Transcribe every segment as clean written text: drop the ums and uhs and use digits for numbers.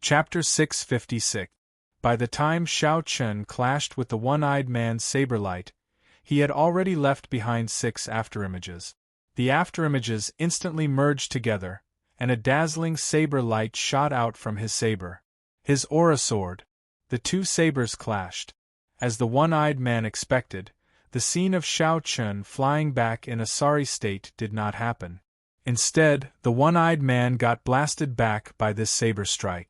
Chapter 656. By the time Shao Chun clashed with the one-eyed man's saber light, he had already left behind 6 afterimages. The afterimages instantly merged together, and a dazzling saber light shot out from his saber. His aura soared. The 2 sabers clashed. As the one-eyed man expected, the scene of Shao Chun flying back in a sorry state did not happen. Instead, the one-eyed man got blasted back by this saber strike.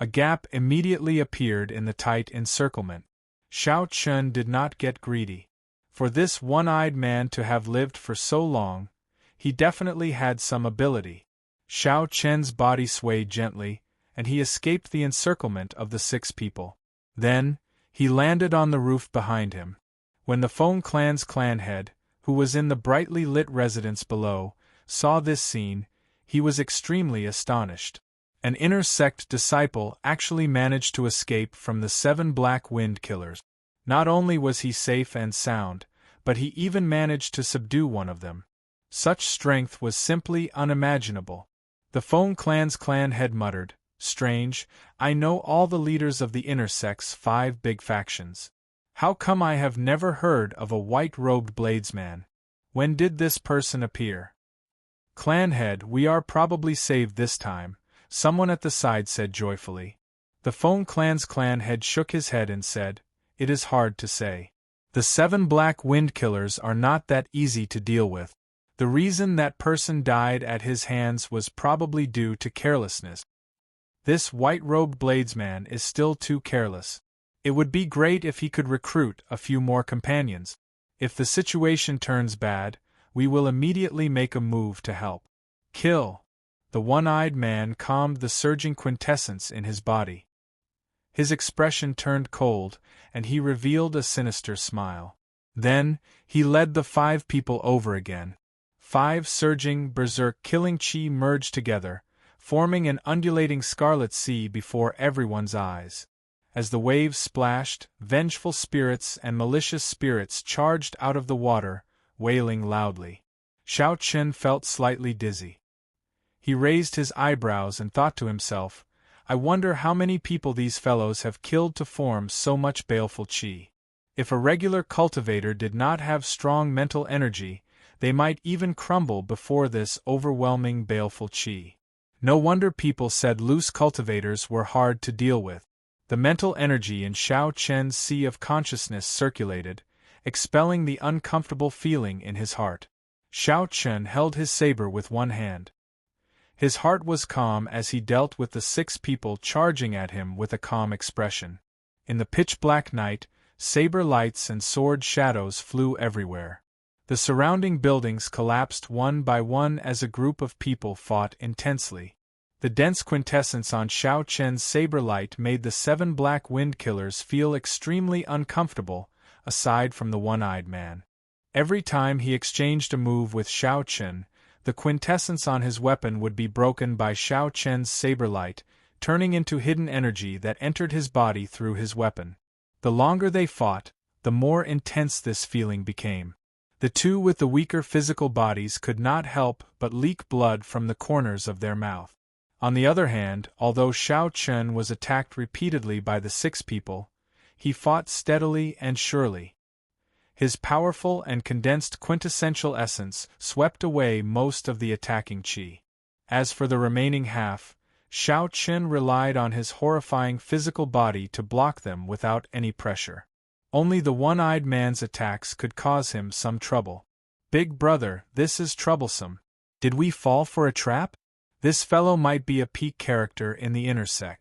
A gap immediately appeared in the tight encirclement. Shao Chun did not get greedy. For this one-eyed man to have lived for so long, he definitely had some ability. Shao Chun's body swayed gently, and he escaped the encirclement of the 6 people. Then, he landed on the roof behind him. When the Feng clan's clan head, who was in the brightly lit residence below, saw this scene, he was extremely astonished. An inner sect disciple actually managed to escape from the 7 Black Wind Killers. Not only was he safe and sound, but he even managed to subdue one of them. Such strength was simply unimaginable. The Feng clan's clan head muttered, "Strange, I know all the leaders of the inner sect's 5 big factions. How come I have never heard of a white-robed bladesman? When did this person appear?" "Clan head, we are probably saved this time," someone at the side said joyfully. The Feng clan's clan head shook his head and said, "It is hard to say. The 7 Black Wind Killers are not that easy to deal with. The reason that person died at his hands was probably due to carelessness. This white-robed bladesman is still too careless. It would be great if he could recruit a few more companions. If the situation turns bad, we will immediately make a move to help." "Kill." The one-eyed man calmed the surging quintessence in his body. His expression turned cold, and he revealed a sinister smile. Then, he led the 5 people over again. 5 surging, berserk killing chi merged together, forming an undulating scarlet sea before everyone's eyes. As the waves splashed, vengeful spirits and malicious spirits charged out of the water, wailing loudly. Shao Chun felt slightly dizzy. He raised his eyebrows and thought to himself, "I wonder how many people these fellows have killed to form so much baleful chi. If a regular cultivator did not have strong mental energy, they might even crumble before this overwhelming baleful chi." No wonder people said loose cultivators were hard to deal with. The mental energy in Shao Chun's sea of consciousness circulated, expelling the uncomfortable feeling in his heart. Shao Chun held his saber with one hand. His heart was calm as he dealt with the 6 people charging at him with a calm expression. In the pitch-black night, saber lights and sword shadows flew everywhere. The surrounding buildings collapsed one by one as a group of people fought intensely. The dense quintessence on Shao Chun's saber light made the 7 Black Wind Killers feel extremely uncomfortable, aside from the one-eyed man. Every time he exchanged a move with Shao Chun, the quintessence on his weapon would be broken by Shao Chun's saber light, turning into hidden energy that entered his body through his weapon. The longer they fought, the more intense this feeling became. The 2 with the weaker physical bodies could not help but leak blood from the corners of their mouth. On the other hand, although Shao Chun was attacked repeatedly by the 6 people, he fought steadily and surely. His powerful and condensed quintessential essence swept away most of the attacking chi. As for the remaining half, Shao Chun relied on his horrifying physical body to block them without any pressure. Only the one-eyed man's attacks could cause him some trouble. "Big brother, this is troublesome. Did we fall for a trap? This fellow might be a peak character in the inner sect."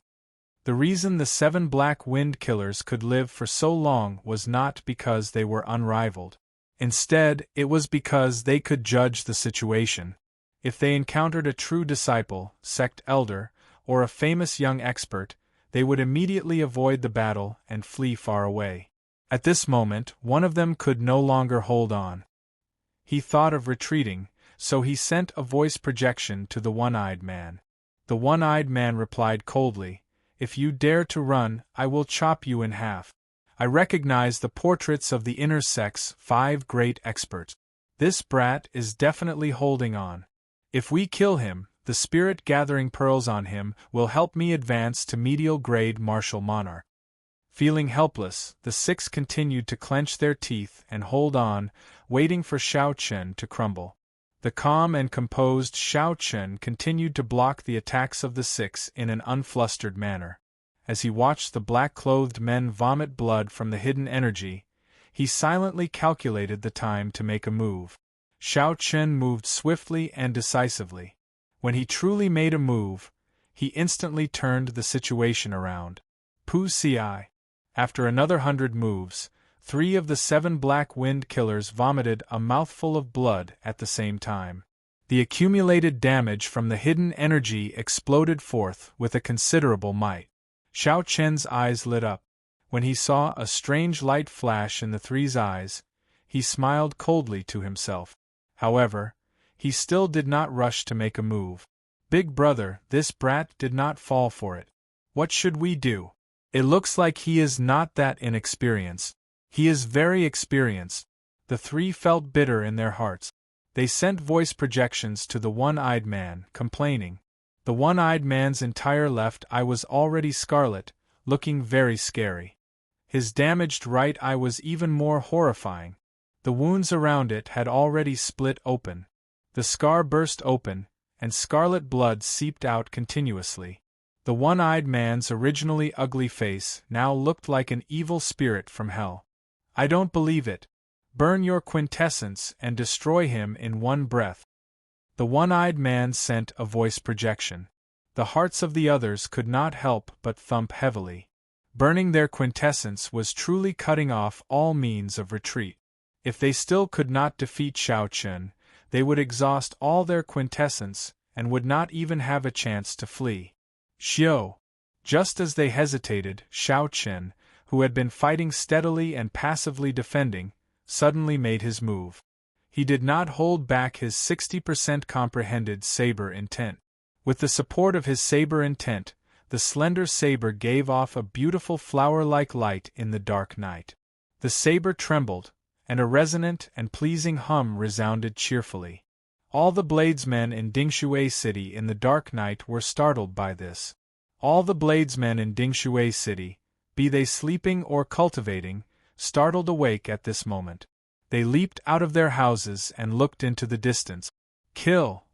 The reason the 7 Black Wind Killers could live for so long was not because they were unrivaled. Instead, it was because they could judge the situation. If they encountered a true disciple, sect elder, or a famous young expert, they would immediately avoid the battle and flee far away. At this moment, one of them could no longer hold on. He thought of retreating, so he sent a voice projection to the one-eyed man. The one-eyed man replied coldly, "If you dare to run, I will chop you in half. I recognize the portraits of the inner sect's 5 great experts. This brat is definitely holding on. If we kill him, The spirit gathering pearls on him will help me advance to medial grade martial monarch. Feeling helpless, the six continued to clench their teeth and hold on, waiting for Xiao Chen to crumble. The calm and composed Xiao Chen continued to block the attacks of the six in an unflustered manner. As he watched the black-clothed men vomit blood from the hidden energy, he silently calculated the time to make a move. Xiao Chen moved swiftly and decisively. When he truly made a move, he instantly turned the situation around. Pu Ci. After another 100 moves, 3 of the 7 black wind killers vomited a mouthful of blood at the same time. The accumulated damage from the hidden energy exploded forth with a considerable might. Xiao Chen's eyes lit up. When he saw a strange light flash in the 3's eyes, he smiled coldly to himself. However, he still did not rush to make a move. Big brother, this brat did not fall for it. What should we do? It looks like he is not that inexperienced. He is very experienced. The 3 felt bitter in their hearts. They sent voice projections to the one-eyed man, complaining. The one-eyed man's entire left eye was already scarlet, looking very scary. His damaged right eye was even more horrifying. The wounds around it had already split open. The scar burst open, and scarlet blood seeped out continuously. The one-eyed man's originally ugly face now looked like an evil spirit from hell. I don't believe it. Burn your quintessence and destroy him in one breath. The one-eyed man sent a voice projection. The hearts of the others could not help but thump heavily. Burning their quintessence was truly cutting off all means of retreat. If they still could not defeat Xiao Chen, they would exhaust all their quintessence and would not even have a chance to flee. Xiao. Just as they hesitated, Xiao Chen, who had been fighting steadily and passively defending, suddenly made his move. He did not hold back his 60% comprehended saber intent. With the support of his saber intent, the slender saber gave off a beautiful flower-like light in the dark night. The saber trembled, and a resonant and pleasing hum resounded cheerfully. All the bladesmen in Dingshui City in the dark night were startled by this. All the bladesmen in Dingshui City, be they sleeping or cultivating, startled awake at this moment. They leaped out of their houses and looked into the distance. Kill!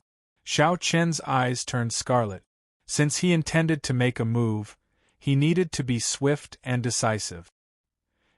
Xiao Chen's eyes turned scarlet. Since he intended to make a move, he needed to be swift and decisive.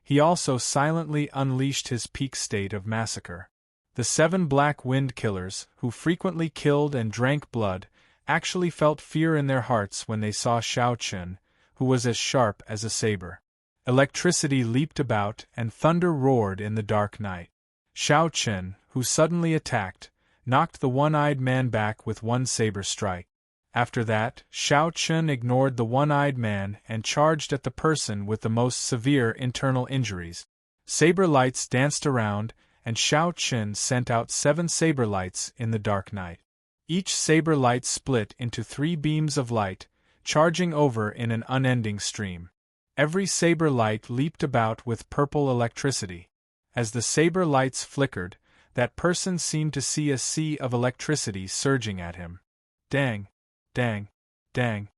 He also silently unleashed his peak state of massacre. The 7 black wind killers, who frequently killed and drank blood, actually felt fear in their hearts when they saw Xiao Chen, who was as sharp as a saber. Electricity leaped about and thunder roared in the dark night. Xiao Chen, who suddenly attacked, knocked the one-eyed man back with one saber strike. After that, Xiao Chen ignored the one-eyed man and charged at the person with the most severe internal injuries. Saber lights danced around, and Xiao Chen sent out 7 saber lights in the dark night. Each saber light split into 3 beams of light, charging over in an unending stream. Every saber light leaped about with purple electricity. As the saber lights flickered, that person seemed to see a sea of electricity surging at him. Dang! Dang! Dang!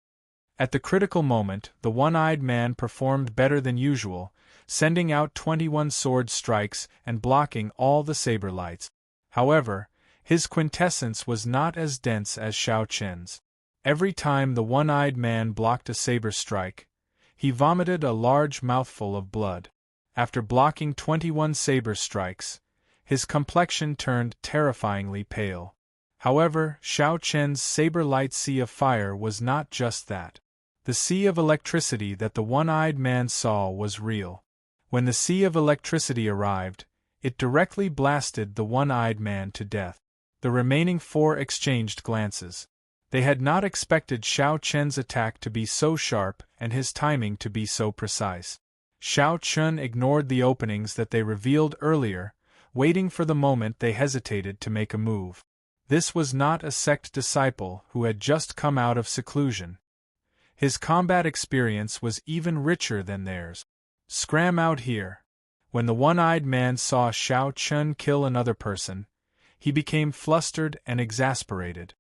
At the critical moment, the one-eyed man performed better than usual, sending out 21 sword strikes and blocking all the saber lights. However, his quintessence was not as dense as Xiao Chen's. Every time the one-eyed man blocked a saber strike, he vomited a large mouthful of blood. After blocking 21 saber strikes, his complexion turned terrifyingly pale. However, Xiao Chen's saber-light sea of fire was not just that. The sea of electricity that the one-eyed man saw was real. When the sea of electricity arrived, it directly blasted the one-eyed man to death. The remaining 4 exchanged glances. They had not expected Xiao Chen's attack to be so sharp and his timing to be so precise. Xiao Chen ignored the openings that they revealed earlier, waiting for the moment they hesitated to make a move. This was not a sect disciple who had just come out of seclusion. His combat experience was even richer than theirs. Scram out here. When the one-eyed man saw Xiao Chen kill another person, he became flustered and exasperated.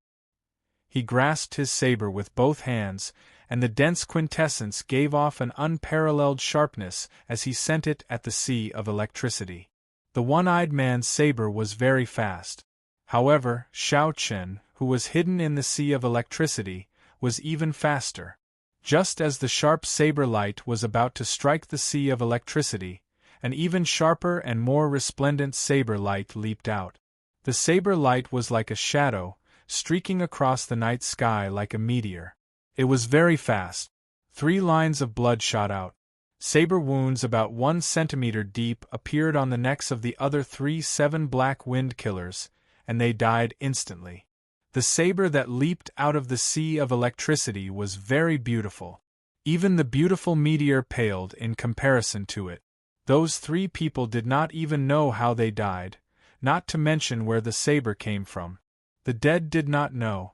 He grasped his saber with both hands, and the dense quintessence gave off an unparalleled sharpness as he sent it at the sea of electricity. The one-eyed man's saber was very fast. However, Shao Chen, who was hidden in the sea of electricity, was even faster. Just as the sharp saber light was about to strike the sea of electricity, an even sharper and more resplendent saber light leaped out. The saber light was like a shadow, streaking across the night sky like a meteor. It was very fast. 3 lines of blood shot out. Saber wounds about 1 centimeter deep appeared on the necks of the other 3 7 black wind killers, and they died instantly. The saber that leaped out of the sea of electricity was very beautiful. Even the beautiful meteor paled in comparison to it. Those 3 people did not even know how they died, not to mention where the saber came from. The dead did not know.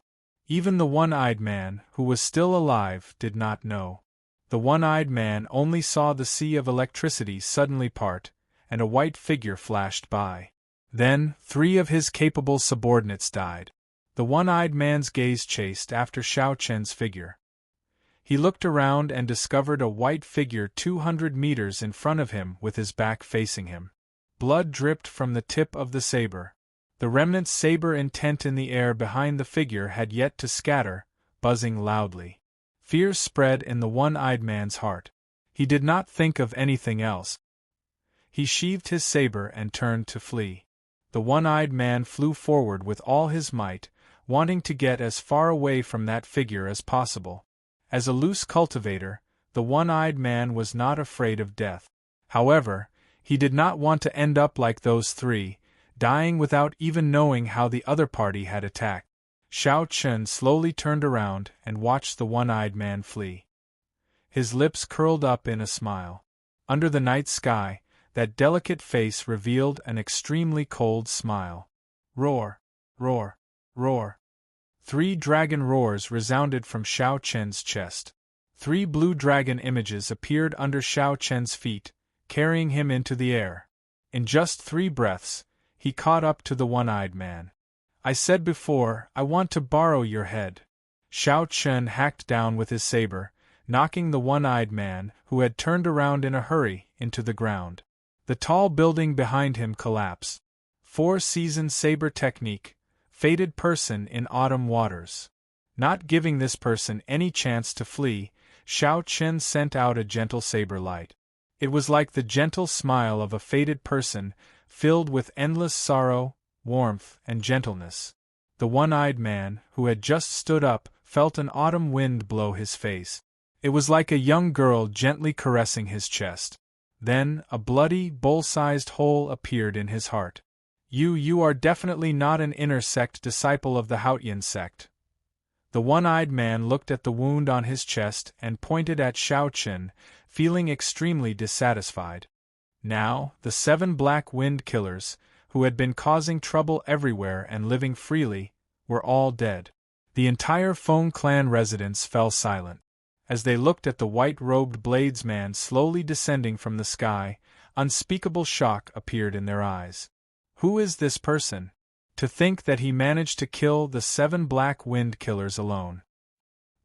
Even the one-eyed man, who was still alive, did not know. The one-eyed man only saw the sea of electricity suddenly part, and a white figure flashed by. Then, 3 of his capable subordinates died. The one-eyed man's gaze chased after Shao Chen's figure. He looked around and discovered a white figure 200 meters in front of him with his back facing him. Blood dripped from the tip of the saber. The remnant saber intent in the air behind the figure had yet to scatter, buzzing loudly. Fear spread in the one-eyed man's heart. He did not think of anything else. He sheathed his saber and turned to flee. The one-eyed man flew forward with all his might, wanting to get as far away from that figure as possible. As a loose cultivator, the one-eyed man was not afraid of death. However, he did not want to end up like those 3, dying without even knowing how the other party had attacked. Shao Chen slowly turned around and watched the one-eyed man flee. His lips curled up in a smile. Under the night sky, that delicate face revealed an extremely cold smile. Roar! Roar! Roar! 3 dragon roars resounded from Shao Chen's chest. 3 blue dragon images appeared under Shao Chen's feet, carrying him into the air. In just 3 breaths, he caught up to the one-eyed man. I said before, I want to borrow your head. Shao Chen hacked down with his saber, knocking the one-eyed man, who had turned around in a hurry, into the ground. The tall building behind him collapsed. 4-season saber technique, fated person in autumn waters. Not giving this person any chance to flee, Shao Chen sent out a gentle saber light. It was like the gentle smile of a fated person, filled with endless sorrow, warmth, and gentleness. The one-eyed man, who had just stood up, felt an autumn wind blow his face. It was like a young girl gently caressing his chest. Then, a bloody, bowl-sized hole appeared in his heart. You are definitely not an inner sect disciple of the Haotian sect. The one-eyed man looked at the wound on his chest and pointed at Shao Chen, feeling extremely dissatisfied. Now, the 7 black wind killers, who had been causing trouble everywhere and living freely, were all dead. The entire Feng clan residence fell silent. As they looked at the white-robed bladesman slowly descending from the sky, unspeakable shock appeared in their eyes. Who is this person? To think that he managed to kill the 7 black wind killers alone.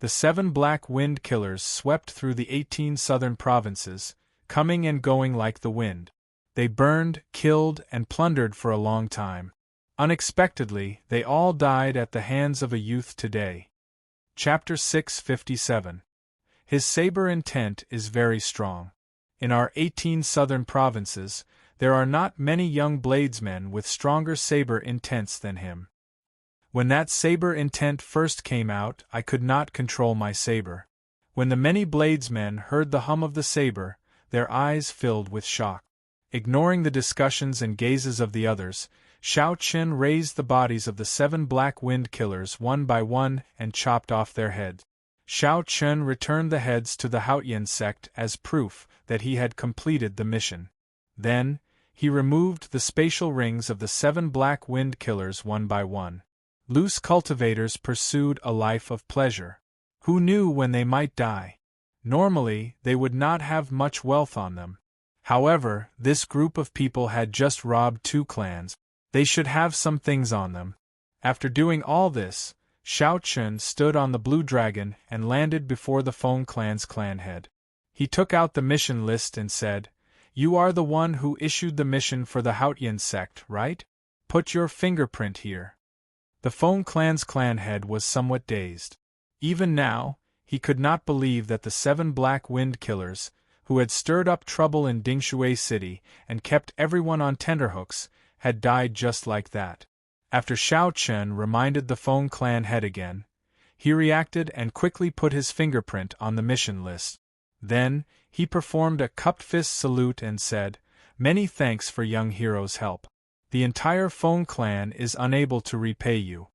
The 7 black wind killers swept through the 18 southern provinces, coming and going like the wind. They burned, killed, and plundered for a long time. Unexpectedly, they all died at the hands of a youth today. Chapter 657. His saber intent is very strong. In our 18 southern provinces, there are not many young bladesmen with stronger saber intents than him. When that saber intent first came out, I could not control my saber. When the many bladesmen heard the hum of the saber, their eyes filled with shock. Ignoring the discussions and gazes of the others, Shao Chen raised the bodies of the 7 black wind killers one by one and chopped off their heads. Shao Chen returned the heads to the Haotian sect as proof that he had completed the mission. Then, he removed the spatial rings of the 7 black wind killers one by one. Loose cultivators pursued a life of pleasure. Who knew when they might die? Normally, they would not have much wealth on them. However, this group of people had just robbed 2 clans. They should have some things on them. After doing all this, Shao Chun stood on the blue dragon and landed before the Feng clan's clan head. He took out the mission list and said, "You are the one who issued the mission for the Haotian sect, right? Put your fingerprint here." The Feng clan's clan head was somewhat dazed. Even now, he could not believe that the 7 Black Wind Killers, who had stirred up trouble in Dingshui City and kept everyone on tenterhooks, had died just like that. After Shao Chun reminded the Feng clan head again, he reacted and quickly put his fingerprint on the mission list. Then, he performed a cupped fist salute and said, "Many thanks for young hero's help. The entire Feng clan is unable to repay you.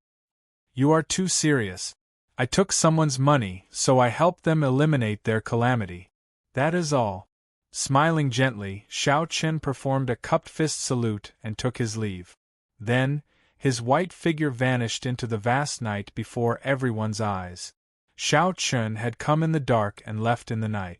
You are too serious. I took someone's money, so I helped them eliminate their calamity. That is all." Smiling gently, Shao Chun performed a cupped fist salute and took his leave. Then, his white figure vanished into the vast night before everyone's eyes. Shao Chun had come in the dark and left in the night.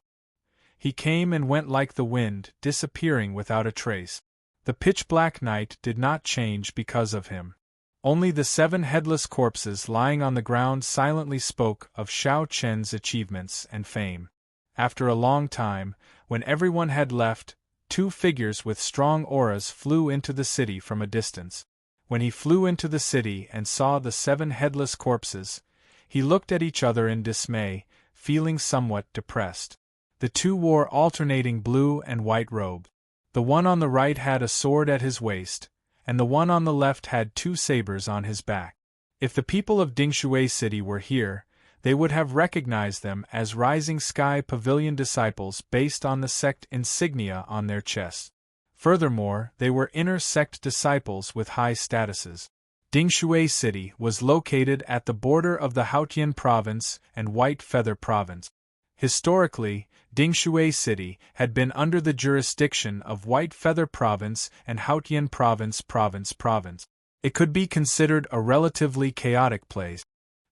He came and went like the wind, disappearing without a trace. The pitch-black night did not change because of him. Only the 7 headless corpses lying on the ground silently spoke of Shao Chun's achievements and fame. After a long time, when everyone had left, 2 figures with strong auras flew into the city from a distance. When he flew into the city and saw the 7 headless corpses, he looked at each other in dismay, feeling somewhat depressed. The 2 wore alternating blue and white robes. The one on the right had a sword at his waist, and the one on the left had 2 sabers on his back. If the people of Dingshui City were here, they would have recognized them as Rising Sky Pavilion disciples based on the sect insignia on their chests. Furthermore, they were inner sect disciples with high statuses. Dingshui City was located at the border of the Haotian Province and White Feather Province. Historically, Dingshui City had been under the jurisdiction of White Feather Province and Haotian Province. It could be considered a relatively chaotic place.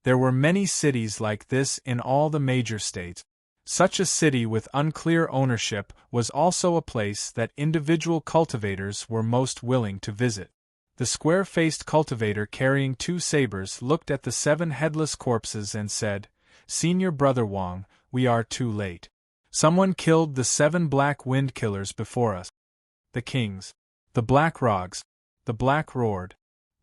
There were many cities like this in all the major states. Such a city with unclear ownership was also a place that individual cultivators were most willing to visit. The square-faced cultivator carrying 2 sabers looked at the 7 headless corpses and said, "Senior Brother Wang, we are too late. Someone killed the 7 Black Wind Killers before us. The Kings, the Black Rogs, the Black Roared,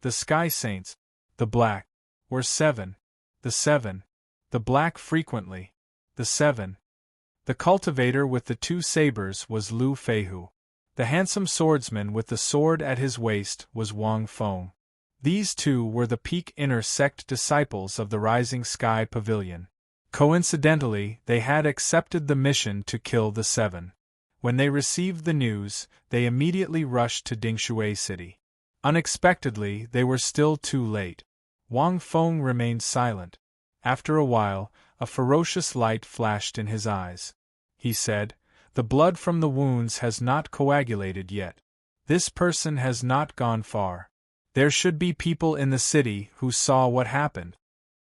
the Sky Saints, the Black, were 7. The 7. The Black frequently. The 7. The cultivator with the 2 sabers was Lu Feihu. The handsome swordsman with the sword at his waist was Wang Feng. These 2 were the peak inner sect disciples of the Rising Sky Pavilion. Coincidentally, they had accepted the mission to kill the 7. When they received the news, they immediately rushed to Dingshui City. Unexpectedly, they were still too late. Wang Feng remained silent. After a while, a ferocious light flashed in his eyes. He said, "The blood from the wounds has not coagulated yet. This person has not gone far. There should be people in the city who saw what happened."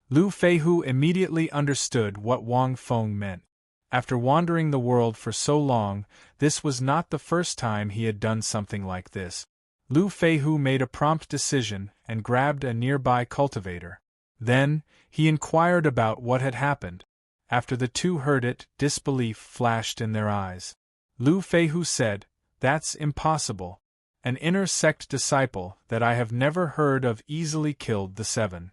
Lu Feihu immediately understood what Wang Feng meant. After wandering the world for so long, this was not the first time he had done something like this. Lu Feihu made a prompt decision and grabbed a nearby cultivator. Then, he inquired about what had happened. After the 2 heard it, disbelief flashed in their eyes. Lu Feihu said, "That's impossible. An inner sect disciple that I have never heard of easily killed the 7.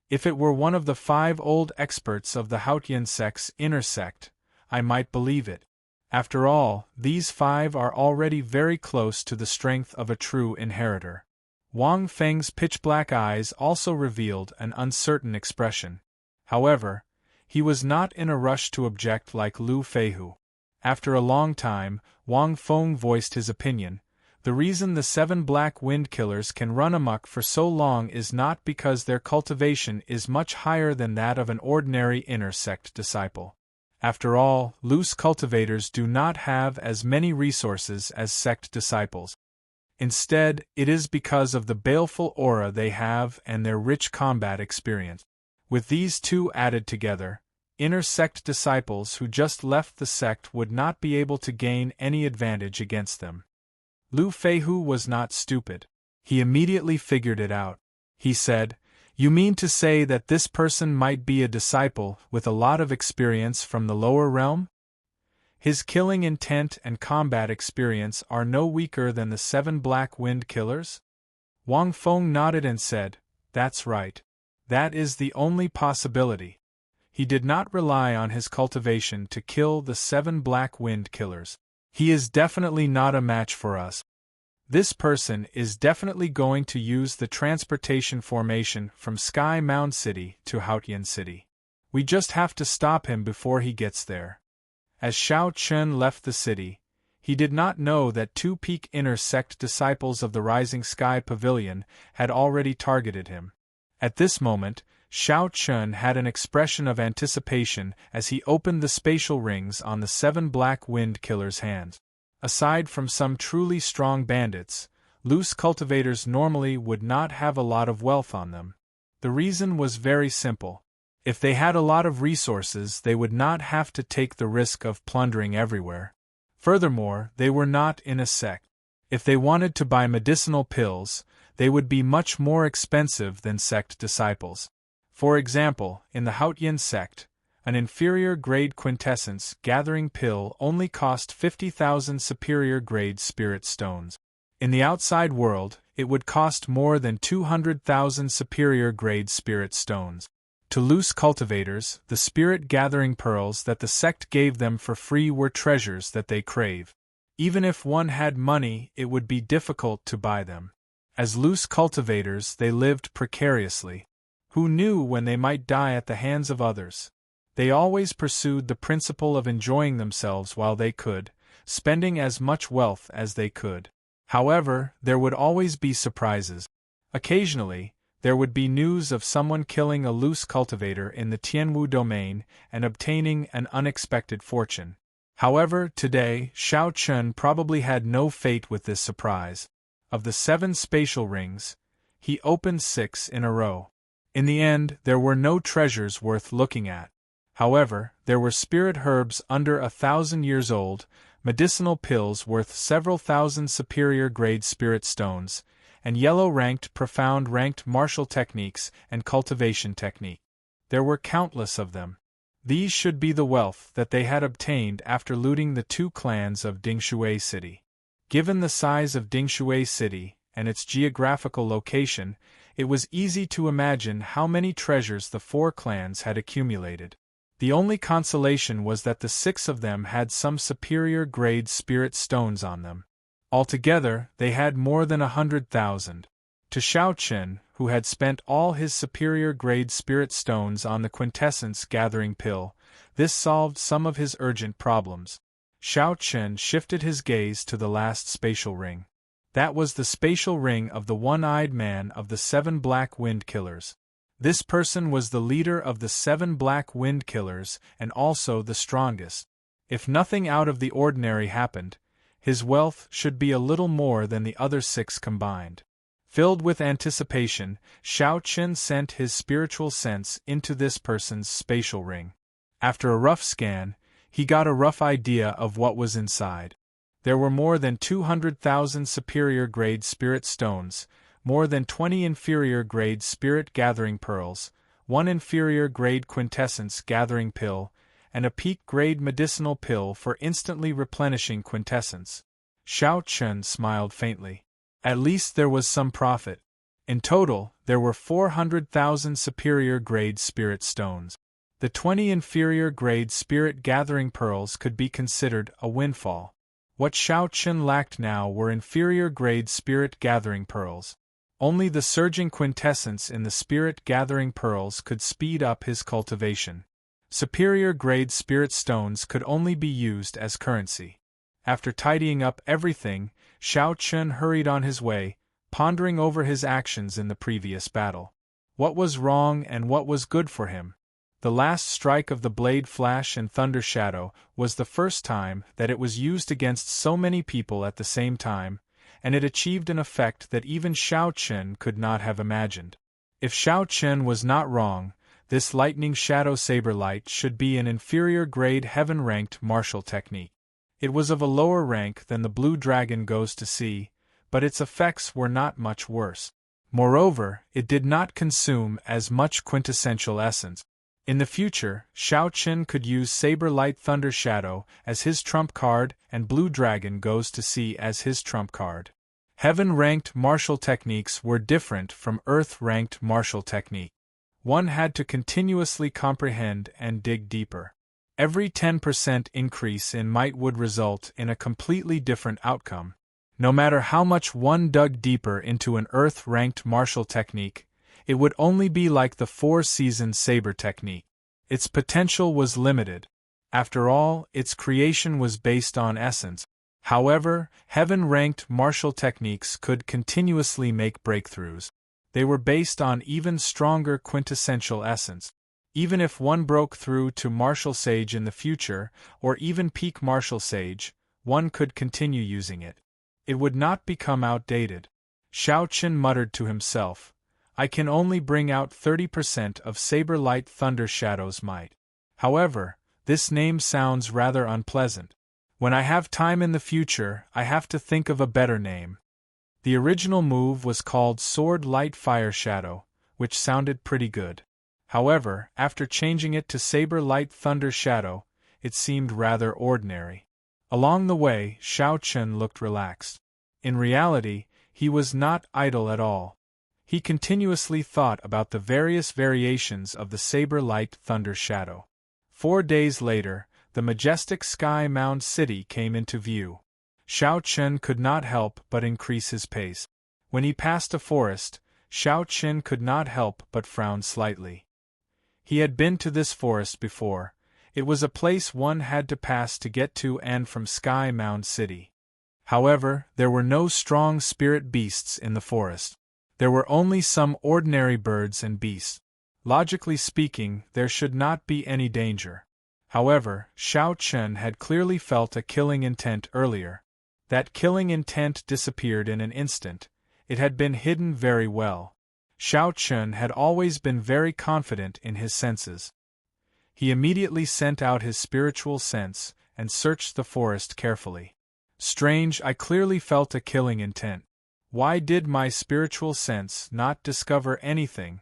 If it were one of the 5 old experts of the Haotian sect's inner sect, I might believe it. After all, these 5 are already very close to the strength of a true inheritor." Wang Feng's pitch-black eyes also revealed an uncertain expression. However, he was not in a rush to object like Lu Feihu. After a long time, Wang Feng voiced his opinion. The reason the 7 Black Wind Killers can run amok for so long is not because their cultivation is much higher than that of an ordinary inner sect disciple. After all, loose cultivators do not have as many resources as sect disciples. Instead, it is because of the baleful aura they have and their rich combat experience. With these 2 added together, inner sect disciples who just left the sect would not be able to gain any advantage against them. Lu Feihu was not stupid. He immediately figured it out. He said, You mean to say that this person might be a disciple with a lot of experience from the lower realm? His killing intent and combat experience are no weaker than the 7 Black Wind Killers? Wang Feng nodded and said, "That's right. That is the only possibility." He did not rely on his cultivation to kill the 7 Black Wind Killers. He is definitely not a match for us. This person is definitely going to use the transportation formation from Sky Mound City to Haotian City. We just have to stop him before he gets there. As Xiao Chen left the city, he did not know that 2 Peak Inner Sect disciples of the Rising Sky Pavilion had already targeted him. At this moment, Xiao Chen had an expression of anticipation as he opened the spatial rings on the 7 Black Wind Killers' hands. Aside from some truly strong bandits, loose cultivators normally would not have a lot of wealth on them. The reason was very simple. If they had a lot of resources, they would not have to take the risk of plundering everywhere. Furthermore, they were not in a sect. If they wanted to buy medicinal pills, they would be much more expensive than sect disciples. For example, in the Haotian sect, an inferior-grade quintessence gathering pill only cost 50,000 superior-grade spirit stones. In the outside world, it would cost more than 200,000 superior-grade spirit stones. To loose cultivators, the spirit-gathering pearls that the sect gave them for free were treasures that they crave. Even if one had money, it would be difficult to buy them. As loose cultivators, they lived precariously. Who knew when they might die at the hands of others? They always pursued the principle of enjoying themselves while they could, spending as much wealth as they could. However, there would always be surprises. Occasionally, there would be news of someone killing a loose cultivator in the Tianwu domain and obtaining an unexpected fortune. However, today, Xiao Chen probably had no fate with this surprise. Of the 7 spatial rings, he opened 6 in a row. In the end, there were no treasures worth looking at. However, there were spirit herbs under 1,000 years old, medicinal pills worth several thousand superior-grade spirit stones, and yellow-ranked profound-ranked martial techniques and cultivation technique. There were countless of them. These should be the wealth that they had obtained after looting the 2 clans of Dingshui City. Given the size of Dingshui City and its geographical location, it was easy to imagine how many treasures the 4 clans had accumulated. The only consolation was that the 6 of them had some superior-grade spirit stones on them. Altogether, they had more than 100,000. To Xiao Chen, who had spent all his superior-grade spirit stones on the quintessence gathering pill, this solved some of his urgent problems. Xiao Chen shifted his gaze to the last spatial ring. That was the spatial ring of the one-eyed man of the 7 Black Wind Killers. This person was the leader of the 7 Black Wind Killers and also the strongest. If nothing out of the ordinary happened, his wealth should be a little more than the other 6 combined. Filled with anticipation, Xiao Chen sent his spiritual sense into this person's spatial ring. After a rough scan, he got a rough idea of what was inside. There were more than 200,000 superior-grade spirit stones, more than 20 inferior-grade spirit-gathering pearls, 1 inferior-grade quintessence gathering pill, and a peak-grade medicinal pill for instantly replenishing quintessence. Xiao Chen smiled faintly. At least there was some profit. In total, there were 400,000 superior-grade spirit stones. The 20 inferior-grade spirit-gathering pearls could be considered a windfall. What Xiao Chen lacked now were inferior-grade spirit-gathering pearls. Only the surging quintessence in the spirit-gathering pearls could speed up his cultivation. Superior-grade spirit stones could only be used as currency. After tidying up everything, Xiao Chen hurried on his way, pondering over his actions in the previous battle. What was wrong and what was good for him? The last strike of the Blade Flash and Thunder Shadow was the first time that it was used against so many people at the same time, and it achieved an effect that even Xiao Chen could not have imagined. If Xiao Chen was not wrong, this lightning shadow saber light should be an inferior-grade heaven-ranked martial technique. It was of a lower rank than the blue dragon goes to sea, but its effects were not much worse. Moreover, it did not consume as much quintessential essence. In the future, Shao Chen could use Saber Light Thunder Shadow as his trump card and Blue Dragon Goes to Sea as his trump card. Heaven-ranked martial techniques were different from Earth-ranked martial technique. One had to continuously comprehend and dig deeper. Every 10% increase in might would result in a completely different outcome. No matter how much one dug deeper into an Earth-ranked martial technique, it would only be like the Four-Season Saber technique. Its potential was limited. After all, its creation was based on essence. However, heaven-ranked martial techniques could continuously make breakthroughs. They were based on even stronger quintessential essence. Even if one broke through to Martial Sage in the future, or even peak Martial Sage, one could continue using it. It would not become outdated. Shao Chen muttered to himself, I can only bring out 30% of Saber Light Thunder Shadow's might. However, this name sounds rather unpleasant. When I have time in the future, I have to think of a better name. The original move was called Sword Light Fire Shadow, which sounded pretty good. However, after changing it to Saber Light Thunder Shadow, it seemed rather ordinary. Along the way, Shao Chen looked relaxed. In reality, he was not idle at all. He continuously thought about the various variations of the Saber Light Thunder Shadow. 4 days later, the majestic Sky Mound City came into view. Shao Chen could not help but increase his pace. When he passed a forest, Shao Chen could not help but frown slightly. He had been to this forest before. It was a place one had to pass to get to and from Sky Mound City. However, there were no strong spirit beasts in the forest. There were only some ordinary birds and beasts. Logically speaking, there should not be any danger. However, Shao Chen had clearly felt a killing intent earlier. That killing intent disappeared in an instant. It had been hidden very well. Shao Chen had always been very confident in his senses. He immediately sent out his spiritual sense and searched the forest carefully. Strange, I clearly felt a killing intent. Why did my spiritual sense not discover anything?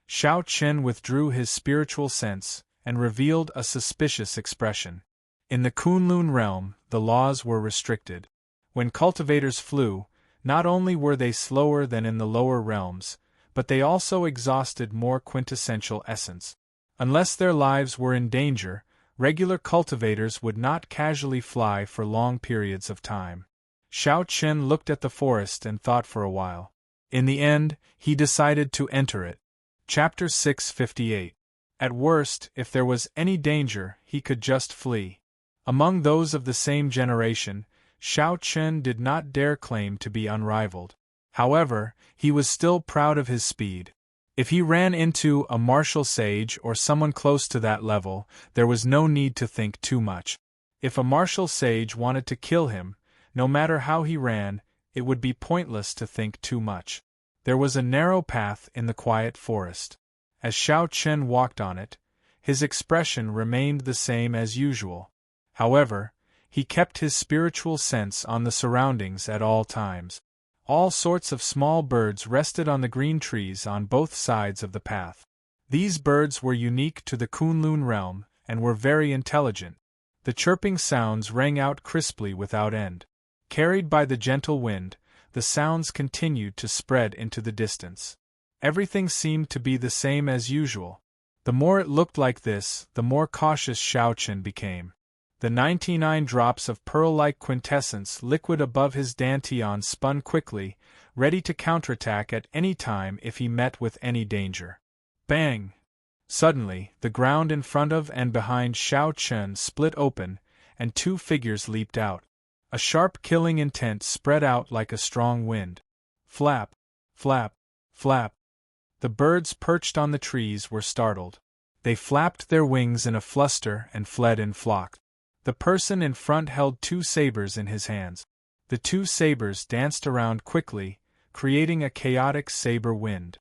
Shao Chen withdrew his spiritual sense and revealed a suspicious expression. In the Kunlun realm, the laws were restricted. When cultivators flew, not only were they slower than in the lower realms, but they also exhausted more quintessential essence. Unless their lives were in danger, regular cultivators would not casually fly for long periods of time. Shao Chen looked at the forest and thought for a while. In the end, he decided to enter it. Chapter 658. At worst, if there was any danger, he could just flee. Among those of the same generation, Shao Chen did not dare claim to be unrivaled. However, he was still proud of his speed. If he ran into a martial sage or someone close to that level, there was no need to think too much. If a martial sage wanted to kill him, no matter how he ran, it would be pointless to think too much. There was a narrow path in the quiet forest. As Shao Chen walked on it, his expression remained the same as usual. However, he kept his spiritual sense on the surroundings at all times. All sorts of small birds rested on the green trees on both sides of the path. These birds were unique to the Kunlun realm and were very intelligent. The chirping sounds rang out crisply without end. Carried by the gentle wind, the sounds continued to spread into the distance. Everything seemed to be the same as usual. The more it looked like this, the more cautious Shao Chen became. The 99 drops of pearl-like quintessence liquid above his dantian spun quickly, ready to counterattack at any time if he met with any danger. Bang! Suddenly, the ground in front of and behind Shao Chen split open, and 2 figures leaped out. A sharp killing intent spread out like a strong wind. Flap! Flap! Flap! The birds perched on the trees were startled. They flapped their wings in a fluster and fled in flocks. The person in front held 2 sabers in his hands. The 2 sabers danced around quickly, creating a chaotic saber wind.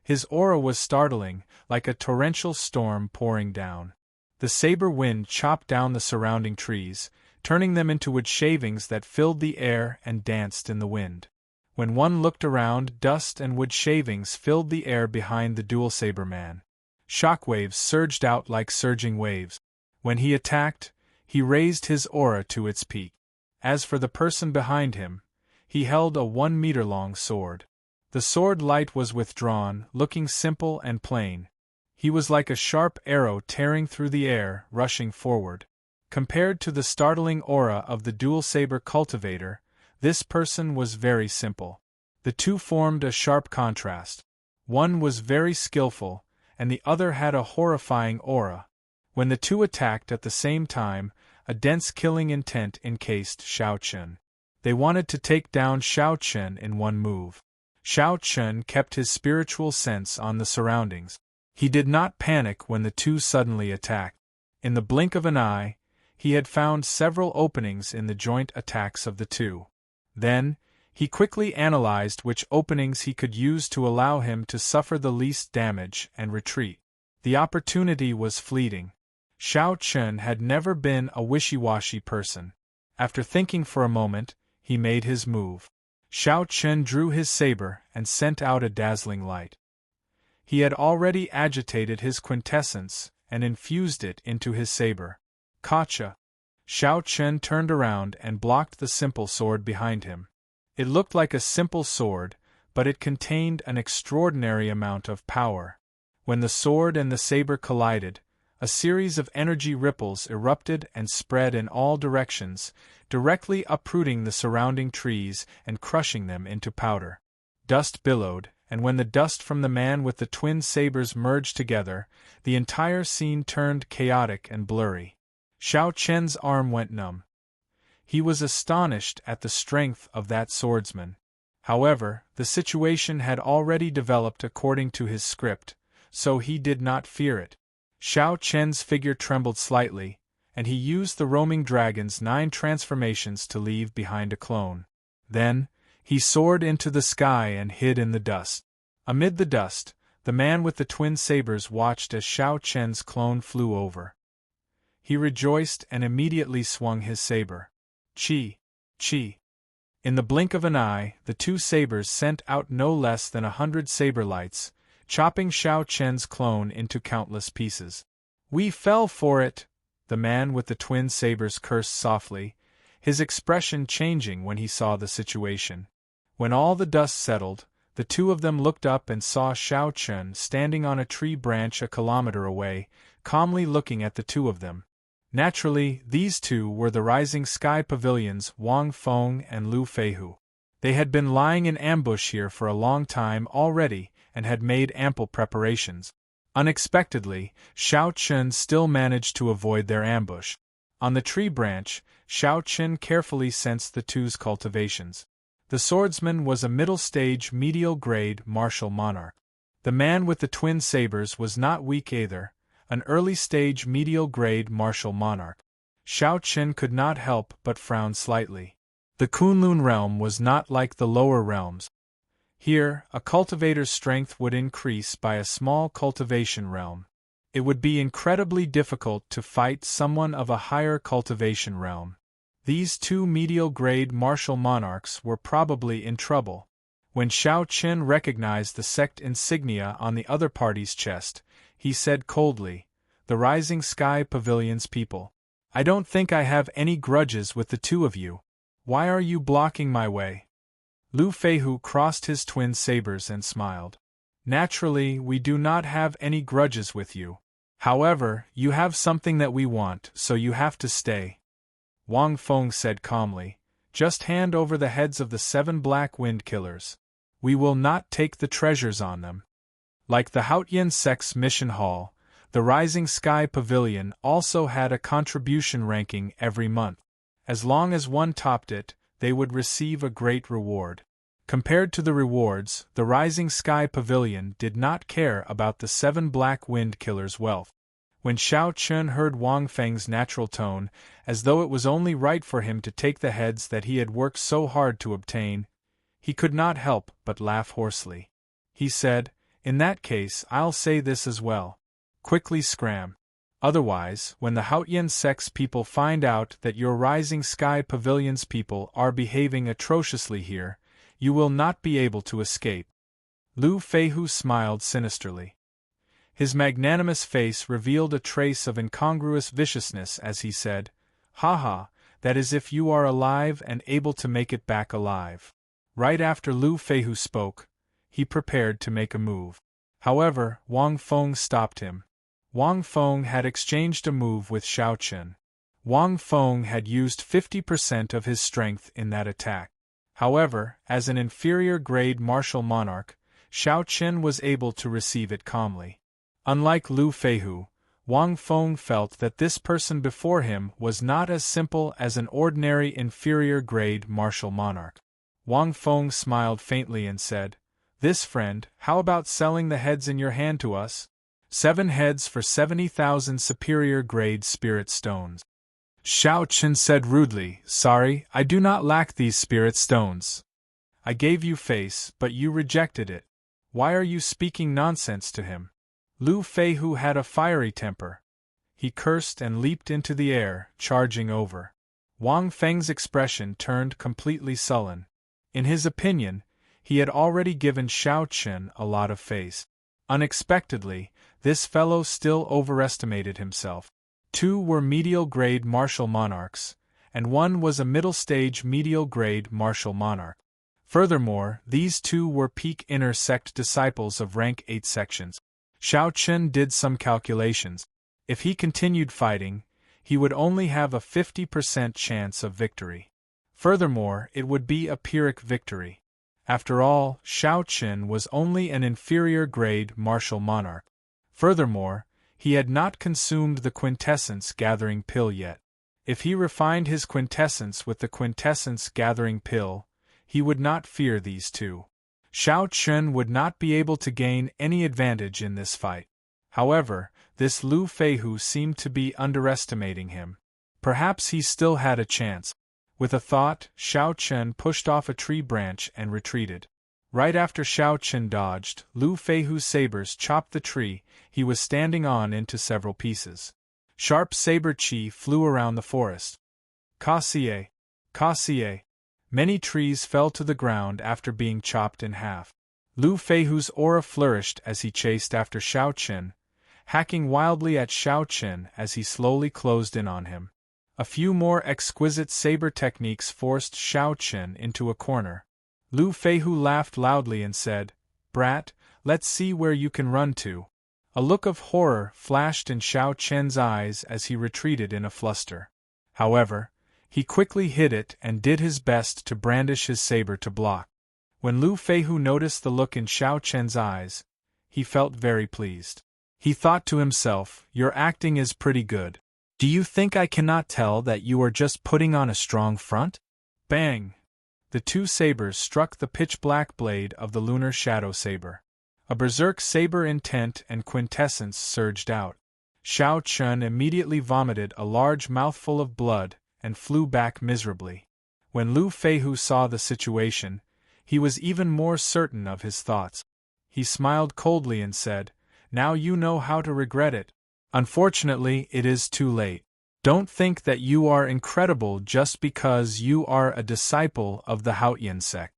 His aura was startling, like a torrential storm pouring down. The saber wind chopped down the surrounding trees, turning them into wood shavings that filled the air and danced in the wind. When one looked around, dust and wood shavings filled the air behind the dual saber man. Shockwaves surged out like surging waves. When he attacked, he raised his aura to its peak. As for the person behind him, he held a 1-meter-long sword. The sword light was withdrawn, looking simple and plain. He was like a sharp arrow tearing through the air, rushing forward. Compared to the startling aura of the dual saber cultivator, this person was very simple. The two formed a sharp contrast. One was very skillful, and the other had a horrifying aura. When the two attacked at the same time, a dense killing intent encased Xiao Chen. They wanted to take down Xiao Chen in one move. Xiao Chen kept his spiritual sense on the surroundings. He did not panic when the two suddenly attacked. In the blink of an eye, he had found several openings in the joint attacks of the two. Then, he quickly analyzed which openings he could use to allow him to suffer the least damage and retreat. The opportunity was fleeting. Xiao Chen had never been a wishy-washy person. After thinking for a moment, he made his move. Xiao Chen drew his saber and sent out a dazzling light. He had already agitated his quintessence and infused it into his saber. Gotcha! Xiao Chen turned around and blocked the simple sword behind him. It looked like a simple sword, but it contained an extraordinary amount of power. When the sword and the saber collided, a series of energy ripples erupted and spread in all directions, directly uprooting the surrounding trees and crushing them into powder. Dust billowed, and when the dust from the man with the twin sabers merged together, the entire scene turned chaotic and blurry. Xiao Chen's arm went numb. He was astonished at the strength of that swordsman. However, the situation had already developed according to his script, so he did not fear it. Xiao Chen's figure trembled slightly, and he used the roaming dragon's 9 transformations to leave behind a clone. Then, he soared into the sky and hid in the dust. Amid the dust, the man with the twin sabers watched as Xiao Chen's clone flew over. He rejoiced and immediately swung his saber. Chi! Chi! In the blink of an eye, the two sabers sent out no less than 100 saber lights, chopping Xiao Chen's clone into countless pieces. "We fell for it!" the man with the twin sabers cursed softly, his expression changing when he saw the situation. When all the dust settled, the two of them looked up and saw Xiao Chen standing on a tree branch a kilometer away, calmly looking at the two of them. Naturally, these two were the Rising Sky Pavilion's Wang Feng and Lu Feihu. They had been lying in ambush here for a long time already, and had made ample preparations. Unexpectedly, Xiao Chen still managed to avoid their ambush. On the tree branch, Xiao Chen carefully sensed the two's cultivations. The swordsman was a middle-stage medial-grade martial monarch. The man with the twin sabers was not weak either, an early-stage medial-grade martial monarch. Xiao Chen could not help but frown slightly. The Kunlun realm was not like the lower realms. Here, a cultivator's strength would increase by a small cultivation realm. It would be incredibly difficult to fight someone of a higher cultivation realm. These two medial-grade martial monarchs were probably in trouble. When Xiao Chen recognized the sect insignia on the other party's chest, he said coldly, "The Rising Sky Pavilion's people. I don't think I have any grudges with the two of you. Why are you blocking my way?" Lu Feihu crossed his twin sabers and smiled. "Naturally, we do not have any grudges with you. However, you have something that we want, so you have to stay." Wang Feng said calmly, "Just hand over the heads of the 7 black wind killers. We will not take the treasures on them." Like the Haotian sect's mission hall, the Rising Sky Pavilion also had a contribution ranking every month. As long as one topped it, they would receive a great reward. Compared to the rewards, the Rising Sky Pavilion did not care about the 7 black wind killers' wealth. When Xiao Chen heard Wang Feng's natural tone, as though it was only right for him to take the heads that he had worked so hard to obtain, he could not help but laugh hoarsely. He said, "In that case, I'll say this as well. Quickly scram. Otherwise, when the Haotian sect's people find out that your Rising Sky Pavilion's people are behaving atrociously here, you will not be able to escape. Lu Feihu smiled sinisterly. His magnanimous face revealed a trace of incongruous viciousness as he said, "Haha, that is if you are alive and able to make it back alive." Right after Lu Feihu spoke, he prepared to make a move. However, Wang Feng stopped him. Wang Feng had exchanged a move with Xiao Chen. Wang Feng had used 50% of his strength in that attack. However, as an inferior-grade martial monarch, Xiao Chen was able to receive it calmly. Unlike Lu Feihu, Wang Feng felt that this person before him was not as simple as an ordinary inferior-grade martial monarch. Wang Feng smiled faintly and said, "This friend, how about selling the heads in your hand to us? 7 heads for 70,000 superior-grade spirit stones." Xiao Chen said rudely, "Sorry, I do not lack these spirit stones. I gave you face, but you rejected it. Why are you speaking nonsense to him?" Lu Feihu had a fiery temper. He cursed and leaped into the air, charging over. Wang Feng's expression turned completely sullen. In his opinion, he had already given Xiao Chen a lot of face. Unexpectedly, this fellow still overestimated himself. 2 were medial-grade martial monarchs, and 1 was a middle-stage medial-grade martial monarch. Furthermore, these 2 were peak inner sect disciples of rank 8 sections. Xiao Chen did some calculations. If he continued fighting, he would only have a 50% chance of victory. Furthermore, it would be a Pyrrhic victory. After all, Xiao Chen was only an inferior-grade martial monarch. Furthermore, he had not consumed the quintessence-gathering pill yet. If he refined his quintessence with the quintessence-gathering pill, he would not fear these 2. Xiao Chen would not be able to gain any advantage in this fight. However, this Lu Feihu seemed to be underestimating him. Perhaps he still had a chance. With a thought, Xiao Chen pushed off a tree branch and retreated. Right after Xiao Chen dodged, Lu Feihu's sabers chopped the tree he was standing on into several pieces. Sharp saber chi flew around the forest. Kasie! Kasie! Many trees fell to the ground after being chopped in half. Lu Feihu's aura flourished as he chased after Xiao Chen, hacking wildly at Xiao Chen as he slowly closed in on him. A few more exquisite saber techniques forced Xiao Chen into a corner. Lu Feihu laughed loudly and said, "Brat, let's see where you can run to." A look of horror flashed in Xiao Chen's eyes as he retreated in a fluster. However, he quickly hid it and did his best to brandish his saber to block. When Lu Feihu noticed the look in Xiao Chen's eyes, he felt very pleased. He thought to himself, "Your acting is pretty good. Do you think I cannot tell that you are just putting on a strong front?" Bang! The 2 sabers struck the pitch-black blade of the lunar shadow saber. A berserk saber intent and quintessence surged out. Xiao Chen immediately vomited a large mouthful of blood and flew back miserably. When Lu Feihu saw the situation, he was even more certain of his thoughts. He smiled coldly and said, "Now you know how to regret it. Unfortunately, it is too late. Don't think that you are incredible just because you are a disciple of the Haotian sect."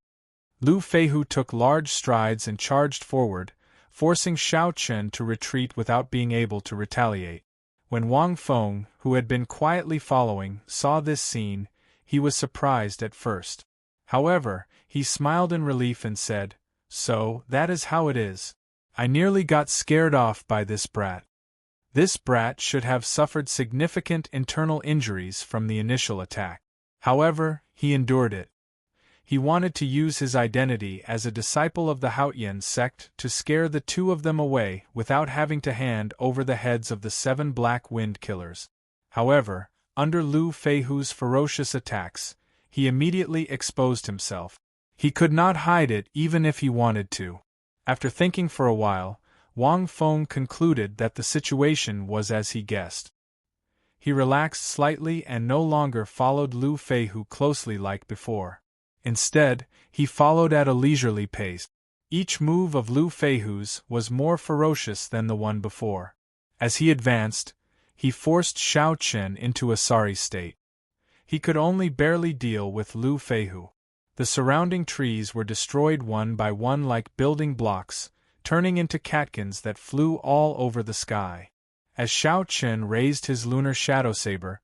Lu Feihu took large strides and charged forward, forcing Xiao Chen to retreat without being able to retaliate. When Wang Feng, who had been quietly following, saw this scene, he was surprised at first. However, he smiled in relief and said, "So, that is how it is. I nearly got scared off by this brat. This brat should have suffered significant internal injuries from the initial attack. However, he endured it. He wanted to use his identity as a disciple of the Haotian sect to scare the 2 of them away without having to hand over the heads of the 7 Black Wind Killers. However, under Lu Feihu's ferocious attacks, he immediately exposed himself. He could not hide it even if he wanted to. After thinking for a while, Wang Feng concluded that the situation was as he guessed. He relaxed slightly and no longer followed Lu Feihu closely like before. Instead, he followed at a leisurely pace. Each move of Lu Feihu's was more ferocious than the one before. As he advanced, he forced Xiao Chen into a sorry state. He could only barely deal with Lu Feihu. The surrounding trees were destroyed one by one like building blocks, turning into catkins that flew all over the sky. As Xiao Chen raised his lunar shadow saber,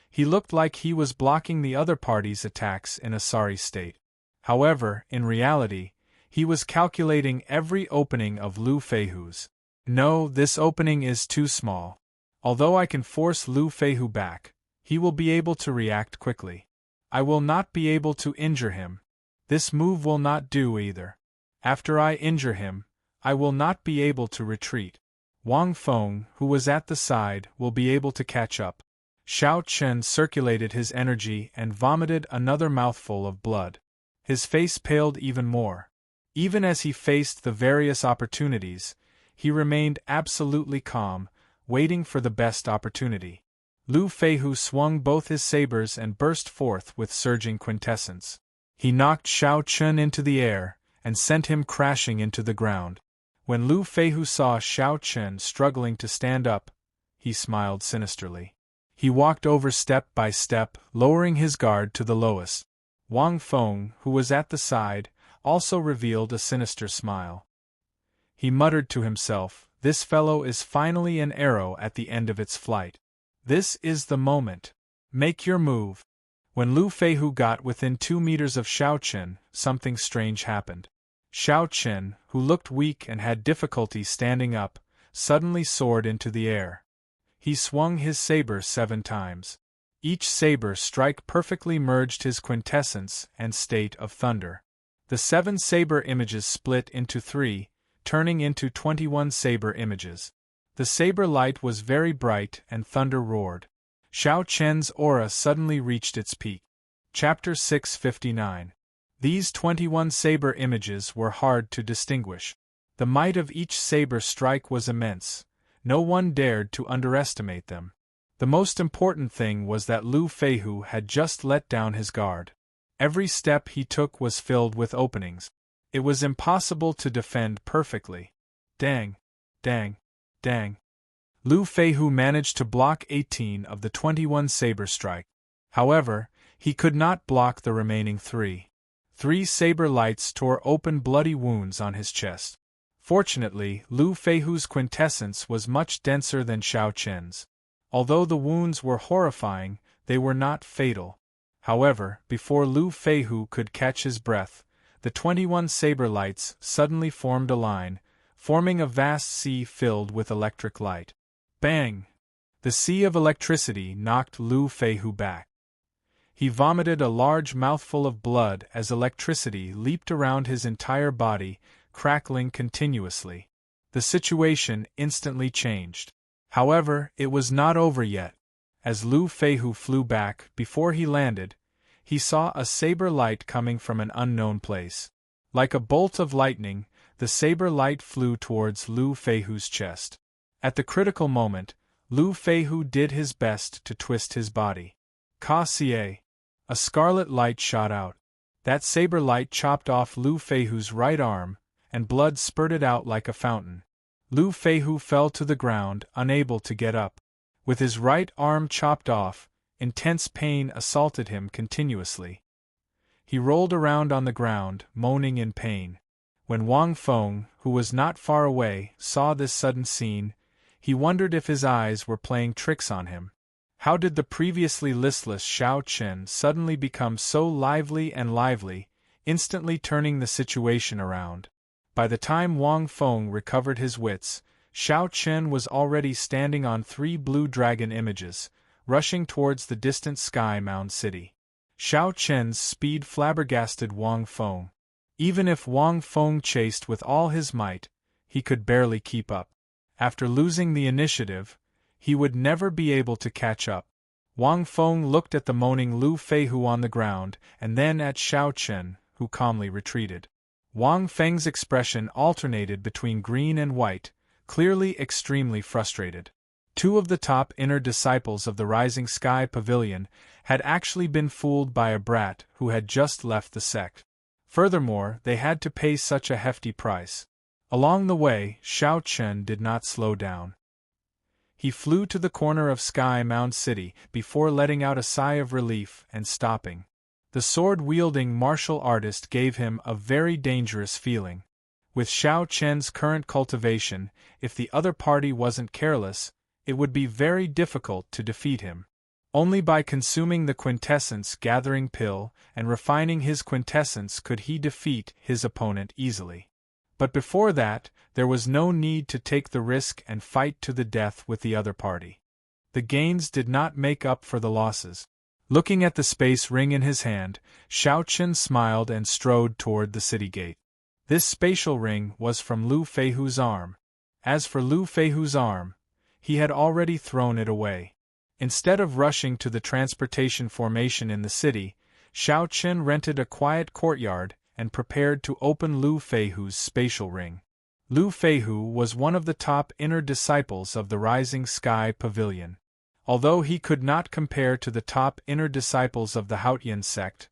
he looked like he was blocking the other party's attacks in a sorry state. However, in reality, he was calculating every opening of Lu Feihu's. No, this opening is too small. Although I can force Lu Feihu back, he will be able to react quickly. I will not be able to injure him. This move will not do either. After I injure him, I will not be able to retreat. Wang Feng, who was at the side, will be able to catch up. Xiao Chen circulated his energy and vomited another mouthful of blood. His face paled even more. Even as he faced the various opportunities, he remained absolutely calm, waiting for the best opportunity. Lu Feihu swung both his sabers and burst forth with surging quintessence. He knocked Xiao Chen into the air and sent him crashing into the ground. When Lu Feihu saw Xiao Chen struggling to stand up, he smiled sinisterly. He walked over step by step, lowering his guard to the lowest. Wang Feng, who was at the side, also revealed a sinister smile. He muttered to himself, "This fellow is finally an arrow at the end of its flight. This is the moment. Make your move." When Lu Feihu got within 2 meters of Xiao Chen, something strange happened. Xiao Chen, who looked weak and had difficulty standing up, suddenly soared into the air. He swung his saber 7 times. Each saber strike perfectly merged his quintessence and state of thunder. The 7 saber images split into 3, turning into 21 saber images. The saber light was very bright and thunder roared. Xiao Chen's aura suddenly reached its peak. Chapter 659. These 21 saber images were hard to distinguish. The might of each saber strike was immense. No one dared to underestimate them. The most important thing was that Lu Feihu had just let down his guard. Every step he took was filled with openings. It was impossible to defend perfectly. Dang! Dang! Dang! Lu Feihu managed to block 18 of the 21 saber strike. However, he could not block the remaining 3. 3 saber lights tore open bloody wounds on his chest. Fortunately, Lu Feihu's quintessence was much denser than Xiao Chen's. Although the wounds were horrifying, they were not fatal. However, before Lu Feihu could catch his breath, the 21 saber lights suddenly formed a line, forming a vast sea filled with electric light. Bang! The sea of electricity knocked Lu Feihu back. He vomited a large mouthful of blood as electricity leaped around his entire body, crackling continuously. The situation instantly changed. However, it was not over yet. As Lu Feihu flew back, before he landed, he saw a saber light coming from an unknown place. Like a bolt of lightning, the saber light flew towards Lu Feihu's chest. At the critical moment, Lu Feihu did his best to twist his body. Ka-cie! A scarlet light shot out. That saber light chopped off Lu Feihu's right arm, and blood spurted out like a fountain. Lu Feihu fell to the ground, unable to get up. With his right arm chopped off, intense pain assaulted him continuously. He rolled around on the ground, moaning in pain. When Wang Feng, who was not far away, saw this sudden scene, he wondered if his eyes were playing tricks on him. How did the previously listless Xiao Chen suddenly become so lively and lively, instantly turning the situation around? By the time Wang Feng recovered his wits, Xiao Chen was already standing on 3 blue dragon images, rushing towards the distant Sky Mound City. Xiao Chen's speed flabbergasted Wang Feng. Even if Wang Feng chased with all his might, he could barely keep up. After losing the initiative, he would never be able to catch up. Wang Feng looked at the moaning Lu Feihu on the ground and then at Xiao Chen, who calmly retreated. Wang Feng's expression alternated between green and white, clearly extremely frustrated. 2 of the top inner disciples of the Rising Sky Pavilion had actually been fooled by a brat who had just left the sect. Furthermore, they had to pay such a hefty price. Along the way, Xiao Chen did not slow down. He flew to the corner of Sky Mound City before letting out a sigh of relief and stopping. The sword-wielding martial artist gave him a very dangerous feeling. With Xiao Chen's current cultivation, if the other party wasn't careless, it would be very difficult to defeat him. Only by consuming the quintessence gathering pill and refining his quintessence could he defeat his opponent easily. But before that, there was no need to take the risk and fight to the death with the other party. The gains did not make up for the losses. Looking at the space ring in his hand, Xiao Chen smiled and strode toward the city gate. This spatial ring was from Lu Feihu's arm. As for Lu Feihu's arm, he had already thrown it away. Instead of rushing to the transportation formation in the city, Xiao Chen rented a quiet courtyard and prepared to open Lu Feihu's spatial ring. Lu Feihu was one of the top inner disciples of the Rising Sky Pavilion. Although he could not compare to the top inner disciples of the Haotian sect,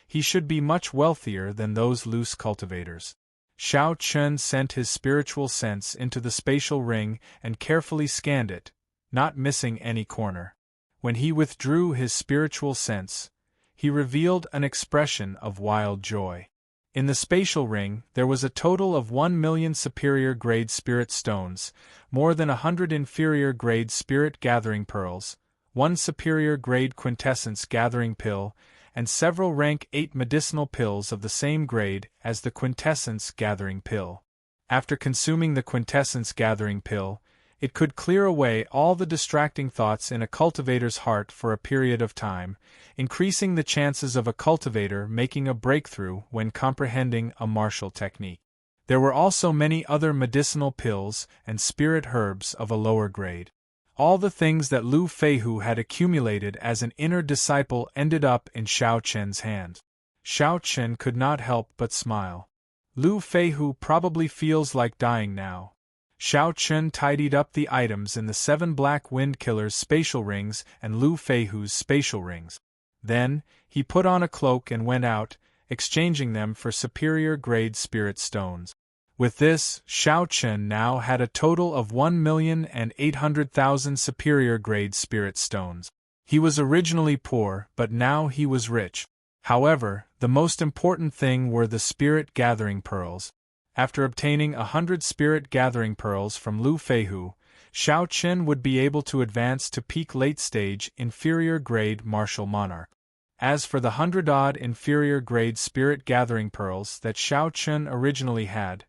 he should be much wealthier than those loose cultivators. Xiao Chen sent his spiritual sense into the spatial ring and carefully scanned it, not missing any corner. When he withdrew his spiritual sense, he revealed an expression of wild joy. In the spatial ring, there was a total of 1 million superior-grade spirit stones, more than 100 inferior-grade spirit gathering pearls, 1 superior-grade quintessence gathering pill, and several rank 8 medicinal pills of the same grade as the quintessence gathering pill. After consuming the quintessence gathering pill, it could clear away all the distracting thoughts in a cultivator's heart for a period of time, increasing the chances of a cultivator making a breakthrough when comprehending a martial technique. There were also many other medicinal pills and spirit herbs of a lower grade. All the things that Lu Feihu had accumulated as an inner disciple ended up in Xiao Chen's hand. Xiao Chen could not help but smile. Lu Feihu probably feels like dying now. Xiao Chen tidied up the items in the 7 Black Wind Killers' spatial rings and Lu Feihu's spatial rings. Then, he put on a cloak and went out, exchanging them for superior-grade spirit stones. With this, Xiao Chen now had a total of 1,800,000 superior-grade spirit stones. He was originally poor, but now he was rich. However, the most important thing were the spirit gathering pearls. After obtaining 100 spirit gathering pearls from Lu Feihu, Xiao Chen would be able to advance to peak late-stage inferior-grade martial monarch. As for the 100-odd inferior-grade spirit gathering pearls that Xiao Chen originally had,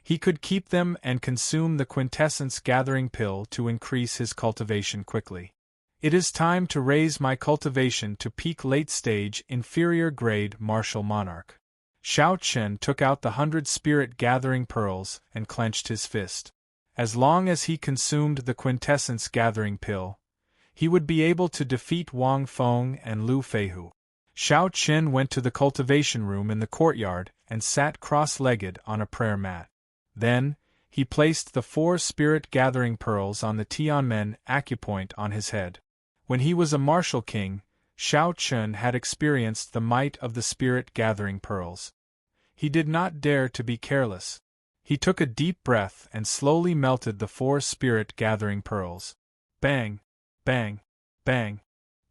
he could keep them and consume the quintessence gathering pill to increase his cultivation quickly. It is time to raise my cultivation to peak late-stage inferior-grade martial monarch. Xiao Chen took out the 100 spirit gathering pearls and clenched his fist. As long as he consumed the quintessence gathering pill, he would be able to defeat Wang Feng and Lu Feihu. Xiao Chen went to the cultivation room in the courtyard and sat cross-legged on a prayer mat. Then, he placed the 4 spirit gathering pearls on the Tianmen acupoint on his head. When he was a martial king, Xiao Chen had experienced the might of the spirit gathering pearls. He did not dare to be careless. He took a deep breath and slowly melted the 4 spirit gathering pearls. Bang! Bang! Bang!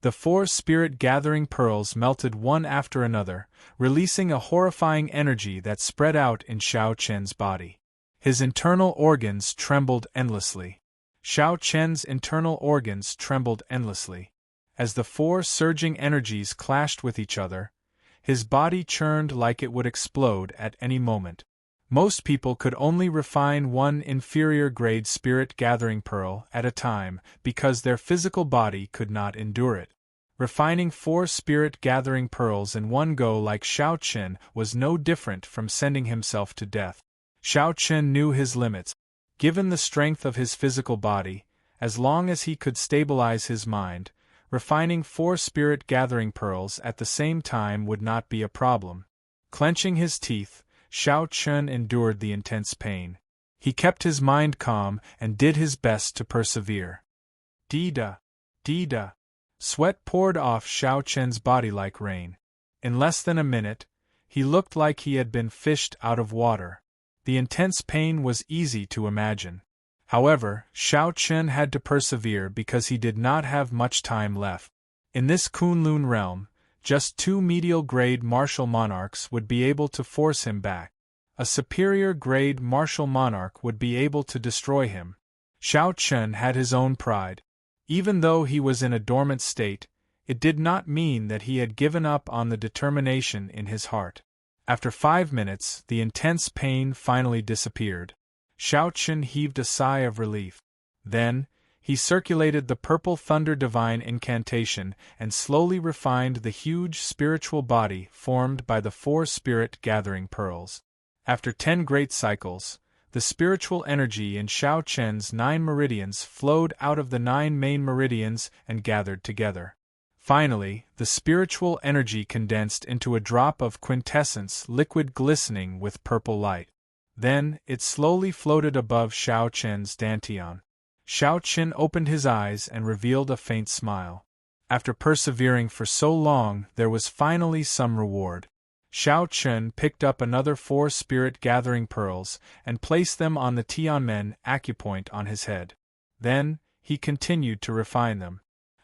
The 4 spirit gathering pearls melted one after another, releasing a horrifying energy that spread out in Xiao Chen's body. His internal organs trembled endlessly. Xiao Chen's internal organs trembled endlessly. As the 4 surging energies clashed with each other, his body churned like it would explode at any moment. Most people could only refine 1 inferior-grade spirit gathering pearl at a time because their physical body could not endure it. Refining 4 spirit gathering pearls in one go like Xiao Chen was no different from sending himself to death. Xiao Chen knew his limits. Given the strength of his physical body, as long as he could stabilize his mind, refining 4 spirit gathering pearls at the same time would not be a problem. Clenching his teeth, Xiao Chen endured the intense pain. He kept his mind calm and did his best to persevere. Dee-da! Dee-da! Sweat poured off Xiao Chen's body like rain. In less than a minute, he looked like he had been fished out of water. The intense pain was easy to imagine. However, Xiao Chen had to persevere because he did not have much time left. In this Kunlun realm, Just 2 medial-grade martial monarchs would be able to force him back. A superior-grade martial monarch would be able to destroy him. Xiao Chen had his own pride. Even though he was in a dormant state, it did not mean that he had given up on the determination in his heart. After 5 minutes, the intense pain finally disappeared. Xiao Chen heaved a sigh of relief. Then, he circulated the purple thunder divine incantation and slowly refined the huge spiritual body formed by the 4 spirit gathering pearls. After 10 great cycles, the spiritual energy in Xiao Chen's 9 meridians flowed out of the 9 main meridians and gathered together. Finally, the spiritual energy condensed into a drop of quintessence liquid glistening with purple light. Then, it slowly floated above Xiao Chen's dantian. Xiao Chen opened his eyes and revealed a faint smile. After persevering for so long, there was finally some reward. Xiao Chen picked up another 4 spirit gathering pearls and placed them on the Tianmen acupoint on his head. Then, he continued to refine them.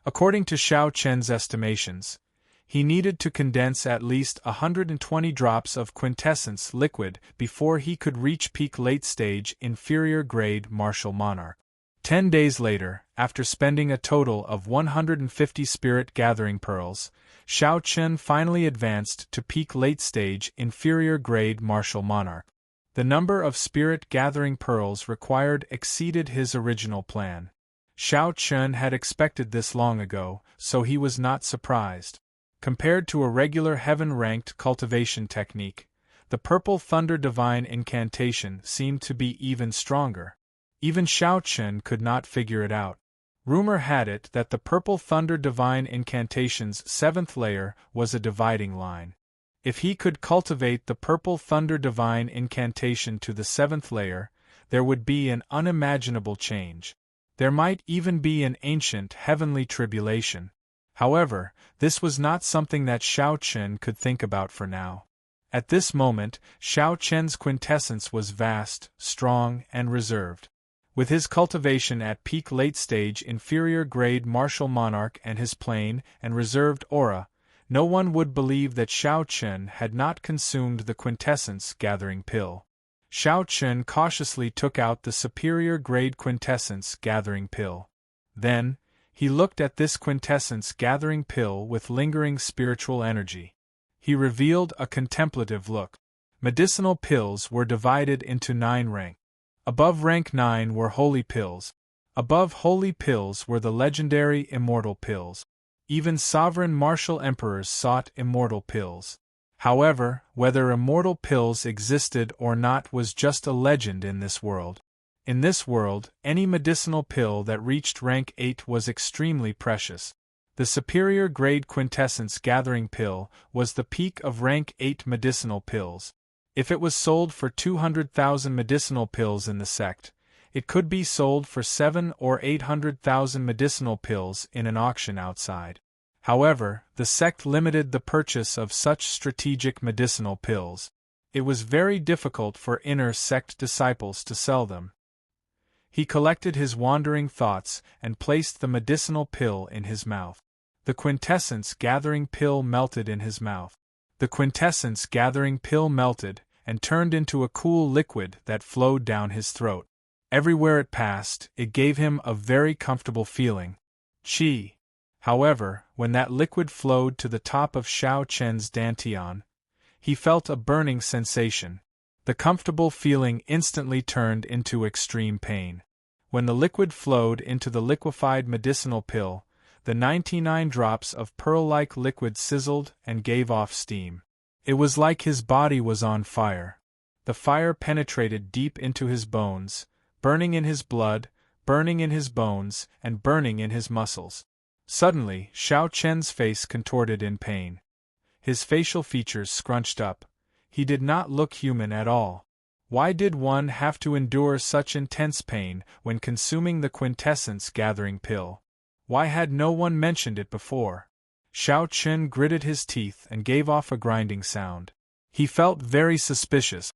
According to Xiao Chen's estimations, he needed to condense at least 120 drops of quintessence liquid before he could reach peak late-stage inferior-grade martial monarch. 10 days later, after spending a total of 150 spirit gathering pearls, Xiao Chen finally advanced to peak late-stage inferior-grade martial monarch. The number of spirit gathering pearls required exceeded his original plan. Xiao Chen had expected this long ago, so he was not surprised. Compared to a regular heaven-ranked cultivation technique, the purple thunder divine incantation seemed to be even stronger. Even Xiao Chen could not figure it out. Rumor had it that the purple thunder divine incantation's 7th layer was a dividing line. If he could cultivate the purple thunder divine incantation to the 7th layer, there would be an unimaginable change. There might even be an ancient heavenly tribulation. However, this was not something that Xiao Chen could think about for now. At this moment, Xiao Chen's quintessence was vast, strong, and reserved. With his cultivation at peak late-stage inferior-grade martial monarch and his plain and reserved aura, no one would believe that Xiao Chen had not consumed the quintessence-gathering pill. Xiao Chen cautiously took out the superior-grade quintessence-gathering pill. Then, he looked at this quintessence-gathering pill with lingering spiritual energy. He revealed a contemplative look. Medicinal pills were divided into 9 ranks. Above rank 9 were holy pills. Above holy pills were the legendary immortal pills. Even sovereign martial emperors sought immortal pills. However, whether immortal pills existed or not was just a legend in this world. In this world, any medicinal pill that reached rank 8 was extremely precious. The superior grade quintessence gathering pill was the peak of rank 8 medicinal pills. If it was sold for 200,000 medicinal pills in the sect, it could be sold for 700,000 or 800,000 medicinal pills in an auction outside. However, the sect limited the purchase of such strategic medicinal pills. It was very difficult for inner sect disciples to sell them. He collected his wandering thoughts and placed the medicinal pill in his mouth. The quintessence gathering pill melted in his mouth. The quintessence gathering pill melted and turned into a cool liquid that flowed down his throat. Everywhere it passed, it gave him a very comfortable feeling. Qi. However, when that liquid flowed to the top of Xiao Chen's dantian, he felt a burning sensation. The comfortable feeling instantly turned into extreme pain. When the liquid flowed into the liquefied medicinal pill, the 99 drops of pearl-like liquid sizzled and gave off steam. It was like his body was on fire. The fire penetrated deep into his bones, burning in his blood, burning in his bones, and burning in his muscles. Suddenly, Xiao Chen's face contorted in pain. His facial features scrunched up. He did not look human at all. Why did one have to endure such intense pain when consuming the quintessence gathering pill? Why had no one mentioned it before? Xiao Chen gritted his teeth and gave off a grinding sound. He felt very suspicious.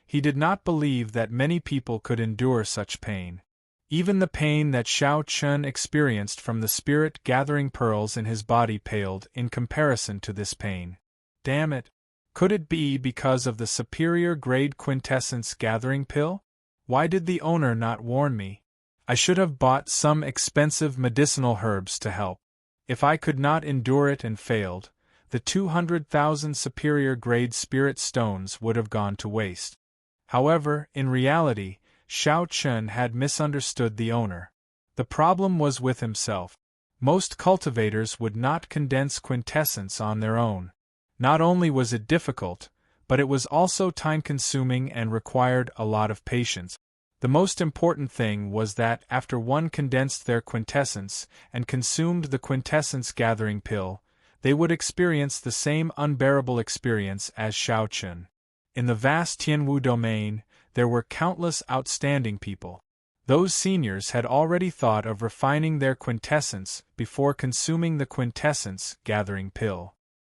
He did not believe that many people could endure such pain. Even the pain that Xiao Chun experienced from the spirit-gathering pearls in his body paled in comparison to this pain. Damn it! Could it be because of the superior-grade quintessence-gathering pill? Why did the owner not warn me? I should have bought some expensive medicinal herbs to help. If I could not endure it and failed, the 200,000 superior-grade spirit stones would have gone to waste. However, in reality, Xiao Chun had misunderstood the owner. The problem was with himself. Most cultivators would not condense quintessence on their own. Not only was it difficult, but it was also time-consuming and required a lot of patience. The most important thing was that after one condensed their quintessence and consumed the quintessence-gathering pill, they would experience the same unbearable experience as Xiao Chun. In the vast Tianwu domain, there were countless outstanding people. Those seniors had already thought of refining their quintessence before consuming the quintessence-gathering pill.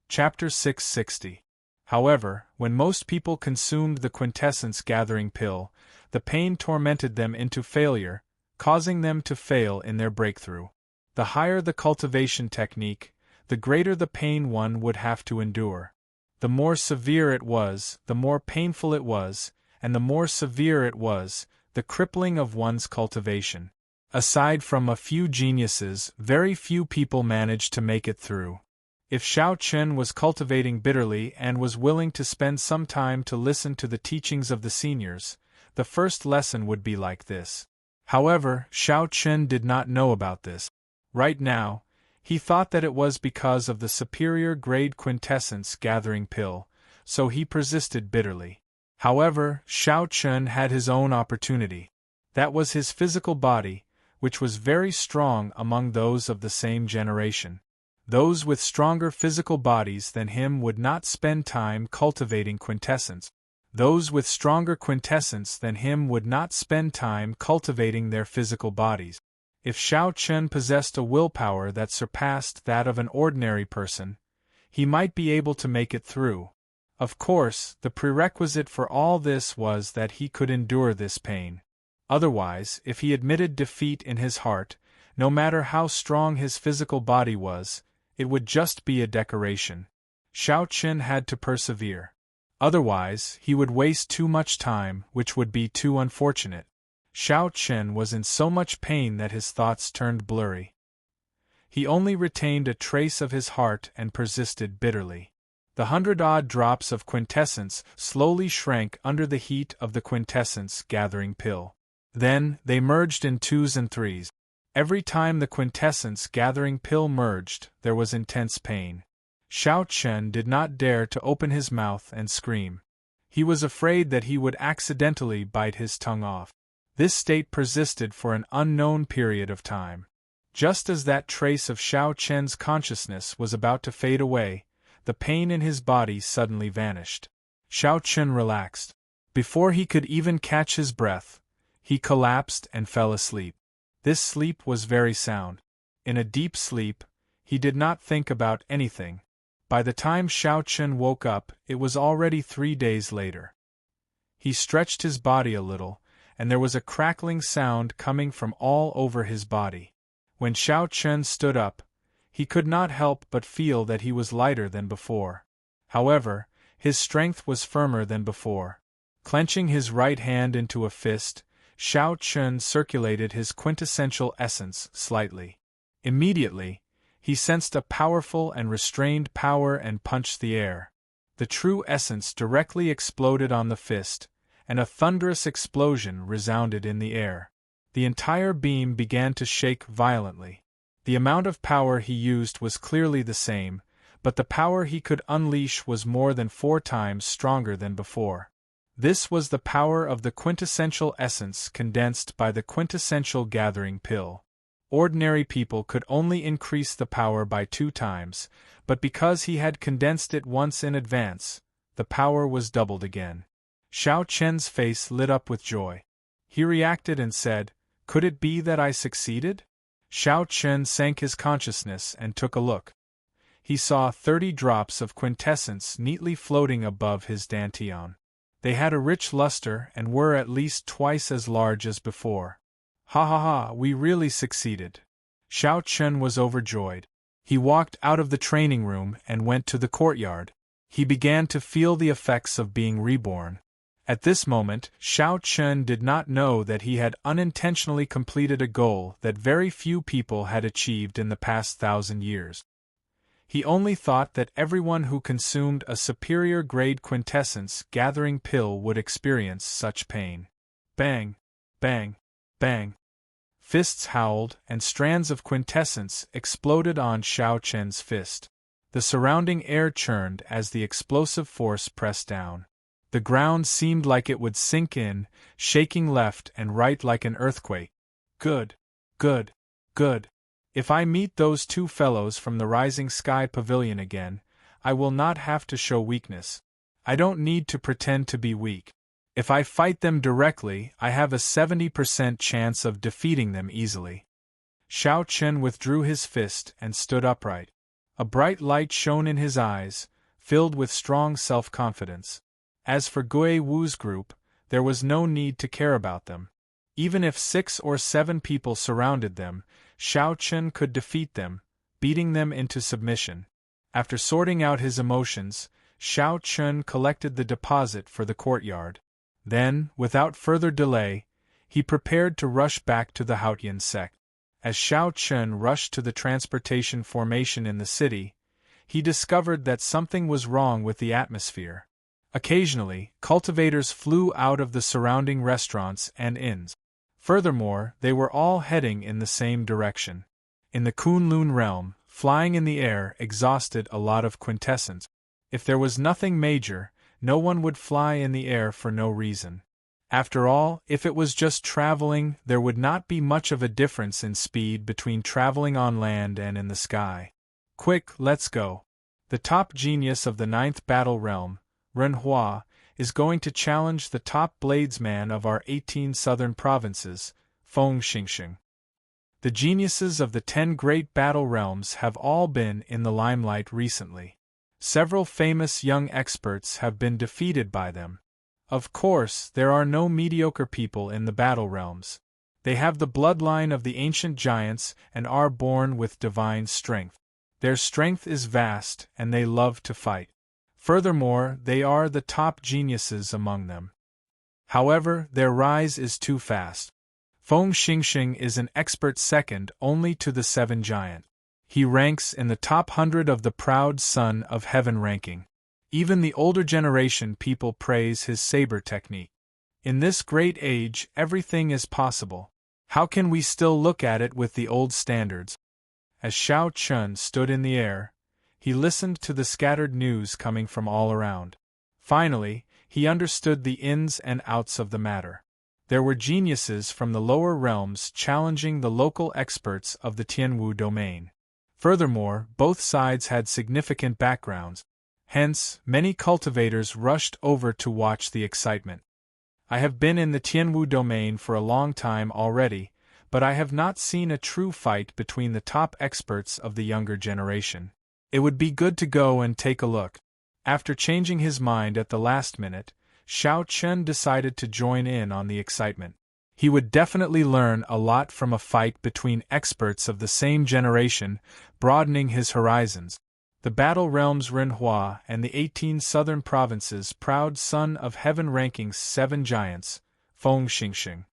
Chapter 660. However, when most people consumed the quintessence-gathering pill, the pain tormented them into failure, causing them to fail in their breakthrough. The higher the cultivation technique, the greater the pain one would have to endure. The more severe it was, the more painful it was, and the more severe it was, the crippling of one's cultivation. Aside from a few geniuses, very few people managed to make it through. If Xiao Chun was cultivating bitterly and was willing to spend some time to listen to the teachings of the seniors, the first lesson would be like this. However, Xiao Chun did not know about this. Right now, he thought that it was because of the superior-grade quintessence-gathering pill, so he persisted bitterly. However, Xiao Chun had his own opportunity. That was his physical body, which was very strong among those of the same generation. Those with stronger physical bodies than him would not spend time cultivating quintessence. Those with stronger quintessence than him would not spend time cultivating their physical bodies. If Xiao Chun possessed a willpower that surpassed that of an ordinary person, he might be able to make it through. Of course, the prerequisite for all this was that he could endure this pain. Otherwise, if he admitted defeat in his heart, no matter how strong his physical body was, it would just be a decoration. Xiao Chun had to persevere. Otherwise, he would waste too much time, which would be too unfortunate. Xiao Chun was in so much pain that his thoughts turned blurry. He only retained a trace of his heart and persisted bitterly. The 100-odd drops of quintessence slowly shrank under the heat of the quintessence-gathering pill. Then, they merged in 2s and 3s. Every time the quintessence-gathering pill merged, there was intense pain. Xiao Chun did not dare to open his mouth and scream. He was afraid that he would accidentally bite his tongue off. This state persisted for an unknown period of time. Just as that trace of Xiao Chun's consciousness was about to fade away, the pain in his body suddenly vanished. Xiao Chun relaxed. Before he could even catch his breath, he collapsed and fell asleep. This sleep was very sound. In a deep sleep, he did not think about anything. By the time Xiao Chun woke up, it was already 3 days later. He stretched his body a little, and there was a crackling sound coming from all over his body. When Xiao Chun stood up, he could not help but feel that he was lighter than before. However, his strength was firmer than before. Clenching his right hand into a fist, Xiao Chun circulated his quintessential essence slightly. Immediately, he sensed a powerful and restrained power and punched the air. The true essence directly exploded on the fist, and a thunderous explosion resounded in the air. The entire beam began to shake violently. The amount of power he used was clearly the same, but the power he could unleash was more than 4 times stronger than before. This was the power of the quintessential essence condensed by the quintessential gathering pill. Ordinary people could only increase the power by 2 times, but because he had condensed it once in advance, the power was doubled again. Xiao Chun's face lit up with joy. He reacted and said, "Could it be that I succeeded?" Xiao Chun sank his consciousness and took a look. He saw 30 drops of quintessence neatly floating above his dantian. They had a rich luster and were at least twice as large as before. Ha ha ha, we really succeeded. Xiao Chen was overjoyed. He walked out of the training room and went to the courtyard. He began to feel the effects of being reborn. At this moment, Xiao Chen did not know that he had unintentionally completed a goal that very few people had achieved in the past 1,000 years. He only thought that everyone who consumed a superior grade quintessence gathering pill would experience such pain. Bang! Bang! Bang! Fists howled, and strands of quintessence exploded on Xiao Chen's fist. The surrounding air churned as the explosive force pressed down. The ground seemed like it would sink in, shaking left and right like an earthquake. Good. Good. Good. If I meet those two fellows from the Rising Sky Pavilion again, I will not have to show weakness. I don't need to pretend to be weak. If I fight them directly, I have a 70% chance of defeating them easily. Xiao Chen withdrew his fist and stood upright. A bright light shone in his eyes, filled with strong self-confidence. As for Gui Wu's group, there was no need to care about them. Even if 6 or 7 people surrounded them, Xiao Chen could defeat them, beating them into submission. After sorting out his emotions, Xiao Chen collected the deposit for the courtyard. Then, without further delay, he prepared to rush back to the Haotian sect. As Xiao Chen rushed to the transportation formation in the city, he discovered that something was wrong with the atmosphere. Occasionally, cultivators flew out of the surrounding restaurants and inns. Furthermore, they were all heading in the same direction. In the Kunlun realm, flying in the air exhausted a lot of quintessence. If there was nothing major, no one would fly in the air for no reason. After all, if it was just traveling, there would not be much of a difference in speed between traveling on land and in the sky. Quick, let's go. The top genius of the 9th battle realm, Renhua, is going to challenge the top bladesman of our 18 southern provinces, Feng Xingxing. The geniuses of the 10 great battle realms have all been in the limelight recently. Several famous young experts have been defeated by them. Of course, there are no mediocre people in the battle realms. They have the bloodline of the ancient giants and are born with divine strength. Their strength is vast, and they love to fight. Furthermore, they are the top geniuses among them. However, their rise is too fast. Feng Xingxing is an expert second only to the 7 giant. He ranks in the top 100 of the proud son of heaven ranking. Even the older generation people praise his saber technique. In this great age, everything is possible. How can we still look at it with the old standards? As Xiao Chen stood in the air, he listened to the scattered news coming from all around. Finally, he understood the ins and outs of the matter. There were geniuses from the lower realms challenging the local experts of the Tianwu domain. Furthermore, both sides had significant backgrounds. Hence, many cultivators rushed over to watch the excitement. I have been in the Tianwu domain for a long time already, but I have not seen a true fight between the top experts of the younger generation. It would be good to go and take a look. After changing his mind at the last minute, Xiao Chen decided to join in on the excitement. He would definitely learn a lot from a fight between experts of the same generation, broadening his horizons. The battle realms Renhua and the 18 southern provinces proud son of heaven ranking's 7 giants, Feng Xingxing.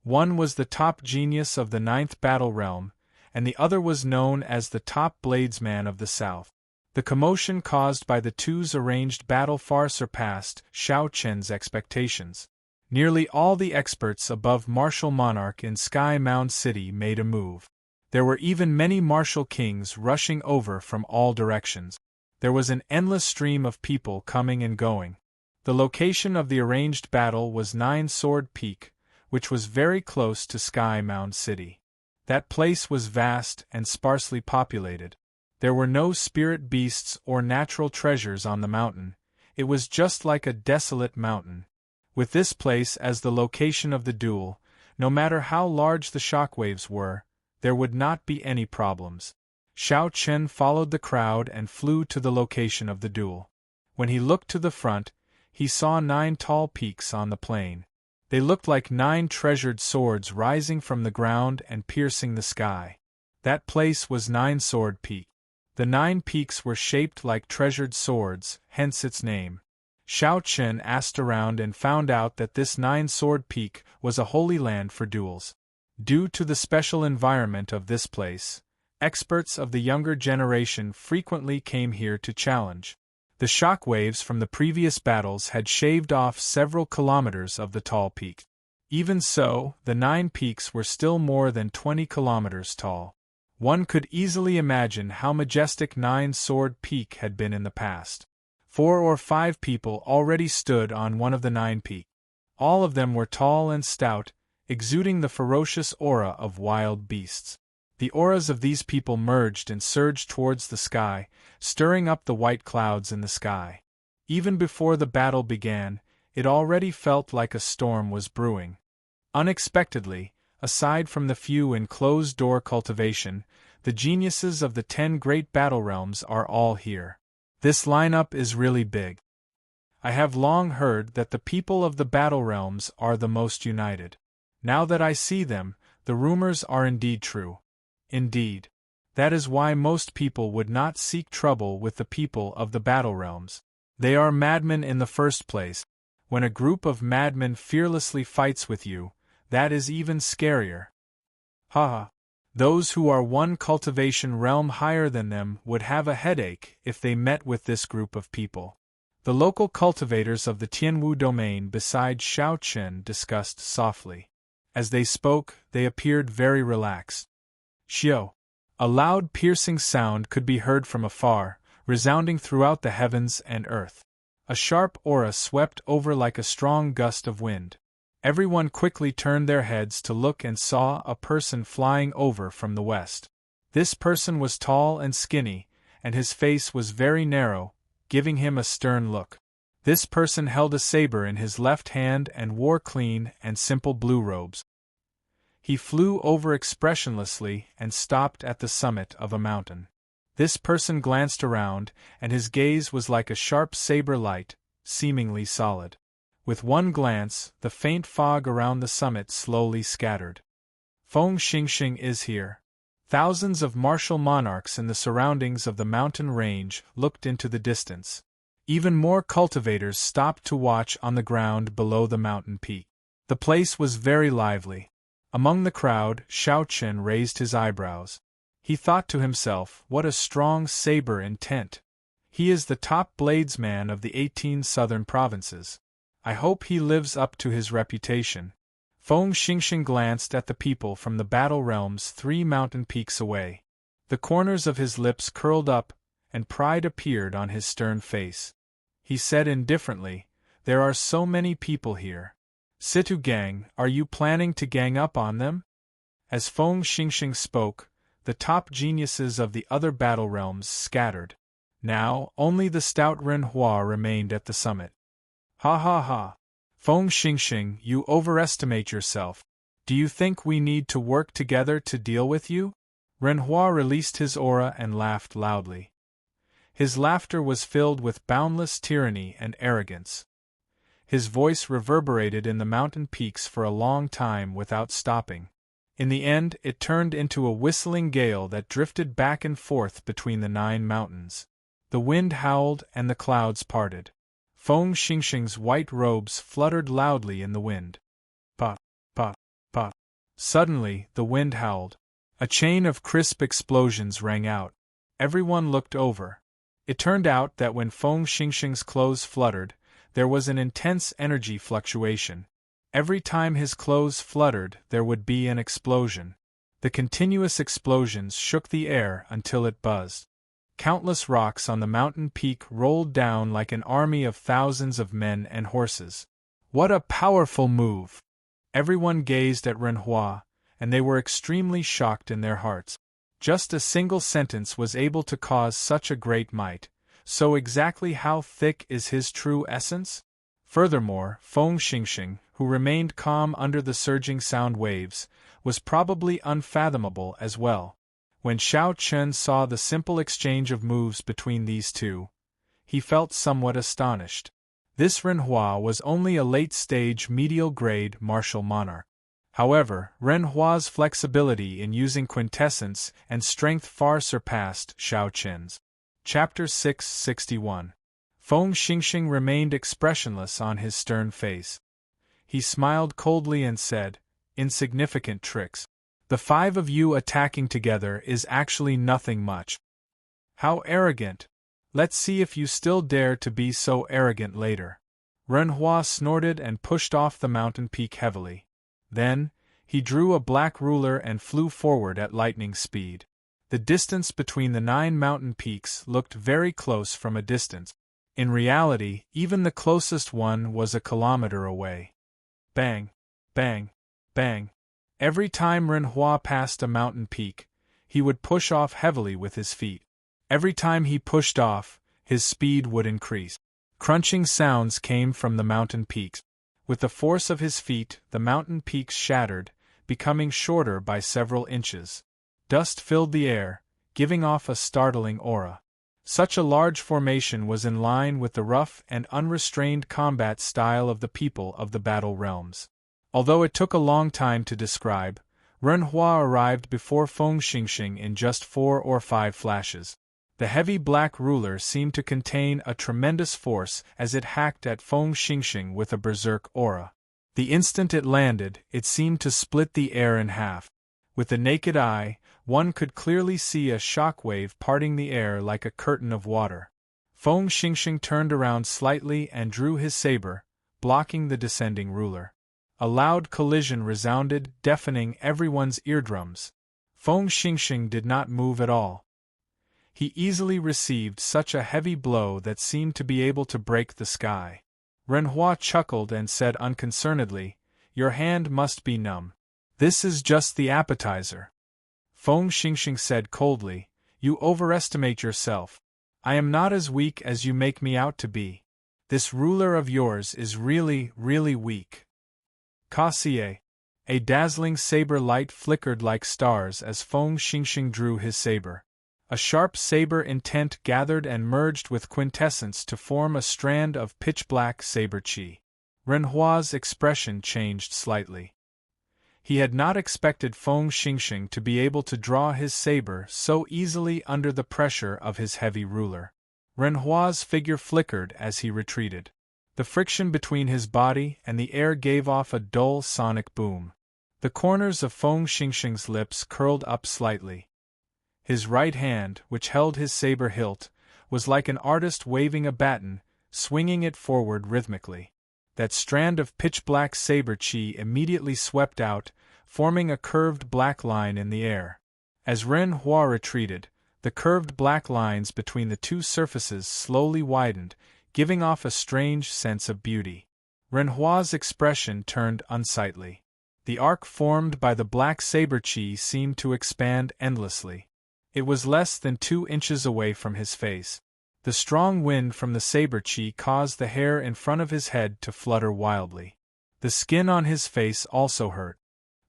One was the top genius of the 9th battle realm, and the other was known as the top bladesman of the south. The commotion caused by the two's arranged battle far surpassed Xiao Chen's expectations. Nearly all the experts above Martial Monarch in Sky Mound City made a move. There were even many martial kings rushing over from all directions. There was an endless stream of people coming and going. The location of the arranged battle was 9 Sword Peak, which was very close to Sky Mound City. That place was vast and sparsely populated. There were no spirit beasts or natural treasures on the mountain. It was just like a desolate mountain. With this place as the location of the duel, no matter how large the shockwaves were, there would not be any problems. Xiao Chen followed the crowd and flew to the location of the duel. When he looked to the front, he saw 9 tall peaks on the plain. They looked like 9 treasured swords rising from the ground and piercing the sky. That place was 9-Sword Peak. The 9 peaks were shaped like treasured swords, hence its name. Xiao Chen asked around and found out that this 9-Sword Peak was a holy land for duels. Due to the special environment of this place, experts of the younger generation frequently came here to challenge. The shock waves from the previous battles had shaved off several kilometers of the tall peak. Even so, the 9 peaks were still more than 20 kilometers tall. One could easily imagine how majestic 9-Sword Peak had been in the past. 4 or 5 people already stood on one of the 9 peaks. All of them were tall and stout, exuding the ferocious aura of wild beasts. The auras of these people merged and surged towards the sky, stirring up the white clouds in the sky. Even before the battle began, it already felt like a storm was brewing. Unexpectedly, aside from the few in closed-door cultivation, the geniuses of the 10 great battle realms are all here. This lineup is really big. I have long heard that the people of the battle realms are the most united. Now that I see them, the rumors are indeed true. Indeed. That is why most people would not seek trouble with the people of the battle realms. They are madmen in the first place. When a group of madmen fearlessly fights with you, that is even scarier. Haha. Those who are one cultivation realm higher than them would have a headache if they met with this group of people. The local cultivators of the Tianwu domain beside Xiao Chen discussed softly. As they spoke, they appeared very relaxed. Xiao. A loud piercing sound could be heard from afar, resounding throughout the heavens and earth. A sharp aura swept over like a strong gust of wind. Everyone quickly turned their heads to look and saw a person flying over from the west. This person was tall and skinny, and his face was very narrow, giving him a stern look. This person held a saber in his left hand and wore clean and simple blue robes. He flew over expressionlessly and stopped at the summit of a mountain. This person glanced around, and his gaze was like a sharp saber light, seemingly solid. With one glance, the faint fog around the summit slowly scattered. Feng Xingxing is here. Thousands of martial monarchs in the surroundings of the mountain range looked into the distance. Even more cultivators stopped to watch on the ground below the mountain peak. The place was very lively. Among the crowd, Xiao Chen raised his eyebrows. He thought to himself, what a strong saber intent. He is the top bladesman of the 18 southern provinces. I hope he lives up to his reputation. Feng Xingxing glanced at the people from the battle realms 3 mountain peaks away. The corners of his lips curled up, and pride appeared on his stern face. He said indifferently, "There are so many people here. Situ Gang, are you planning to gang up on them?" As Feng Xingxing spoke, the top geniuses of the other battle realms scattered. Now, only the stout Ren Hua remained at the summit. Ha ha ha. Feng Xingxing, you overestimate yourself. Do you think we need to work together to deal with you? Ren Hua released his aura and laughed loudly. His laughter was filled with boundless tyranny and arrogance. His voice reverberated in the mountain peaks for a long time without stopping. In the end, it turned into a whistling gale that drifted back and forth between the 9 mountains. The wind howled and the clouds parted. Feng Xingxing's white robes fluttered loudly in the wind. Pa, pa, pa. Suddenly, the wind howled. A chain of crisp explosions rang out. Everyone looked over. It turned out that when Feng Xingxing's clothes fluttered, there was an intense energy fluctuation. Every time his clothes fluttered, there would be an explosion. The continuous explosions shook the air until it buzzed. Countless rocks on the mountain peak rolled down like an army of thousands of men and horses. What a powerful move! Everyone gazed at Ren Hua, and they were extremely shocked in their hearts. Just a single sentence was able to cause such a great might. So exactly how thick is his true essence? Furthermore, Feng Xingxing, who remained calm under the surging sound waves, was probably unfathomable as well. When Xiao Chen saw the simple exchange of moves between these two, he felt somewhat astonished. This Renhua was only a late-stage medial-grade martial monarch. However, Renhua's flexibility in using quintessence and strength far surpassed Xiao Qin's. Chapter 661. Feng Xingxing remained expressionless on his stern face. He smiled coldly and said, "Insignificant tricks. The 5 of you attacking together is actually nothing much. How arrogant! Let's see if you still dare to be so arrogant later." Renhua snorted and pushed off the mountain peak heavily. Then, he drew a black ruler and flew forward at lightning speed. The distance between the 9 mountain peaks looked very close from a distance. In reality, even the closest one was a kilometer away. Bang! Bang! Bang! Every time Renhua passed a mountain peak, he would push off heavily with his feet. Every time he pushed off, his speed would increase. Crunching sounds came from the mountain peaks. With the force of his feet, the mountain peaks shattered, becoming shorter by several inches. Dust filled the air, giving off a startling aura. Such a large formation was in line with the rough and unrestrained combat style of the people of the Battle Realms. Although it took a long time to describe, Renhua arrived before Feng Xingxing in just 4 or 5 flashes. The heavy black ruler seemed to contain a tremendous force as it hacked at Feng Xingxing with a berserk aura. The instant it landed, it seemed to split the air in half. With the naked eye, one could clearly see a shockwave parting the air like a curtain of water. Feng Xingxing turned around slightly and drew his saber, blocking the descending ruler. A loud collision resounded, deafening everyone's eardrums. Feng Xingxing did not move at all. He easily received such a heavy blow that seemed to be able to break the sky. Renhua chuckled and said unconcernedly, "Your hand must be numb. This is just the appetizer." Feng Xingxing said coldly, "You overestimate yourself. I am not as weak as you make me out to be. This ruler of yours is really, really weak." Kasie. A dazzling saber light flickered like stars as Feng Xingxing drew his saber. A sharp saber intent gathered and merged with quintessence to form a strand of pitch-black saber chi. Renhua's expression changed slightly. He had not expected Feng Xingxing to be able to draw his saber so easily under the pressure of his heavy ruler. Renhua's figure flickered as he retreated. The friction between his body and the air gave off a dull sonic boom. The corners of Feng Xingxing's lips curled up slightly. His right hand, which held his saber hilt, was like an artist waving a baton, swinging it forward rhythmically. That strand of pitch-black saber chi immediately swept out, forming a curved black line in the air. As Renhua retreated, the curved black lines between the two surfaces slowly widened, giving off a strange sense of beauty. Renhua's expression turned unsightly. The arc formed by the black saber chi seemed to expand endlessly. It was less than 2 inches away from his face. The strong wind from the saber chi caused the hair in front of his head to flutter wildly. The skin on his face also hurt.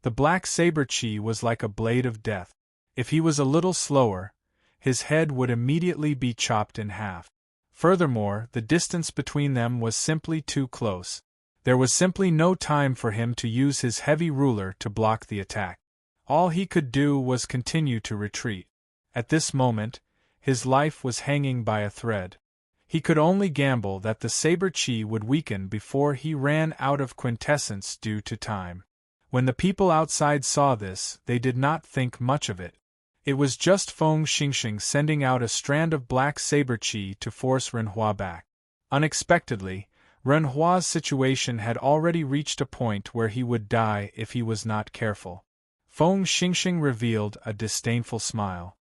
The black saber chi was like a blade of death. If he was a little slower, his head would immediately be chopped in half. Furthermore, the distance between them was simply too close. There was simply no time for him to use his heavy ruler to block the attack. All he could do was continue to retreat. At this moment, his life was hanging by a thread. He could only gamble that the saber chi would weaken before he ran out of quintessence due to time. When the people outside saw this, they did not think much of it. It was just Feng Xingxing sending out a strand of black saber chi to force Renhua back. Unexpectedly, Renhua's situation had already reached a point where he would die if he was not careful. Feng Xingxing revealed a disdainful smile.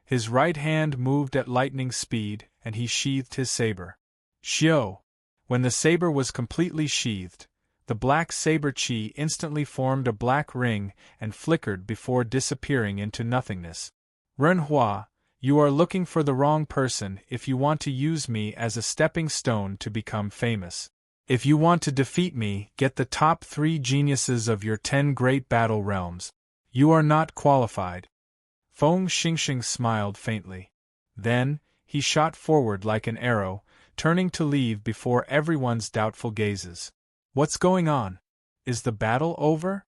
His right hand moved at lightning speed, and he sheathed his saber. Xiao! When the saber was completely sheathed, the black saber chi instantly formed a black ring and flickered before disappearing into nothingness. Renhua, you are looking for the wrong person if you want to use me as a stepping stone to become famous. If you want to defeat me, get the top 3 geniuses of your 10 great battle realms. You are not qualified. Feng Xingxing smiled faintly. Then, he shot forward like an arrow, turning to leave before everyone's doubtful gazes. What's going on? Is the battle over?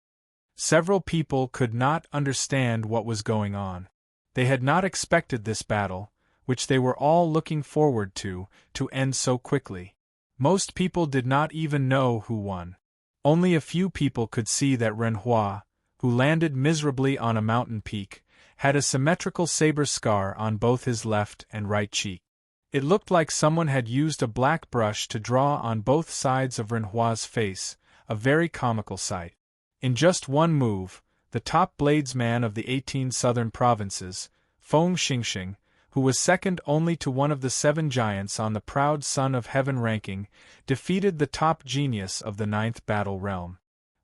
Several people could not understand what was going on. They had not expected this battle, which they were all looking forward to end so quickly. Most people did not even know who won. Only a few people could see that Renhua, who landed miserably on a mountain peak, had a symmetrical saber scar on both his left and right cheek. It looked like someone had used a black brush to draw on both sides of Renhua's face, a very comical sight. In just one move, the top bladesman of the 18 southern provinces, Feng Xingxing, who was second only to one of the 7 giants on the proud Son of Heaven ranking, defeated the top genius of the 9th battle realm.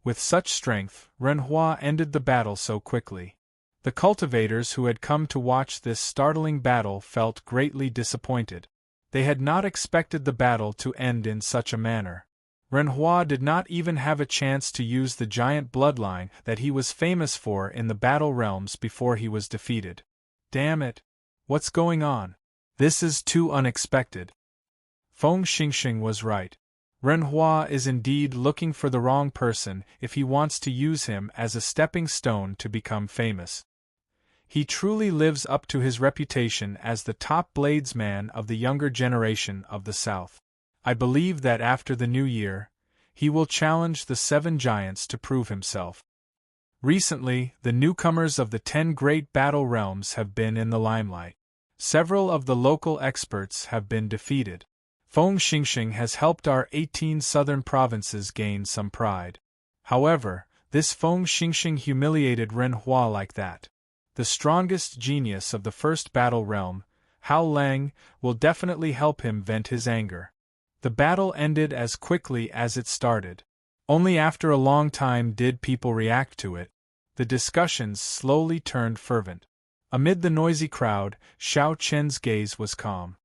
With such strength, Renhua ended the battle so quickly. The cultivators who had come to watch this startling battle felt greatly disappointed. They had not expected the battle to end in such a manner. Renhua did not even have a chance to use the giant bloodline that he was famous for in the battle realms before he was defeated. Damn it! What's going on? This is too unexpected. Feng Xingxing was right. Renhua is indeed looking for the wrong person if he wants to use him as a stepping stone to become famous. He truly lives up to his reputation as the top bladesman of the younger generation of the South. I believe that after the new year, he will challenge the 7 giants to prove himself. Recently, the newcomers of the 10 great battle realms have been in the limelight. Several of the local experts have been defeated. Feng Xingxing has helped our 18 southern provinces gain some pride. However, this Feng Xingxing humiliated Renhua like that. The strongest genius of the first battle realm, Hao Lang, will definitely help him vent his anger. The battle ended as quickly as it started. Only after a long time did people react to it. The discussions slowly turned fervent. Amid the noisy crowd, Xiao Chen's gaze was calm.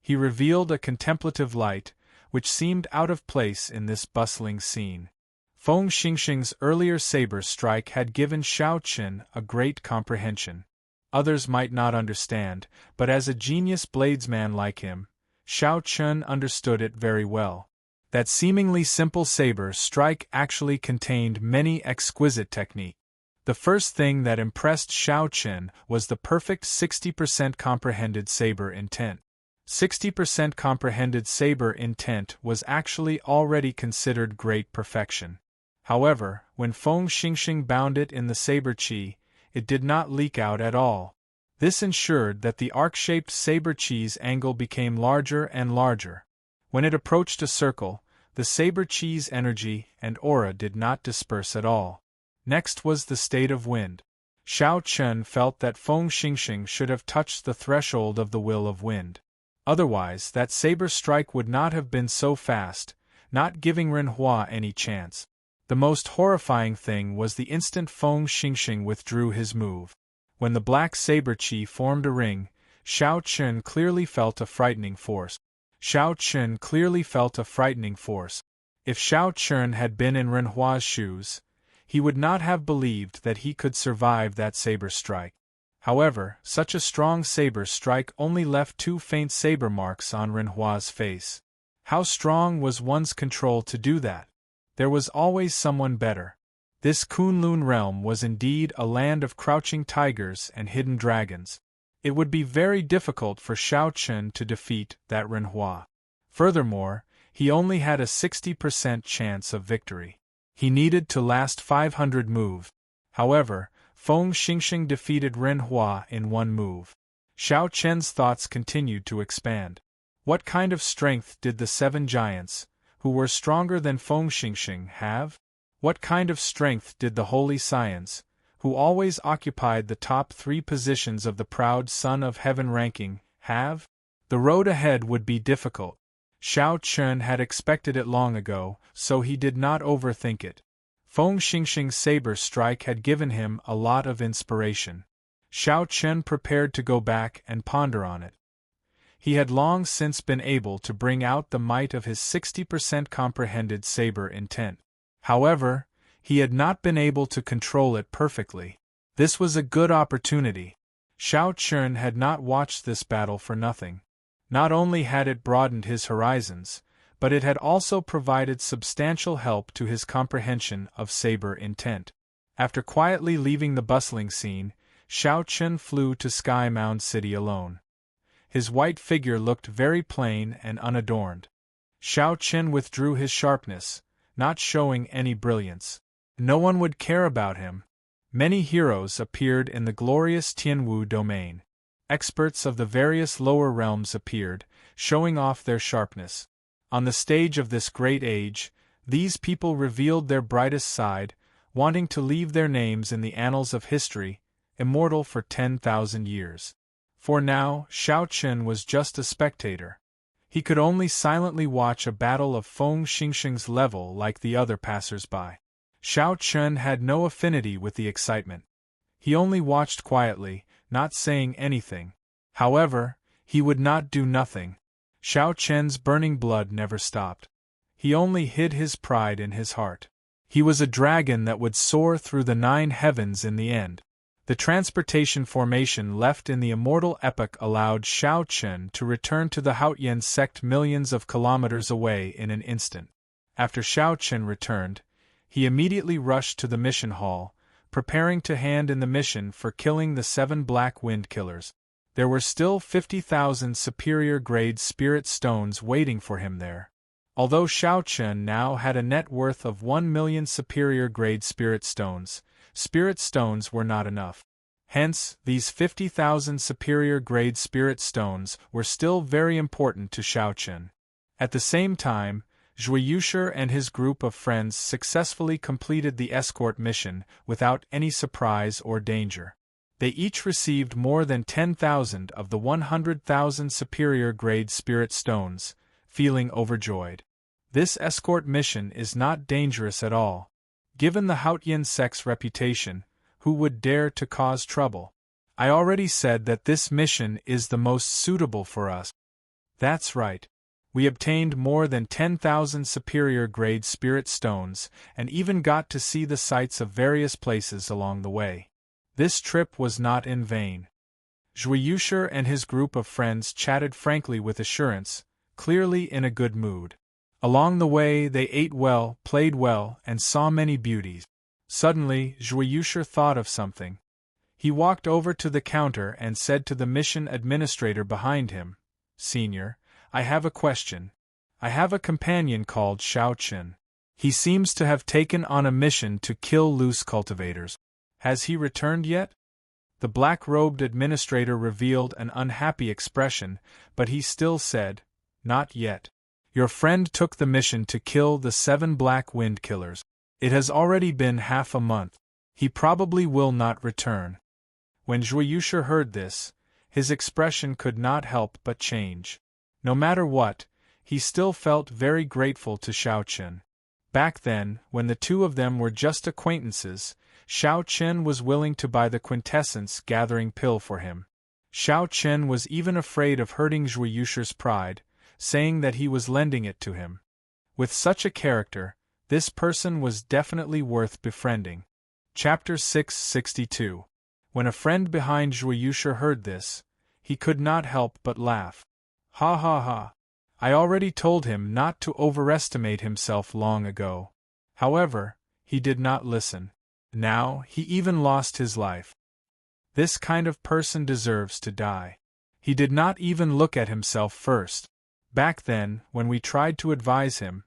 He revealed a contemplative light, which seemed out of place in this bustling scene. Feng Xingxing's earlier saber strike had given Xiao Chen a great comprehension. Others might not understand, but as a genius bladesman like him, Xiao Chen understood it very well. That seemingly simple saber strike actually contained many exquisite techniques. The first thing that impressed Xiao Chen was the perfect 60% comprehended saber intent. 60% comprehended saber intent was actually already considered great perfection. However, when Feng Xingxing bound it in the saber chi, it did not leak out at all. This ensured that the arc-shaped saber chi's angle became larger and larger. When it approached a circle, the saber chi's energy and aura did not disperse at all. Next was the state of wind. Xiao Chen felt that Feng Xingxing should have touched the threshold of the will of wind. Otherwise, that saber strike would not have been so fast, not giving Renhua any chance. The most horrifying thing was the instant Feng Xingxing withdrew his move. When the black saber chi formed a ring, Xiao Chen clearly felt a frightening force. Xiao Chen clearly felt a frightening force. If Xiao Chen had been in Renhua's shoes, he would not have believed that he could survive that saber strike. However, such a strong saber strike only left 2 faint saber marks on Renhua's face. How strong was one's control to do that? There was always someone better. This Kunlun realm was indeed a land of crouching tigers and hidden dragons. It would be very difficult for Xiao Chen to defeat that Renhua. Furthermore, he only had a 60% chance of victory. He needed to last 500 moves. However, Feng Xingxing defeated Renhua in 1 move. Xiao Chen's thoughts continued to expand. What kind of strength did the 7 giants, who were stronger than Feng Xingxing, have? What kind of strength did the Holy Scions, who always occupied the top 3 positions of the proud Son of Heaven ranking, have? The road ahead would be difficult. Xiao Chen had expected it long ago, so he did not overthink it. Feng Xingxing's saber strike had given him a lot of inspiration. Xiao Chen prepared to go back and ponder on it. He had long since been able to bring out the might of his 60% comprehended saber intent. However, he had not been able to control it perfectly. This was a good opportunity. Xiao Chen had not watched this battle for nothing. Not only had it broadened his horizons, but it had also provided substantial help to his comprehension of saber intent. After quietly leaving the bustling scene, Xiao Chen flew to Sky Mound City alone. His white figure looked very plain and unadorned. Xiao Chen withdrew his sharpness, not showing any brilliance. No one would care about him. Many heroes appeared in the glorious Tianwu domain. Experts of the various lower realms appeared, showing off their sharpness. On the stage of this great age, these people revealed their brightest side, wanting to leave their names in the annals of history, immortal for 10,000 years. For now, Xiao Chen was just a spectator. He could only silently watch a battle of Feng Xingxing's level like the other passers-by. Xiao Chen had no affinity with the excitement. He only watched quietly, not saying anything. However, he would not do nothing. Xiao Chen's burning blood never stopped. He only hid his pride in his heart. He was a dragon that would soar through the 9 heavens in the end. The transportation formation left in the Immortal epoch allowed Xiao Chen to return to the Haotian sect millions of kilometers away in an instant. After Xiao Chen returned, he immediately rushed to the mission hall, preparing to hand in the mission for killing the 7 Black Wind Killers. There were still 50,000 superior-grade spirit stones waiting for him there. Although Xiao Chen now had a net worth of 1 million superior-grade spirit stones were not enough. Hence, these 50,000 superior-grade spirit stones were still very important to Xiao Chen. At the same time, Zhuiyusher and his group of friends successfully completed the escort mission without any surprise or danger. They each received more than 10,000 of the 100,000 superior-grade spirit stones, feeling overjoyed. This escort mission is not dangerous at all. Given the Haotian sect's reputation, who would dare to cause trouble? I already said that this mission is the most suitable for us. That's right. We obtained more than 10,000 superior-grade spirit stones and even got to see the sights of various places along the way. This trip was not in vain. Zhuiyusher and his group of friends chatted frankly with assurance, clearly in a good mood. Along the way they ate well, played well, and saw many beauties. Suddenly, Zhuiyusher thought of something. He walked over to the counter and said to the mission administrator behind him, "Senior, I have a question. I have a companion called Xiao Chen. He seems to have taken on a mission to kill loose cultivators. Has he returned yet?" The black-robed administrator revealed an unhappy expression, but he still said, "Not yet. Your friend took the mission to kill the 7 Black Wind Killers. It has already been half a month. He probably will not return." When Zhuiyusher heard this, his expression could not help but change. No matter what, he still felt very grateful to Xiao Chen. Back then, when the two of them were just acquaintances, Xiao Chen was willing to buy the quintessence gathering pill for him. Xiao Chen was even afraid of hurting Zhuiyusher's pride, saying that he was lending it to him. With such a character, this person was definitely worth befriending. Chapter 662. When a friend behind Zhuiyusher heard this, he could not help but laugh. "Ha ha ha. I already told him not to overestimate himself long ago." However, he did not listen. Now, he even lost his life. This kind of person deserves to die. He did not even look at himself first. Back then, when we tried to advise him,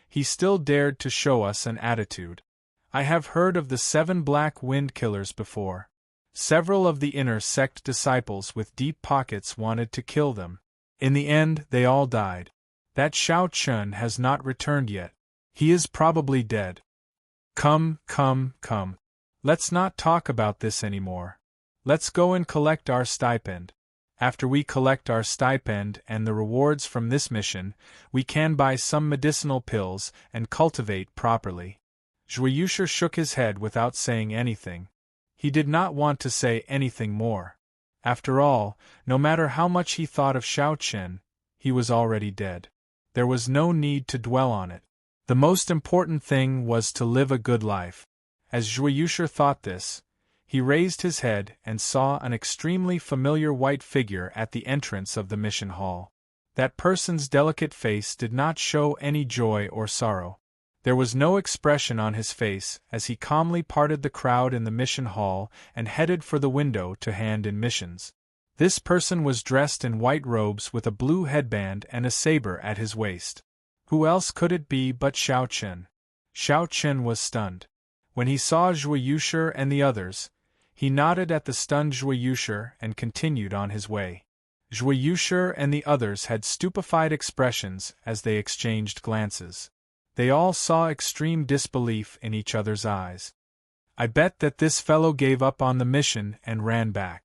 he still dared to show us an attitude. I have heard of the 7 Black Wind Killers before. Several of the inner sect disciples with deep pockets wanted to kill them. In the end, they all died. That Xiao Chen has not returned yet. He is probably dead. Come. Let's not talk about this anymore. Let's go and collect our stipend. After we collect our stipend and the rewards from this mission, we can buy some medicinal pills and cultivate properly. Zhuiyusher shook his head without saying anything. He did not want to say anything more. After all, no matter how much he thought of Xiao Chen, he was already dead. There was no need to dwell on it. The most important thing was to live a good life. As Zhuiyusher thought this, he raised his head and saw an extremely familiar white figure at the entrance of the mission hall. That person's delicate face did not show any joy or sorrow. There was no expression on his face as he calmly parted the crowd in the mission hall and headed for the window to hand in missions. This person was dressed in white robes with a blue headband and a saber at his waist. Who else could it be but Xiao Chen? Xiao Chen was stunned. When he saw Zhuo Yushi and the others, he nodded at the stunned Zhuo Yushi and continued on his way. Zhuo Yushi and the others had stupefied expressions as they exchanged glances. They all saw extreme disbelief in each other's eyes. I bet that this fellow gave up on the mission and ran back.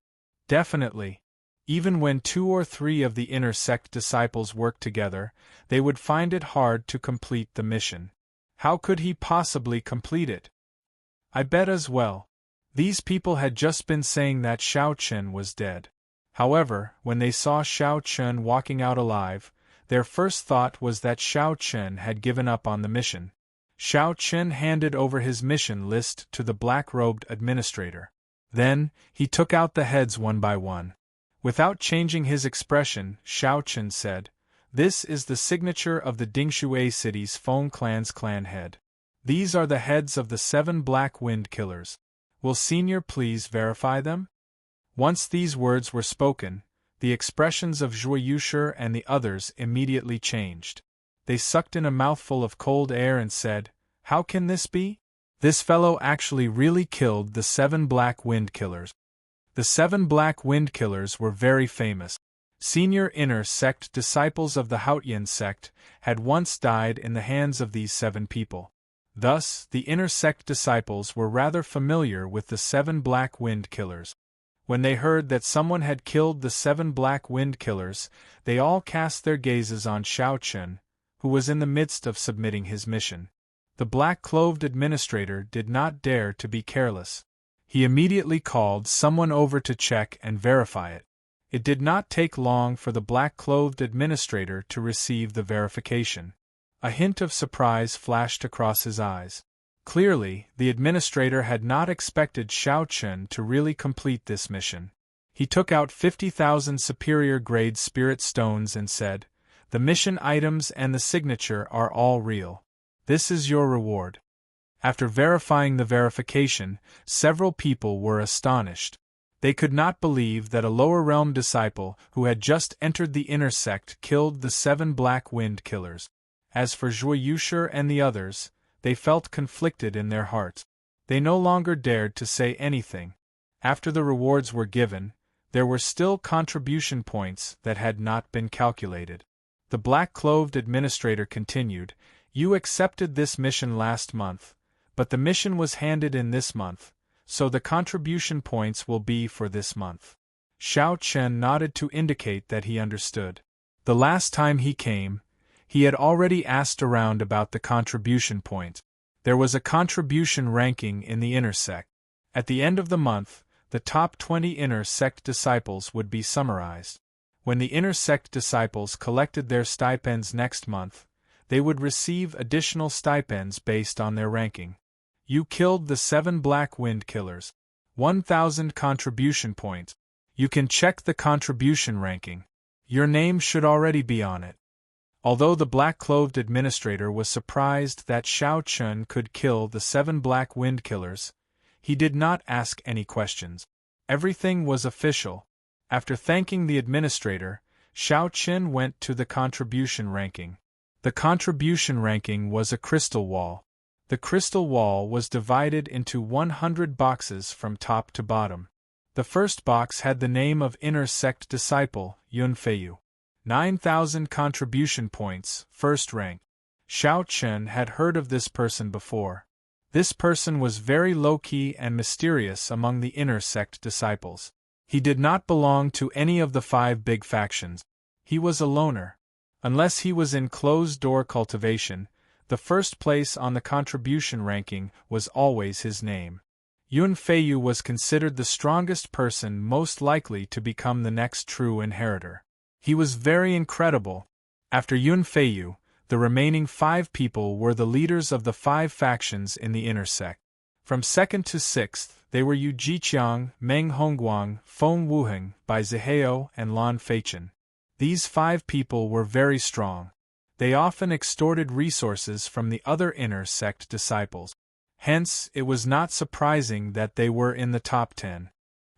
Definitely. Even when 2 or 3 of the inner sect disciples worked together, they would find it hard to complete the mission. How could he possibly complete it? I bet as well. These people had just been saying that Xiao Chen was dead. However, when they saw Xiao Chen walking out alive, their first thought was that Xiao Chen had given up on the mission. Xiao Chen handed over his mission list to the black-robed administrator. Then, he took out the heads one by one. Without changing his expression, Xiao Chen said, "This is the signature of the Dingshui city's Feng clan's clan head. These are the heads of the 7 Black Wind Killers. Will Senior please verify them?" Once these words were spoken, the expressions of Zhuo Yushi and the others immediately changed. They sucked in a mouthful of cold air and said, "How can this be? This fellow actually really killed the 7 Black Wind Killers." The 7 Black Wind Killers were very famous. Senior inner sect disciples of the Haotian sect had once died in the hands of these 7 people. Thus, the inner sect disciples were rather familiar with the 7 Black Wind Killers. When they heard that someone had killed the 7 Black Wind Killers, they all cast their gazes on Xiao Chen, who was in the midst of submitting his mission. The black-clothed administrator did not dare to be careless. He immediately called someone over to check and verify it. It did not take long for the black-clothed administrator to receive the verification. A hint of surprise flashed across his eyes. Clearly, the administrator had not expected Xiao Chen to really complete this mission. He took out 50,000 superior-grade spirit stones and said, "The mission items and the signature are all real. This is your reward." After verifying the verification, several people were astonished. They could not believe that a lower realm disciple who had just entered the inner sect killed the 7 Black Wind Killers. As for Zhuo Yushi and the others, they felt conflicted in their hearts. They no longer dared to say anything. After the rewards were given, there were still contribution points that had not been calculated. The black-clothed administrator continued, "You accepted this mission last month, but the mission was handed in this month, so the contribution points will be for this month." Xiao Chen nodded to indicate that he understood. The last time he came, he had already asked around about the contribution point. There was a contribution ranking in the inner sect. At the end of the month, the top 20 inner sect disciples would be summarized. When the inner sect disciples collected their stipends next month, they would receive additional stipends based on their ranking. You killed the 7 Black Wind Killers. 1,000 contribution points. You can check the contribution ranking. Your name should already be on it. Although the black-clothed administrator was surprised that Xiao Chen could kill the 7 Black Wind Killers, he did not ask any questions. Everything was official. After thanking the administrator, Xiao Chen went to the contribution ranking. The contribution ranking was a crystal wall. The crystal wall was divided into 100 boxes from top to bottom. The first box had the name of inner sect disciple, Unveil. 9,000 contribution points, first rank. Xiao Chen had heard of this person before. This person was very low-key and mysterious among the inner sect disciples. He did not belong to any of the 5 big factions. He was a loner. Unless he was in closed-door cultivation, the first place on the contribution ranking was always his name. Yun Feiyu was considered the strongest person most likely to become the next true inheritor. He was very incredible. After Yun Feiyu, the remaining 5 people were the leaders of the 5 factions in the inner sect. From 2nd to 6th, they were Yu Jiqiang, Meng Hongguang, Feng Wuheng, Bai Zihao, and Lan Feichen. These 5 people were very strong. They often extorted resources from the other inner sect disciples. Hence, it was not surprising that they were in the top 10.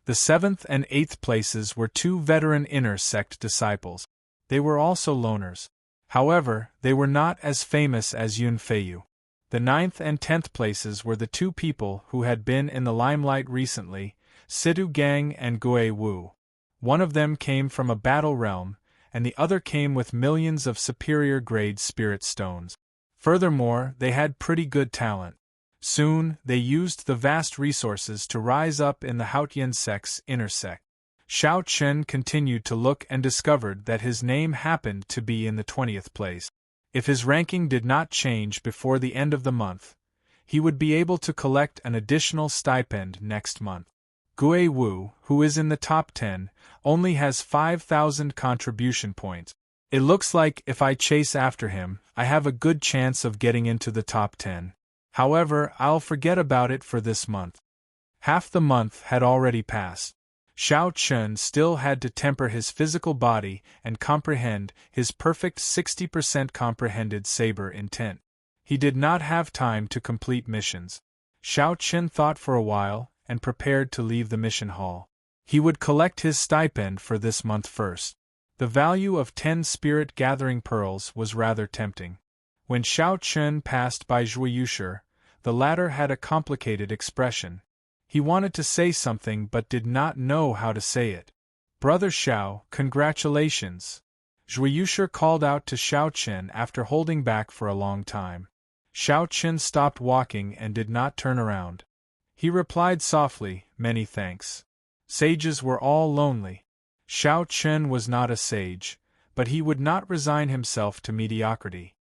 The 7th and 8th places were 2 veteran inner sect disciples. They were also loners. However, they were not as famous as Unveil. The 9th and 10th places were the 2 people who had been in the limelight recently, Situ Gang and Gui Wu. One of them came from a battle realm, and the other came with millions of superior-grade spirit stones. Furthermore, they had pretty good talent. Soon, they used the vast resources to rise up in the Haotian sect's inner sect. Xiao Chen continued to look and discovered that his name happened to be in the 20th place. If his ranking did not change before the end of the month, he would be able to collect an additional stipend next month. Gui Wu, who is in the top 10, only has 5,000 contribution points. It looks like if I chase after him, I have a good chance of getting into the top 10. However, I'll forget about it for this month. Half the month had already passed. Xiao Chen still had to temper his physical body and comprehend his perfect 60% comprehended saber intent. He did not have time to complete missions. Xiao Chen thought for a while and prepared to leave the mission hall. He would collect his stipend for this month first. The value of 10 spirit gathering pearls was rather tempting. When Xiao Chen passed by Zhui Yusher, the latter had a complicated expression. He wanted to say something but did not know how to say it. "Brother Xiao, congratulations!" Zhui Yusher called out to Xiao Chen after holding back for a long time. Xiao Chen stopped walking and did not turn around. He replied softly, "Many thanks." Sages were all lonely. Xiao Chen was not a sage, but he would not resign himself to mediocrity.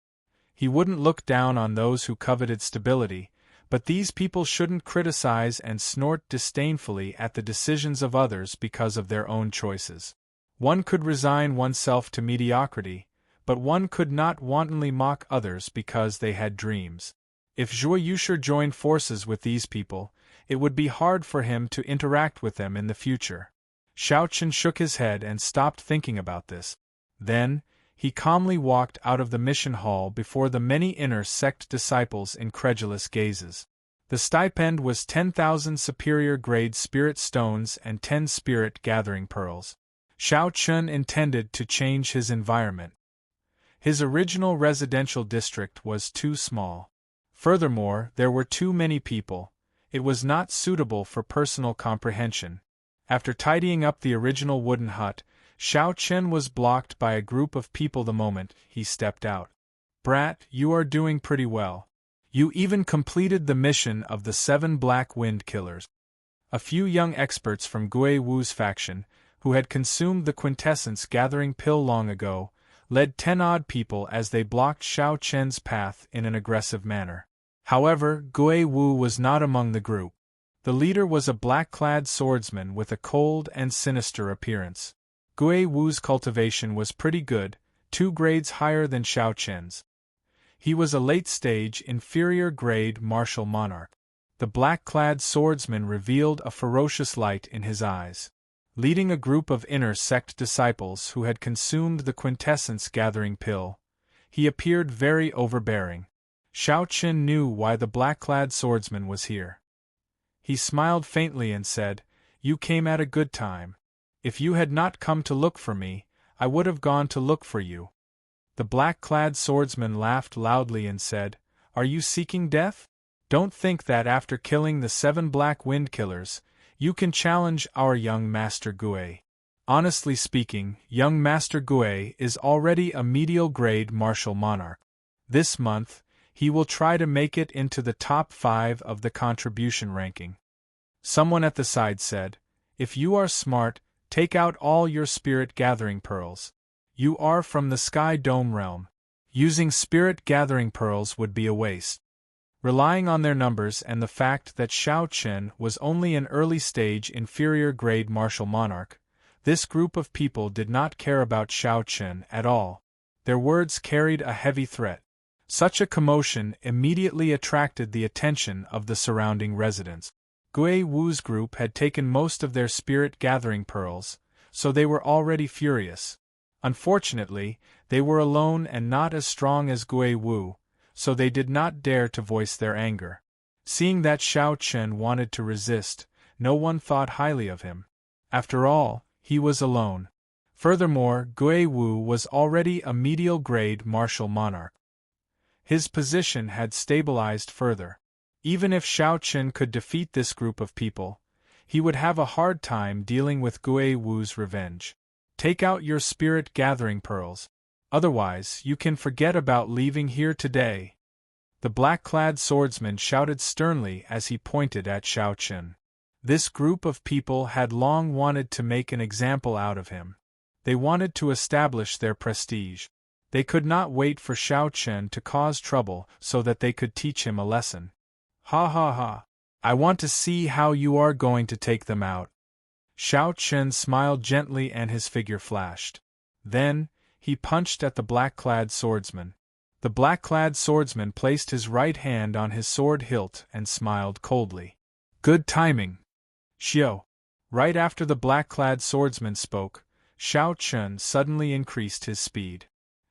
He wouldn't look down on those who coveted stability, but these people shouldn't criticize and snort disdainfully at the decisions of others because of their own choices. One could resign oneself to mediocrity, but one could not wantonly mock others because they had dreams. If Zhui Yusher joined forces with these people, it would be hard for him to interact with them in the future. Xiao Chen shook his head and stopped thinking about this. Then, he calmly walked out of the mission hall before the many inner sect disciples' incredulous gazes. The stipend was 10,000 superior-grade spirit stones and 10 spirit gathering pearls. Xiao Chen intended to change his environment. His original residential district was too small. Furthermore, there were too many people. It was not suitable for personal comprehension. After tidying up the original wooden hut, Xiao Chen was blocked by a group of people the moment he stepped out. "Brat, you are doing pretty well. You even completed the mission of the 7 Black Wind Killers." A few young experts from Gui Wu's faction, who had consumed the quintessence gathering pill long ago, led 10 odd people as they blocked Xiao Chen's path in an aggressive manner. However, Gui Wu was not among the group. The leader was a black-clad swordsman with a cold and sinister appearance. Gui Wu's cultivation was pretty good, 2 grades higher than Xiao Chen's. He was a late-stage, inferior-grade martial monarch. The black-clad swordsman revealed a ferocious light in his eyes. Leading a group of inner sect disciples who had consumed the quintessence gathering pill, he appeared very overbearing. Xiao Chen knew why the black-clad swordsman was here. He smiled faintly and said, "You came at a good time. If you had not come to look for me, I would have gone to look for you." The black-clad swordsman laughed loudly and said, "Are you seeking death? Don't think that after killing the 7 Black Wind Killers, you can challenge our young Master Gui. Honestly speaking, young Master Gui is already a medial-grade martial monarch. This month, he will try to make it into the top 5 of the contribution ranking." Someone at the side said, "If you are smart, take out all your spirit gathering pearls. You are from the Sky Dome realm. Using spirit gathering pearls would be a waste." Relying on their numbers and the fact that Xiao Chen was only an early-stage inferior-grade martial monarch, this group of people did not care about Xiao Chen at all. Their words carried a heavy threat. Such a commotion immediately attracted the attention of the surrounding residents. Gui Wu's group had taken most of their spirit gathering pearls, so they were already furious. Unfortunately, they were alone and not as strong as Gui Wu, so they did not dare to voice their anger. Seeing that Xiao Chen wanted to resist, no one thought highly of him. After all, he was alone. Furthermore, Gui Wu was already a medial-grade martial monarch. His position had stabilized further. Even if Xiao Chen could defeat this group of people, he would have a hard time dealing with Gui Wu's revenge. Take out your spirit-gathering pearls. Otherwise, you can forget about leaving here today. The black-clad swordsman shouted sternly as he pointed at Xiao Chen. This group of people had long wanted to make an example out of him. They wanted to establish their prestige. They could not wait for Xiao Chen to cause trouble so that they could teach him a lesson. Ha ha ha! I want to see how you are going to take them out. Xiao Chen smiled gently and his figure flashed. Then, he punched at the black-clad swordsman. The black-clad swordsman placed his right hand on his sword hilt and smiled coldly. Good timing. Xiao. Right after the black-clad swordsman spoke, Xiao Chen suddenly increased his speed.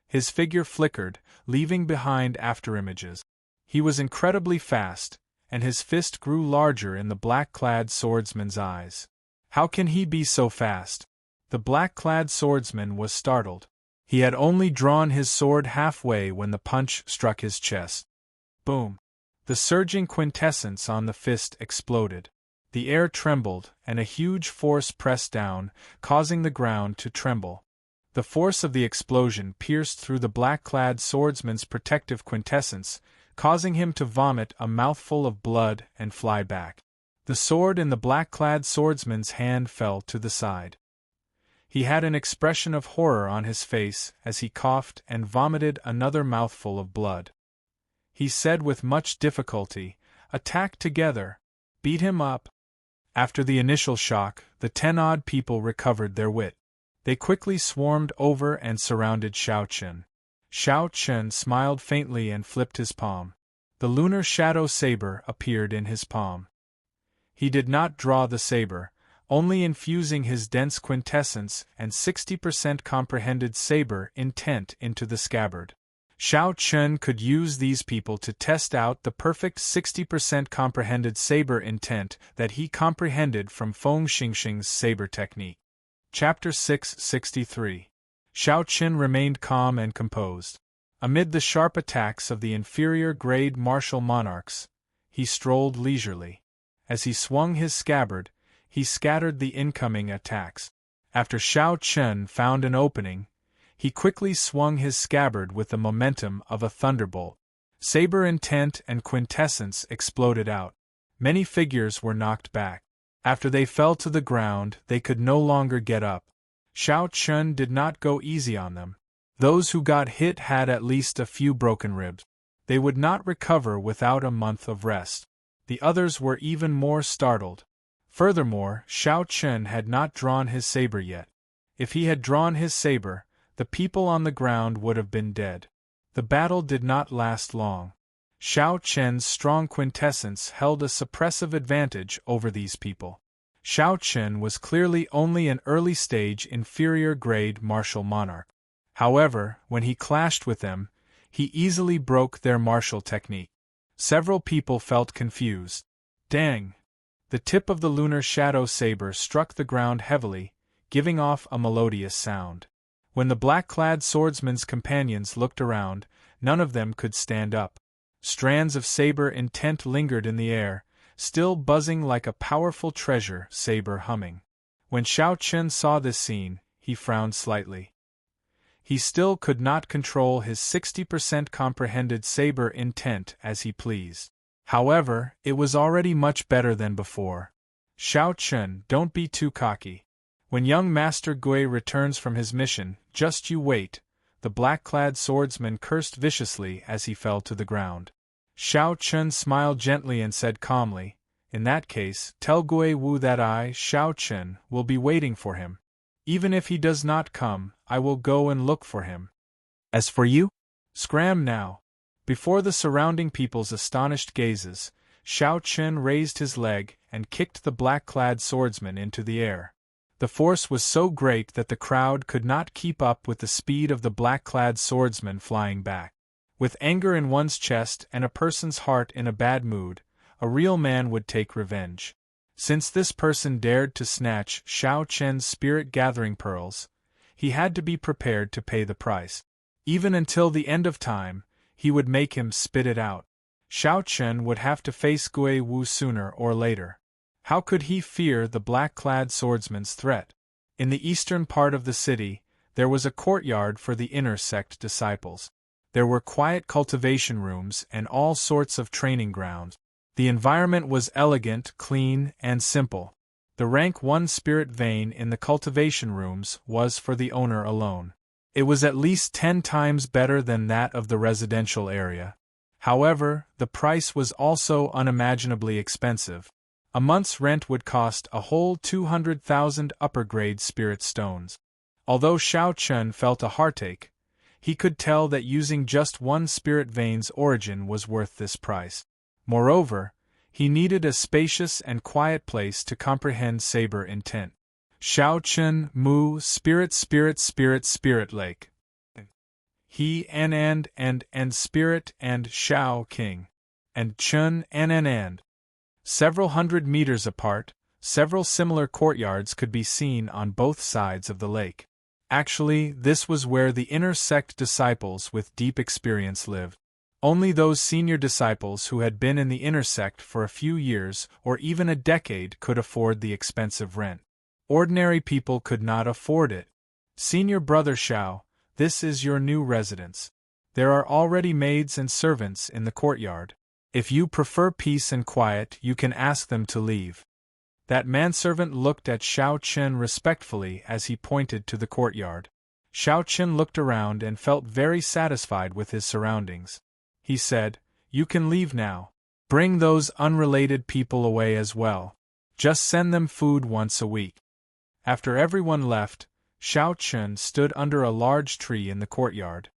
His figure flickered, leaving behind afterimages. He was incredibly fast, and his fist grew larger in the black-clad swordsman's eyes. How can he be so fast? The black-clad swordsman was startled. He had only drawn his sword halfway when the punch struck his chest. Boom! The surging quintessence on the fist exploded. The air trembled, and a huge force pressed down, causing the ground to tremble. The force of the explosion pierced through the black-clad swordsman's protective quintessence, causing him to vomit a mouthful of blood and fly back. The sword in the black-clad swordsman's hand fell to the side. He had an expression of horror on his face as he coughed and vomited another mouthful of blood. He said with much difficulty, "Attack together. Beat him up." After the initial shock, the 10-odd people recovered their wit. They quickly swarmed over and surrounded Xiao Chen. Xiao Chen smiled faintly and flipped his palm. The lunar shadow saber appeared in his palm. He did not draw the saber, only infusing his dense quintessence and 60% comprehended saber intent into the scabbard. Xiao Chen could use these people to test out the perfect 60% comprehended saber intent that he comprehended from Feng Xingxing's saber technique. Chapter 663. Xiao Chen remained calm and composed. Amid the sharp attacks of the inferior-grade martial monarchs, he strolled leisurely. As he swung his scabbard, he scattered the incoming attacks. After Xiao Chen found an opening, he quickly swung his scabbard with the momentum of a thunderbolt. Saber intent and quintessence exploded out. Many figures were knocked back. After they fell to the ground, they could no longer get up. Xiao Chen did not go easy on them. Those who got hit had at least a few broken ribs. They would not recover without a month of rest. The others were even more startled. Furthermore, Xiao Chen had not drawn his saber yet. If he had drawn his saber, the people on the ground would have been dead. The battle did not last long. Xiao Chen's strong quintessence held a suppressive advantage over these people. Xiao Chen was clearly only an early-stage inferior-grade martial monarch. However, when he clashed with them, he easily broke their martial technique. Several people felt confused. Dang! The tip of the lunar shadow saber struck the ground heavily, giving off a melodious sound. When the black-clad swordsman's companions looked around, none of them could stand up. Strands of saber intent lingered in the air, still buzzing like a powerful treasure saber humming. When Xiao Chen saw this scene, he frowned slightly. He still could not control his 60% comprehended saber intent as he pleased. However, it was already much better than before. Xiao Chen, don't be too cocky. When young Master Gui returns from his mission, just you wait, the black-clad swordsman cursed viciously as he fell to the ground. Xiao Chen smiled gently and said calmly, "In that case, tell Gui Wu that I, Xiao Chen, will be waiting for him. Even if he does not come, I will go and look for him. As for you, scram now." Before the surrounding people's astonished gazes, Xiao Chen raised his leg and kicked the black-clad swordsman into the air. The force was so great that the crowd could not keep up with the speed of the black-clad swordsman flying back. With anger in one's chest and a person's heart in a bad mood, a real man would take revenge. Since this person dared to snatch Xiao Chen's spirit-gathering pearls, he had to be prepared to pay the price. Even until the end of time, he would make him spit it out. Xiao Chen would have to face Gui Wu sooner or later. How could he fear the black-clad swordsman's threat? In the eastern part of the city, there was a courtyard for the inner sect disciples. There were quiet cultivation rooms and all sorts of training grounds. The environment was elegant, clean, and simple. The rank 1 spirit vein in the cultivation rooms was for the owner alone. It was at least 10 times better than that of the residential area. However, the price was also unimaginably expensive. A month's rent would cost a whole 200,000 upper-grade spirit stones. Although Xiao Chen felt a heartache, he could tell that using just 1 spirit vein's origin was worth this price. Moreover, he needed a spacious and quiet place to comprehend saber intent. Xiao Chen Mu Spirit Lake. He and Spirit and Xiao King. And Chen and. Several hundred meters apart, several similar courtyards could be seen on both sides of the lake. Actually, this was where the inner sect disciples with deep experience lived. Only those senior disciples who had been in the inner sect for a few years or even a decade could afford the expensive rent. Ordinary people could not afford it. Senior Brother Xiao, this is your new residence. There are already maids and servants in the courtyard. If you prefer peace and quiet, you can ask them to leave. That manservant looked at Xiao Chen respectfully as he pointed to the courtyard. Xiao Chen looked around and felt very satisfied with his surroundings. He said, "You can leave now. Bring those unrelated people away as well. Just send them food once a week." After everyone left, Xiao Chen stood under a large tree in the courtyard.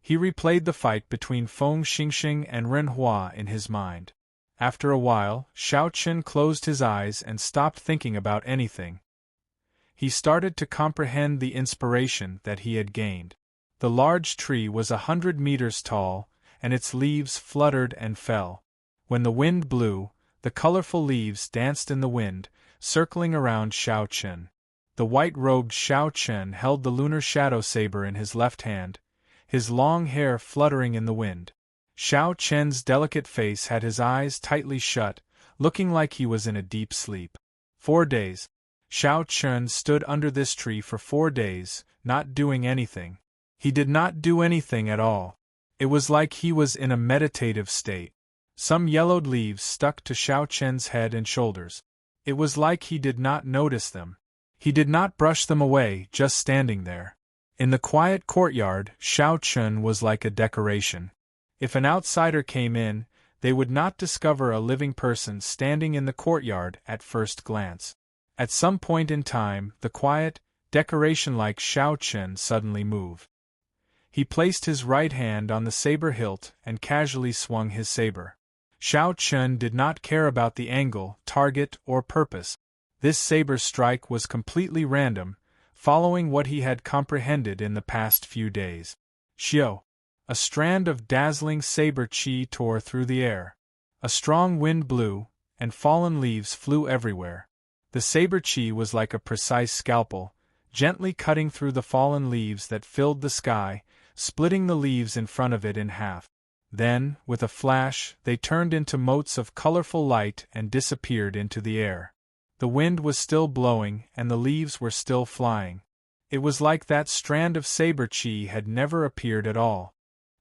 He replayed the fight between Feng Xingxing and Ren Hua in his mind. After a while, Xiao Chen closed his eyes and stopped thinking about anything. He started to comprehend the inspiration that he had gained. The large tree was 100 meters tall, and its leaves fluttered and fell. When the wind blew, the colorful leaves danced in the wind, circling around Xiao Chen. The white-robed Xiao Chen held the lunar shadow saber in his left hand, his long hair fluttering in the wind. Xiao Chen's delicate face had his eyes tightly shut, looking like he was in a deep sleep. 4 days. Xiao Chen stood under this tree for 4 days, not doing anything. He did not do anything at all. It was like he was in a meditative state. Some yellowed leaves stuck to Xiao Chen's head and shoulders. It was like he did not notice them. He did not brush them away, just standing there. In the quiet courtyard, Xiao Chen was like a decoration. If an outsider came in, they would not discover a living person standing in the courtyard at first glance. At some point in time, the quiet, decoration-like Xiao Chen suddenly moved. He placed his right hand on the saber hilt and casually swung his saber. Xiao Chen did not care about the angle, target, or purpose. This saber strike was completely random, following what he had comprehended in the past few days. Xiao. A strand of dazzling saber chi tore through the air. A strong wind blew, and fallen leaves flew everywhere. The saber chi was like a precise scalpel, gently cutting through the fallen leaves that filled the sky, splitting the leaves in front of it in half. Then, with a flash, they turned into motes of colorful light and disappeared into the air. The wind was still blowing and the leaves were still flying. It was like that strand of saber chi had never appeared at all.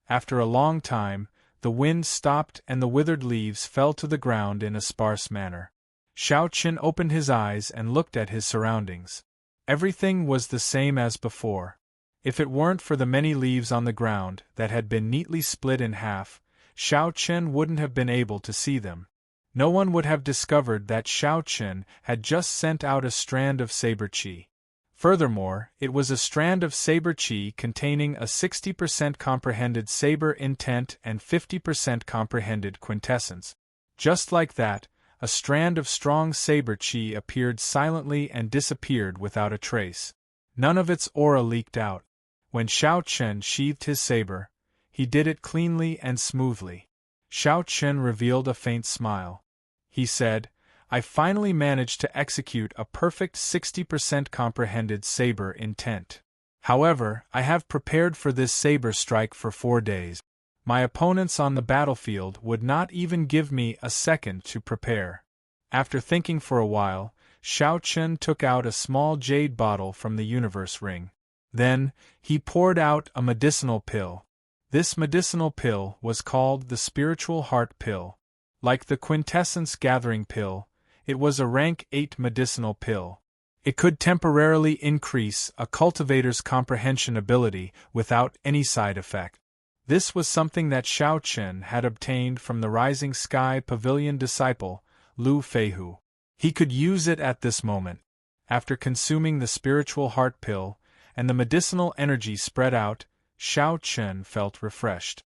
After a long time, the wind stopped and the withered leaves fell to the ground in a sparse manner. Xiao Chen opened his eyes and looked at his surroundings. Everything was the same as before. If it weren't for the many leaves on the ground that had been neatly split in half, Xiao Chen wouldn't have been able to see them. No one would have discovered that Xiao Chen had just sent out a strand of saber chi. Furthermore, it was a strand of saber chi containing a 60% comprehended saber intent and 50% comprehended quintessence. Just like that, A strand of strong saber chi appeared silently and disappeared without a trace. None of its aura leaked out. When Xiao Chen sheathed his saber, he did it cleanly and smoothly. Xiao Chen revealed a faint smile. He said, "I finally managed to execute a perfect 60% comprehended saber intent. However, I have prepared for this saber strike for 4 days. My opponents on the battlefield would not even give me a second to prepare." After thinking for a while, Xiao Chen took out a small jade bottle from the universe ring. Then, he poured out a medicinal pill. This medicinal pill was called the Spiritual Heart Pill. Like the Quintessence Gathering Pill, it was a rank 8 medicinal pill. It could temporarily increase a cultivator's comprehension ability without any side effect. This was something that Xiao Chen had obtained from the Rising Sky Pavilion disciple, Lu Feihu. He could use it at this moment. After consuming the Spiritual Heart Pill, and the medicinal energy spread out, Xiao Chen felt refreshed.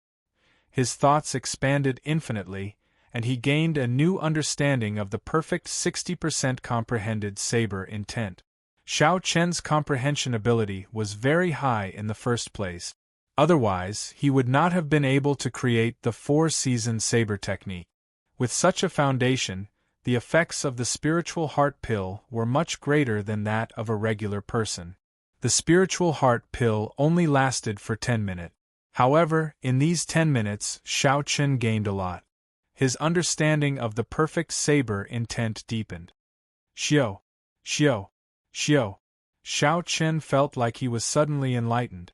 His thoughts expanded infinitely, and he gained a new understanding of the perfect 60% comprehended saber intent. Xiao Chen's comprehension ability was very high in the first place. Otherwise, he would not have been able to create the 4-season saber technique. With such a foundation, the effects of the Spiritual Heart Pill were much greater than that of a regular person. The Spiritual Heart Pill only lasted for 10 minutes. However, in these 10 minutes, Xiao Chen gained a lot. His understanding of the perfect saber intent deepened. Xiao! Xiao! Xiao! Xiao Chen felt like he was suddenly enlightened.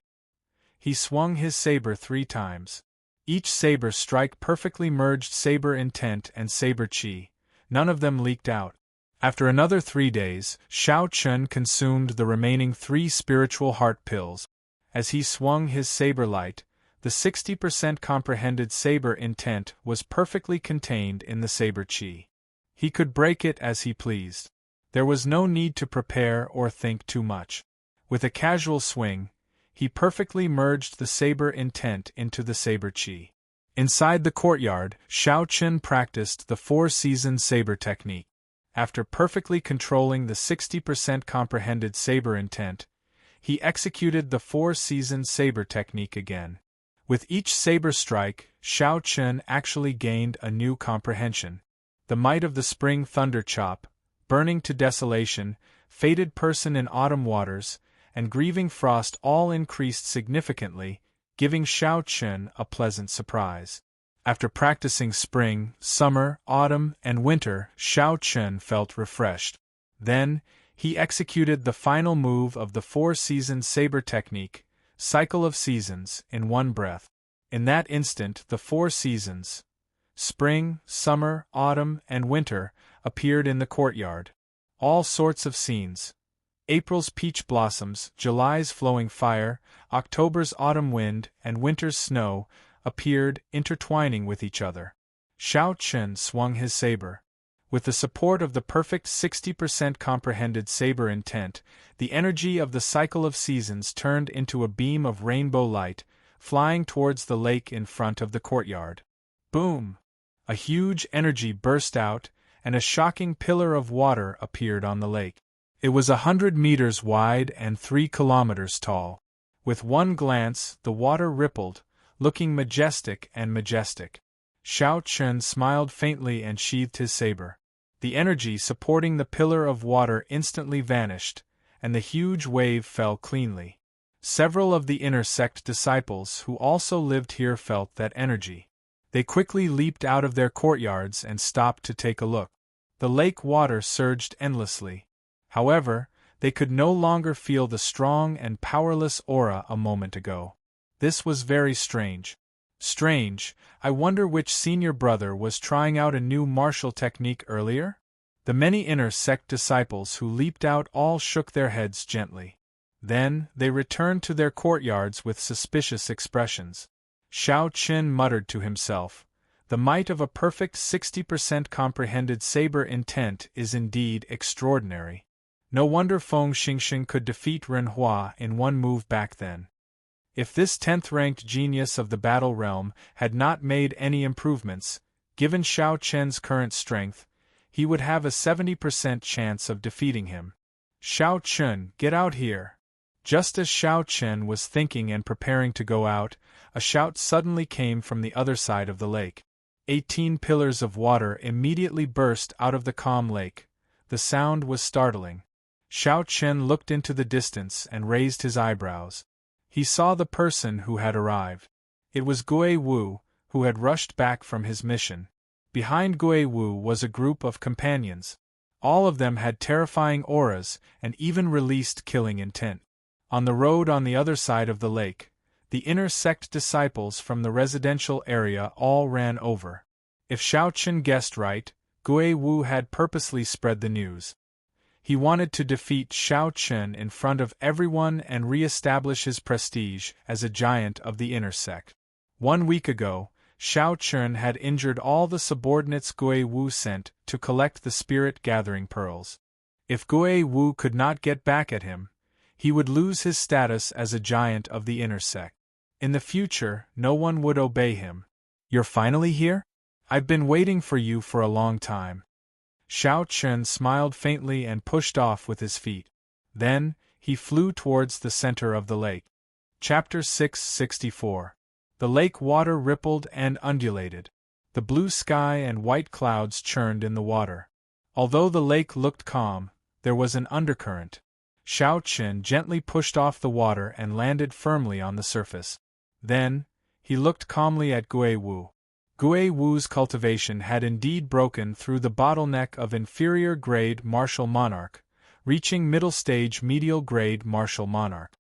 He swung his saber 3 times. Each saber strike perfectly merged saber intent and saber chi. None of them leaked out. After another 3 days, Xiao Chen consumed the remaining 3 Spiritual Heart Pills. As he swung his saber light, the 60% comprehended saber intent was perfectly contained in the saber chi. He could break it as he pleased. There was no need to prepare or think too much. With a casual swing, he perfectly merged the saber intent into the saber chi. Inside the courtyard, Xiao Chen practiced the 4-season saber technique. After perfectly controlling the 60% comprehended saber intent, he executed the 4-season saber technique again. With each saber strike, Xiao Chen actually gained a new comprehension. The might of the spring thunder chop, burning to desolation, fated person in autumn waters, and grieving frost all increased significantly, giving Xiao Chen a pleasant surprise. After practicing spring, summer, autumn, and winter, Xiao Chen felt refreshed. Then, he executed the final move of the 4-season saber technique, Cycle of Seasons, in one breath. In that instant, the 4 seasons, spring, summer, autumn, and winter, appeared in the courtyard. All sorts of scenes. April's peach blossoms, July's flowing fire, October's autumn wind, and winter's snow, appeared, intertwining with each other. Xiao Chen swung his saber. With the support of the perfect 60% comprehended saber intent, the energy of the cycle of seasons turned into a beam of rainbow light, flying towards the lake in front of the courtyard. Boom! A huge energy burst out, and a shocking pillar of water appeared on the lake. It was 100 meters wide and 3 kilometers tall. With one glance, the water rippled, looking majestic and majestic. Xiao Chen smiled faintly and sheathed his saber. The energy supporting the pillar of water instantly vanished, and the huge wave fell cleanly. Several of the inner sect disciples who also lived here felt that energy. They quickly leaped out of their courtyards and stopped to take a look. The lake water surged endlessly. However, they could no longer feel the strong and powerless aura a moment ago. This was very strange. Strange, I wonder which senior brother was trying out a new martial technique earlier? The many inner sect disciples who leaped out all shook their heads gently. Then, they returned to their courtyards with suspicious expressions. Xiao Chen muttered to himself, "The might of a perfect 60% comprehended saber intent is indeed extraordinary. No wonder Feng Xingxing could defeat Ren Hua in one move back then." If this 10th-ranked genius of the battle realm had not made any improvements, given Xiao Chen's current strength, he would have a 70% chance of defeating him. Xiao Chun, get out here! Just as Xiao Chen was thinking and preparing to go out, a shout suddenly came from the other side of the lake. 18 pillars of water immediately burst out of the calm lake. The sound was startling. Xiao Chen looked into the distance and raised his eyebrows. He saw the person who had arrived. It was Gui Wu, who had rushed back from his mission. Behind Gui Wu was a group of companions. All of them had terrifying auras and even released killing intent. On the road on the other side of the lake, the inner sect disciples from the residential area all ran over. If Xiao Chen guessed right, Gui Wu had purposely spread the news. He wanted to defeat Xiao Chen in front of everyone and re-establish his prestige as a giant of the inner sect. 1 week ago, Xiao Chen had injured all the subordinates Gui Wu sent to collect the spirit-gathering pearls. If Gui Wu could not get back at him, he would lose his status as a giant of the inner sect. In the future, no one would obey him. You're finally here? I've been waiting for you for a long time. Xiao Chen smiled faintly and pushed off with his feet. Then, he flew towards the center of the lake. Chapter 664. The lake water rippled and undulated. The blue sky and white clouds churned in the water. Although the lake looked calm, there was an undercurrent. Xiao Chen gently pushed off the water and landed firmly on the surface. Then, he looked calmly at Gui Wu. Gui Wu's cultivation had indeed broken through the bottleneck of inferior-grade martial monarch, reaching middle-stage medial-grade martial monarch.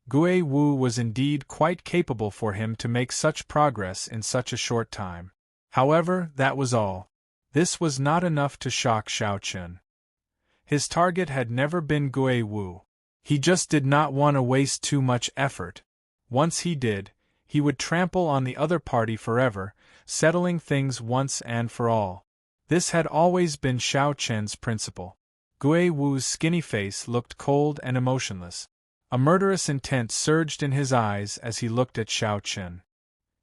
Gui Wu was indeed quite capable for him to make such progress in such a short time. However, that was all. This was not enough to shock Xiao Chen. His target had never been Gui Wu. He just did not want to waste too much effort. Once he did, he would trample on the other party forever, settling things once and for all. This had always been Xiao Chen's principle. Gui Wu's skinny face looked cold and emotionless. A murderous intent surged in his eyes as he looked at Xiao Chen.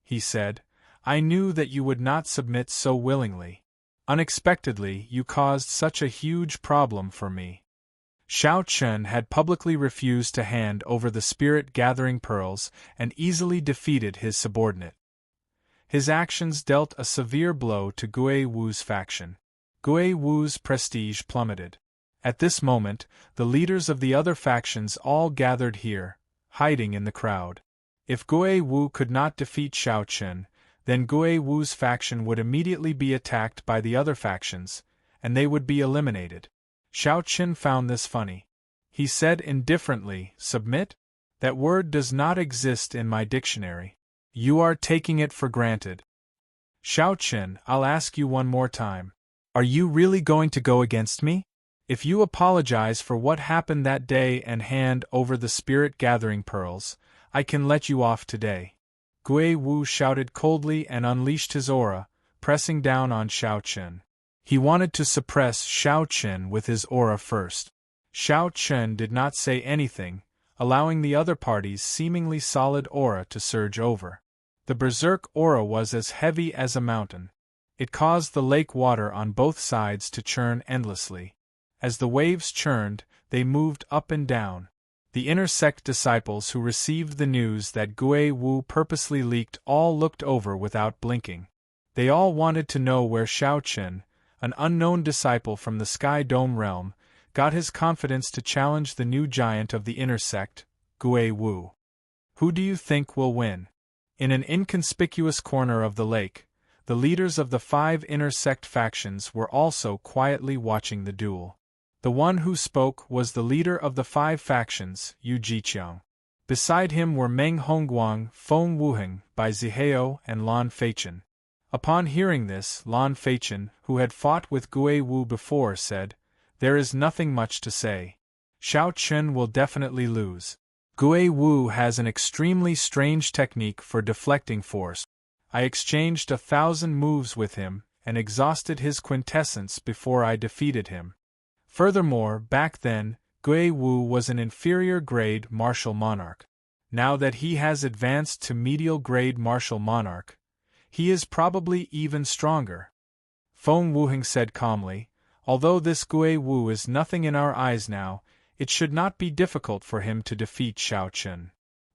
He said, "I knew that you would not submit so willingly. Unexpectedly, you caused such a huge problem for me." Xiao Chen had publicly refused to hand over the spirit-gathering pearls and easily defeated his subordinate. His actions dealt a severe blow to Gui Wu's faction. Gui Wu's prestige plummeted. At this moment, the leaders of the other factions all gathered here, hiding in the crowd. If Gui Wu could not defeat Xiao Chen, then Gui Wu's faction would immediately be attacked by the other factions, and they would be eliminated. Xiao Chen found this funny. He said indifferently, "Submit? That word does not exist in my dictionary. You are taking it for granted." "Xiao Chen, I'll ask you one more time. Are you really going to go against me? If you apologize for what happened that day and hand over the spirit-gathering pearls, I can let you off today." Gui Wu shouted coldly and unleashed his aura, pressing down on Xiao Chen. He wanted to suppress Xiao Chen with his aura first. Xiao Chen did not say anything, allowing the other party's seemingly solid aura to surge over. The berserk aura was as heavy as a mountain. It caused the lake water on both sides to churn endlessly. As the waves churned, they moved up and down. The inner sect disciples who received the news that Gui Wu purposely leaked all looked over without blinking. They all wanted to know where Xiao Chen, an unknown disciple from the Sky Dome realm, got his confidence to challenge the new giant of the inner sect, Gui Wu. Who do you think will win? In an inconspicuous corner of the lake, the leaders of the 5 inner sect factions were also quietly watching the duel. The one who spoke was the leader of the 5 factions, Yu Jiqiang. Beside him were Meng Hongguang, Feng Wuheng, Bai Zihao, and Lan Feichen. Upon hearing this, Lan Feichen, who had fought with Gui Wu before, said, "There is nothing much to say. Xiao Chen will definitely lose. Gui Wu has an extremely strange technique for deflecting force. I exchanged 1,000 moves with him, and exhausted his quintessence before I defeated him. Furthermore, back then, Gui Wu was an inferior-grade martial monarch. Now that he has advanced to medial-grade martial monarch, he is probably even stronger." Feng Wuheng said calmly, Although this Gui Wu is nothing in our eyes now, it should not be difficult for him to defeat Xiao Chen.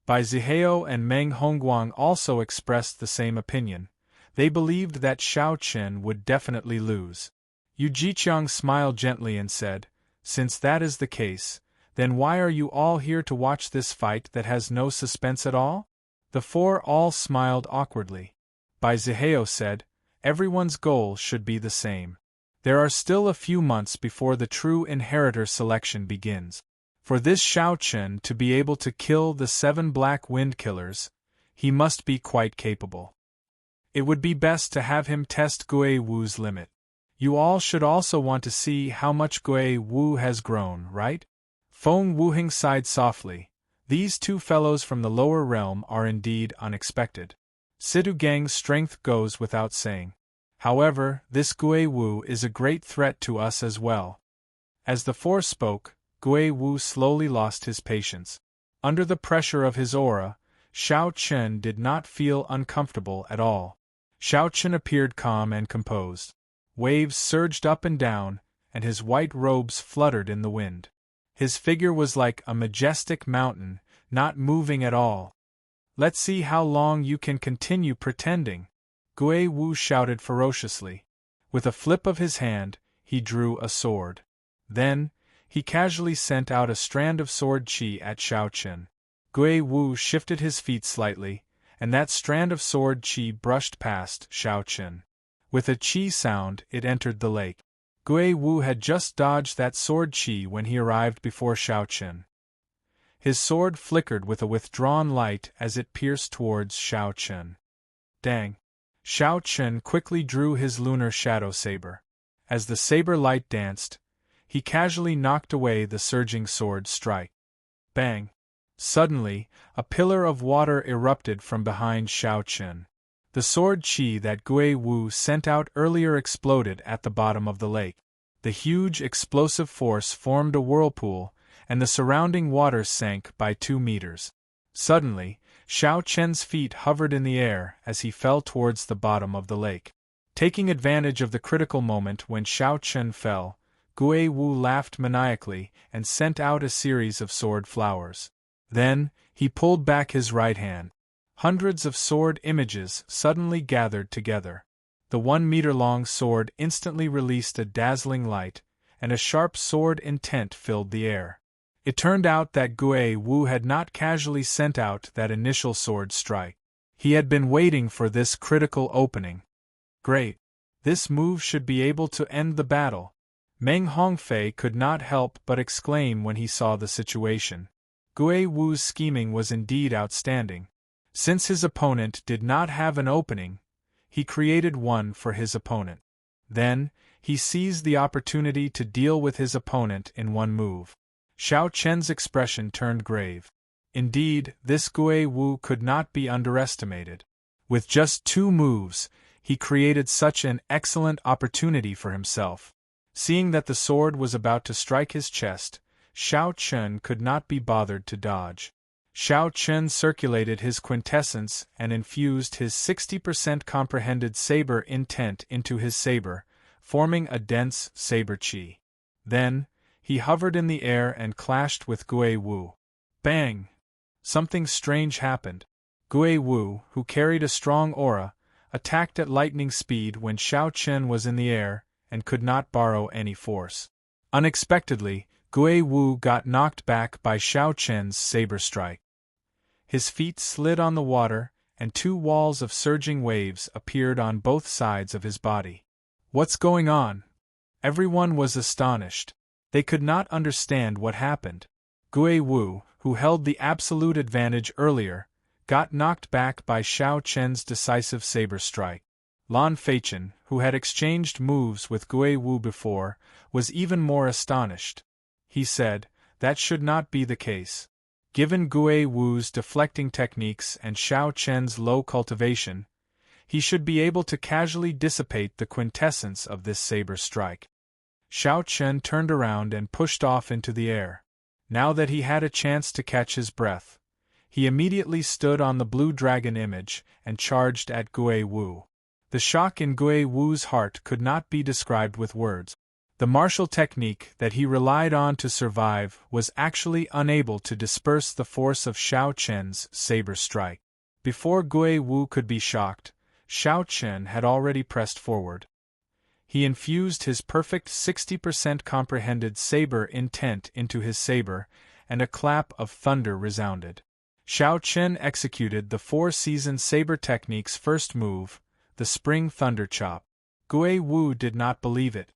Bai Zihao and Meng Hongguang also expressed the same opinion. They believed that Xiao Chen would definitely lose. Yu Jiqiang smiled gently and said, "Since that is the case, then why are you all here to watch this fight that has no suspense at all?" The four all smiled awkwardly. Bai Zihao said, "Everyone's goal should be the same. There are still a few months before the true inheritor selection begins. For this Xiao Chen to be able to kill the 7 Black Wind Killers, he must be quite capable. It would be best to have him test Gui Wu's limit. You all should also want to see how much Gui Wu has grown, right?" Feng Wuheng sighed softly. These two fellows from the lower realm are indeed unexpected. Sidu Gang's strength goes without saying. However, this Gui Wu is a great threat to us as well. As the four spoke, Gui Wu slowly lost his patience. Under the pressure of his aura, Xiao Chen did not feel uncomfortable at all. Xiao Chen appeared calm and composed. Waves surged up and down, and his white robes fluttered in the wind. His figure was like a majestic mountain, not moving at all. "Let's see how long you can continue pretending," Gui Wu shouted ferociously. With a flip of his hand, he drew a sword. Then, he casually sent out a strand of sword chi at Xiao Chen. Gui Wu shifted his feet slightly, and that strand of sword chi brushed past Xiao Chen. With a chi sound, it entered the lake. Gui Wu had just dodged that sword chi when he arrived before Xiao Chen. His sword flickered with a withdrawn light as it pierced towards Xiao Chen. Dang! Xiao Chen quickly drew his lunar shadow saber. As the saber light danced, he casually knocked away the surging sword strike. Bang! Suddenly, a pillar of water erupted from behind Xiao Chen. The sword chi that Gui Wu sent out earlier exploded at the bottom of the lake. The huge explosive force formed a whirlpool, and the surrounding water sank by 2 meters. Suddenly, Xiao Chen's feet hovered in the air as he fell towards the bottom of the lake. Taking advantage of the critical moment when Xiao Chen fell, Gui Wu laughed maniacally and sent out a series of sword flowers. Then, he pulled back his right hand. Hundreds of sword images suddenly gathered together. The 1-meter-long sword instantly released a dazzling light, and a sharp sword intent filled the air. It turned out that Gui Wu had not casually sent out that initial sword strike. He had been waiting for this critical opening. Great! This move should be able to end the battle. Meng Hongfei could not help but exclaim when he saw the situation. Gui Wu's scheming was indeed outstanding. Since his opponent did not have an opening, he created one for his opponent. Then, he seized the opportunity to deal with his opponent in one move. Xiao Chen's expression turned grave. Indeed, this Gui Wu could not be underestimated. With just 2 moves, he created such an excellent opportunity for himself. Seeing that the sword was about to strike his chest, Xiao Chen could not be bothered to dodge. Xiao Chen circulated his quintessence and infused his 60% comprehended saber intent into his saber, forming a dense saber chi. Then, he hovered in the air and clashed with Gui Wu. Bang! Something strange happened. Gui Wu, who carried a strong aura, attacked at lightning speed when Xiao Chen was in the air, and could not borrow any force. Unexpectedly, Gui Wu got knocked back by Xiao Chen's saber strike. His feet slid on the water, and 2 walls of surging waves appeared on both sides of his body. What's going on? Everyone was astonished. They could not understand what happened. Gui Wu, who held the absolute advantage earlier, got knocked back by Xiao Chen's decisive saber strike. Lan Feichen, who had exchanged moves with Gui Wu before, was even more astonished. He said, that should not be the case. Given Gui Wu's deflecting techniques and Xiao Chen's low cultivation, he should be able to casually dissipate the quintessence of this saber strike. Xiao Chen turned around and pushed off into the air. Now that he had a chance to catch his breath, he immediately stood on the blue dragon image and charged at Gui Wu. The shock in Gui Wu's heart could not be described with words. The martial technique that he relied on to survive was actually unable to disperse the force of Xiao Chen's saber strike. Before Gui Wu could be shocked, Xiao Chen had already pressed forward. He infused his perfect 60% comprehended saber intent into his saber, and a clap of thunder resounded. Xiao Chen executed the four-season saber technique's first move, the spring thunder chop. Gui Wu did not believe it.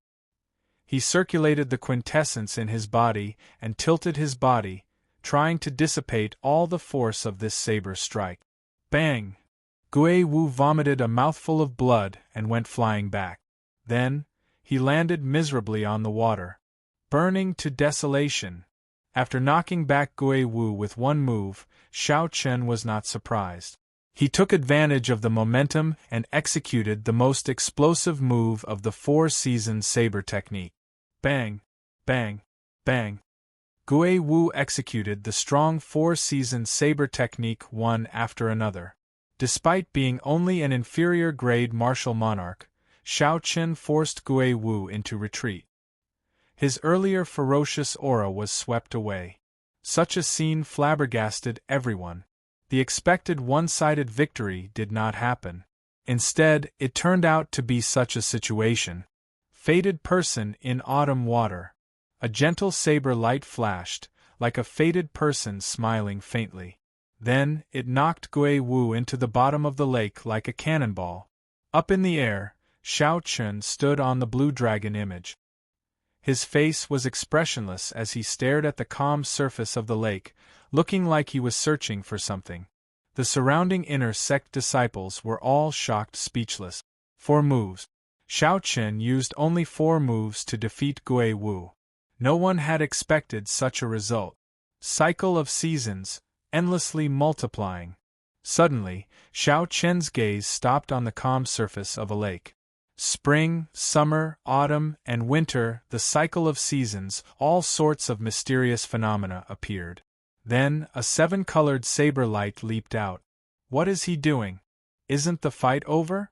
He circulated the quintessence in his body and tilted his body, trying to dissipate all the force of this saber strike. Bang! Gui Wu vomited a mouthful of blood and went flying back. Then, he landed miserably on the water, burning to desolation. After knocking back Gui Wu with one move, Xiao Chen was not surprised. He took advantage of the momentum and executed the most explosive move of the four-season saber technique. Bang! Bang! Bang! Gui Wu executed the strong four-season saber technique one after another. Despite being only an inferior-grade martial monarch, Xiao Chen forced Gui Wu into retreat. His earlier ferocious aura was swept away. Such a scene flabbergasted everyone. The expected one-sided victory did not happen. Instead, it turned out to be such a situation. Fated person in autumn water. A gentle saber light flashed, like a fated person smiling faintly. Then, it knocked Gui Wu into the bottom of the lake like a cannonball. Up in the air, Xiao Chen stood on the blue dragon image. His face was expressionless as he stared at the calm surface of the lake, looking like he was searching for something. The surrounding inner sect disciples were all shocked speechless. 4 moves. Xiao Chen used only 4 moves to defeat Gui Wu. No one had expected such a result. Cycle of seasons, endlessly multiplying. Suddenly, Xiao Chen's gaze stopped on the calm surface of a lake. Spring, summer, autumn, and winter, the cycle of seasons, all sorts of mysterious phenomena appeared. Then, a 7-colored saber light leaped out. What is he doing? Isn't the fight over?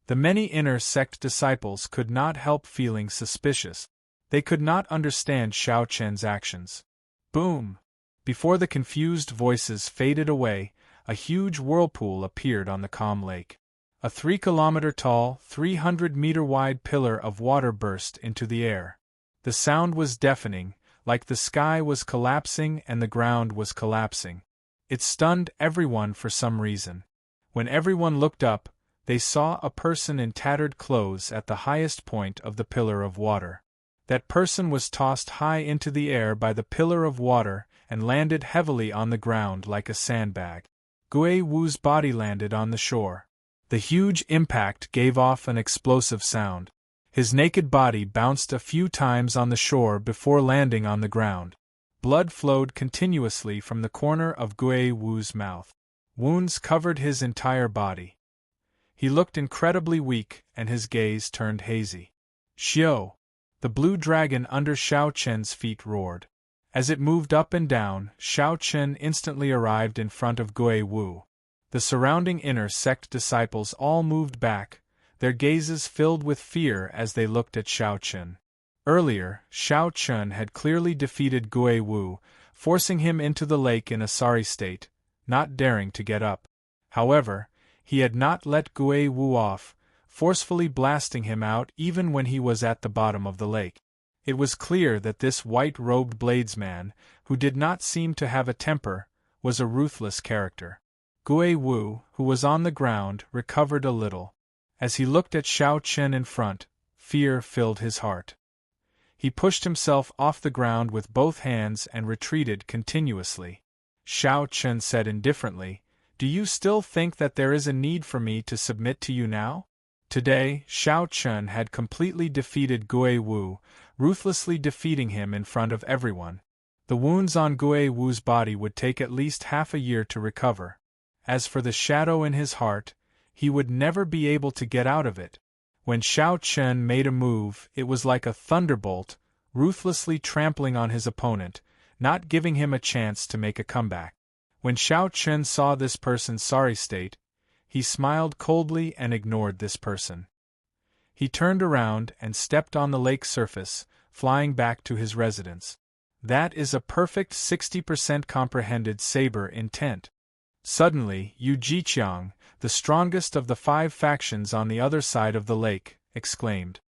The many inner sect disciples could not help feeling suspicious. They could not understand Xiao Chen's actions. Boom! Before the confused voices faded away, a huge whirlpool appeared on the calm lake. A 3-kilometer-tall, 300-meter-wide pillar of water burst into the air. The sound was deafening, like the sky was collapsing and the ground was collapsing. It stunned everyone for some reason. When everyone looked up, they saw a person in tattered clothes at the highest point of the pillar of water. That person was tossed high into the air by the pillar of water and landed heavily on the ground like a sandbag. Gui Wu's body landed on the shore. The huge impact gave off an explosive sound. His naked body bounced a few times on the shore before landing on the ground. Blood flowed continuously from the corner of Gui Wu's mouth. Wounds covered his entire body. He looked incredibly weak and his gaze turned hazy. Xiao! The blue dragon under Xiao Chen's feet roared. As it moved up and down, Xiao Chen instantly arrived in front of Gui Wu. The surrounding inner sect disciples all moved back, their gazes filled with fear as they looked at Xiao Chen. Earlier, Xiao Chen had clearly defeated Gui Wu, forcing him into the lake in a sorry state, not daring to get up. However, he had not let Gui Wu off, forcefully blasting him out even when he was at the bottom of the lake. It was clear that this white-robed bladesman, who did not seem to have a temper, was a ruthless character. Gui Wu, who was on the ground, recovered a little. As he looked at Xiao Chen in front, fear filled his heart. He pushed himself off the ground with both hands and retreated continuously. Xiao Chen said indifferently, "Do you still think that there is a need for me to submit to you now?" Today, Xiao Chen had completely defeated Gui Wu, ruthlessly defeating him in front of everyone. The wounds on Gui Wu's body would take at least half a year to recover. As for the shadow in his heart, he would never be able to get out of it. When Xiao Chen made a move, it was like a thunderbolt, ruthlessly trampling on his opponent, not giving him a chance to make a comeback. When Xiao Chen saw this person's sorry state, he smiled coldly and ignored this person. He turned around and stepped on the lake surface, flying back to his residence. That is a perfect 60% comprehended saber intent. Suddenly, Yu Jiqiang, the strongest of the 5 factions on the other side of the lake, exclaimed.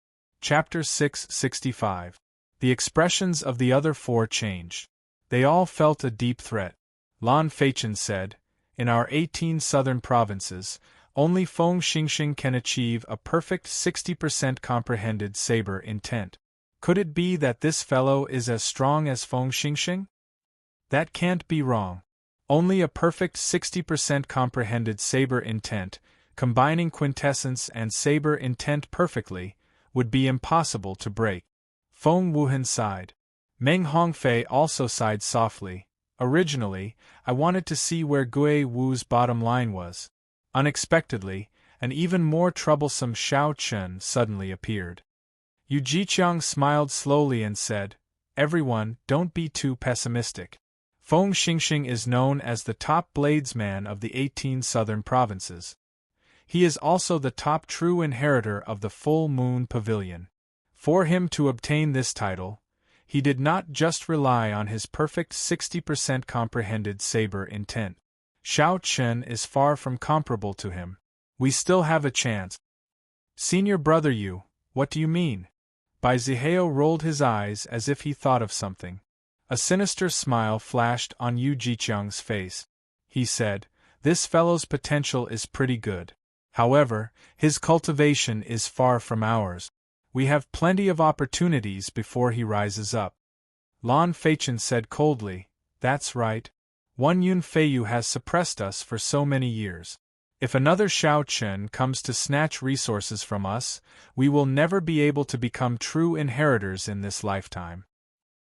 Chapter 665. The expressions of the other 4 changed. They all felt a deep threat. Lan Feichen said, "In our 18 southern provinces, only Feng Xingxing can achieve a perfect 60% comprehended saber intent. Could it be that this fellow is as strong as Feng Xingxing? That can't be wrong. Only a perfect 60% comprehended saber intent, combining quintessence and saber intent perfectly, would be impossible to break." Feng Wuhan sighed. Meng Hongfei also sighed softly. Originally, I wanted to see where Gui Wu's bottom line was. Unexpectedly, an even more troublesome Xiao Chen suddenly appeared. Yu Jiqiang smiled slowly and said, "Everyone, don't be too pessimistic. Feng Xingxing is known as the top bladesman of the 18 southern provinces. He is also the top true inheritor of the Full Moon Pavilion. For him to obtain this title, he did not just rely on his perfect 60% comprehended saber intent. Xiao Chen is far from comparable to him. We still have a chance." "Senior brother Yu, what do you mean?" Bai Zihao rolled his eyes as if he thought of something. A sinister smile flashed on Yu Jiqiang's face. He said, "This fellow's potential is pretty good. However, his cultivation is far from ours. We have plenty of opportunities before he rises up." Lan Feichen said coldly, "That's right. One Yun Feiyu has suppressed us for so many years. If another Xiao Chen comes to snatch resources from us, we will never be able to become true inheritors in this lifetime.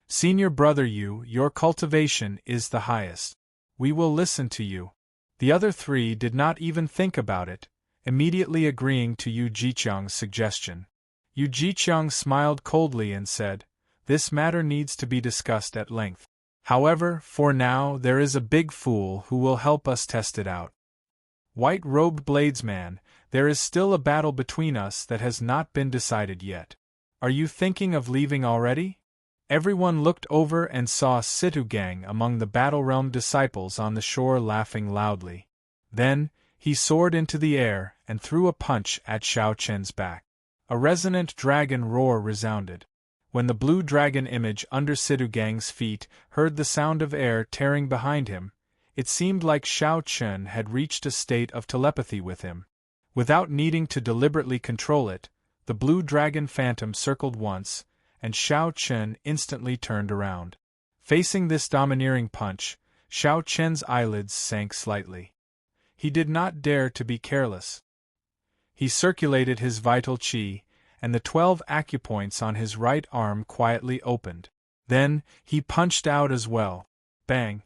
Senior brother Yu, your cultivation is the highest. We will listen to you." The other 3 did not even think about it, immediately agreeing to Yu Jiqiang's suggestion. Yu Jiqiang smiled coldly and said, "This matter needs to be discussed at length. However, for now there is a big fool who will help us test it out. White-robed bladesman, there is still a battle between us that has not been decided yet. Are you thinking of leaving already?" Everyone looked over and saw Situ Gang among the Battle Realm disciples on the shore laughing loudly. Then, he soared into the air and threw a punch at Xiao Chen's back. A resonant dragon roar resounded. When the blue dragon image under Situ Gang's feet heard the sound of air tearing behind him, it seemed like Xiao Chen had reached a state of telepathy with him. Without needing to deliberately control it, the blue dragon phantom circled once, and Xiao Chen instantly turned around. Facing this domineering punch, Xiao Chen's eyelids sank slightly. He did not dare to be careless. He circulated his vital qi, and the 12 acupoints on his right arm quietly opened. Then, he punched out as well. Bang!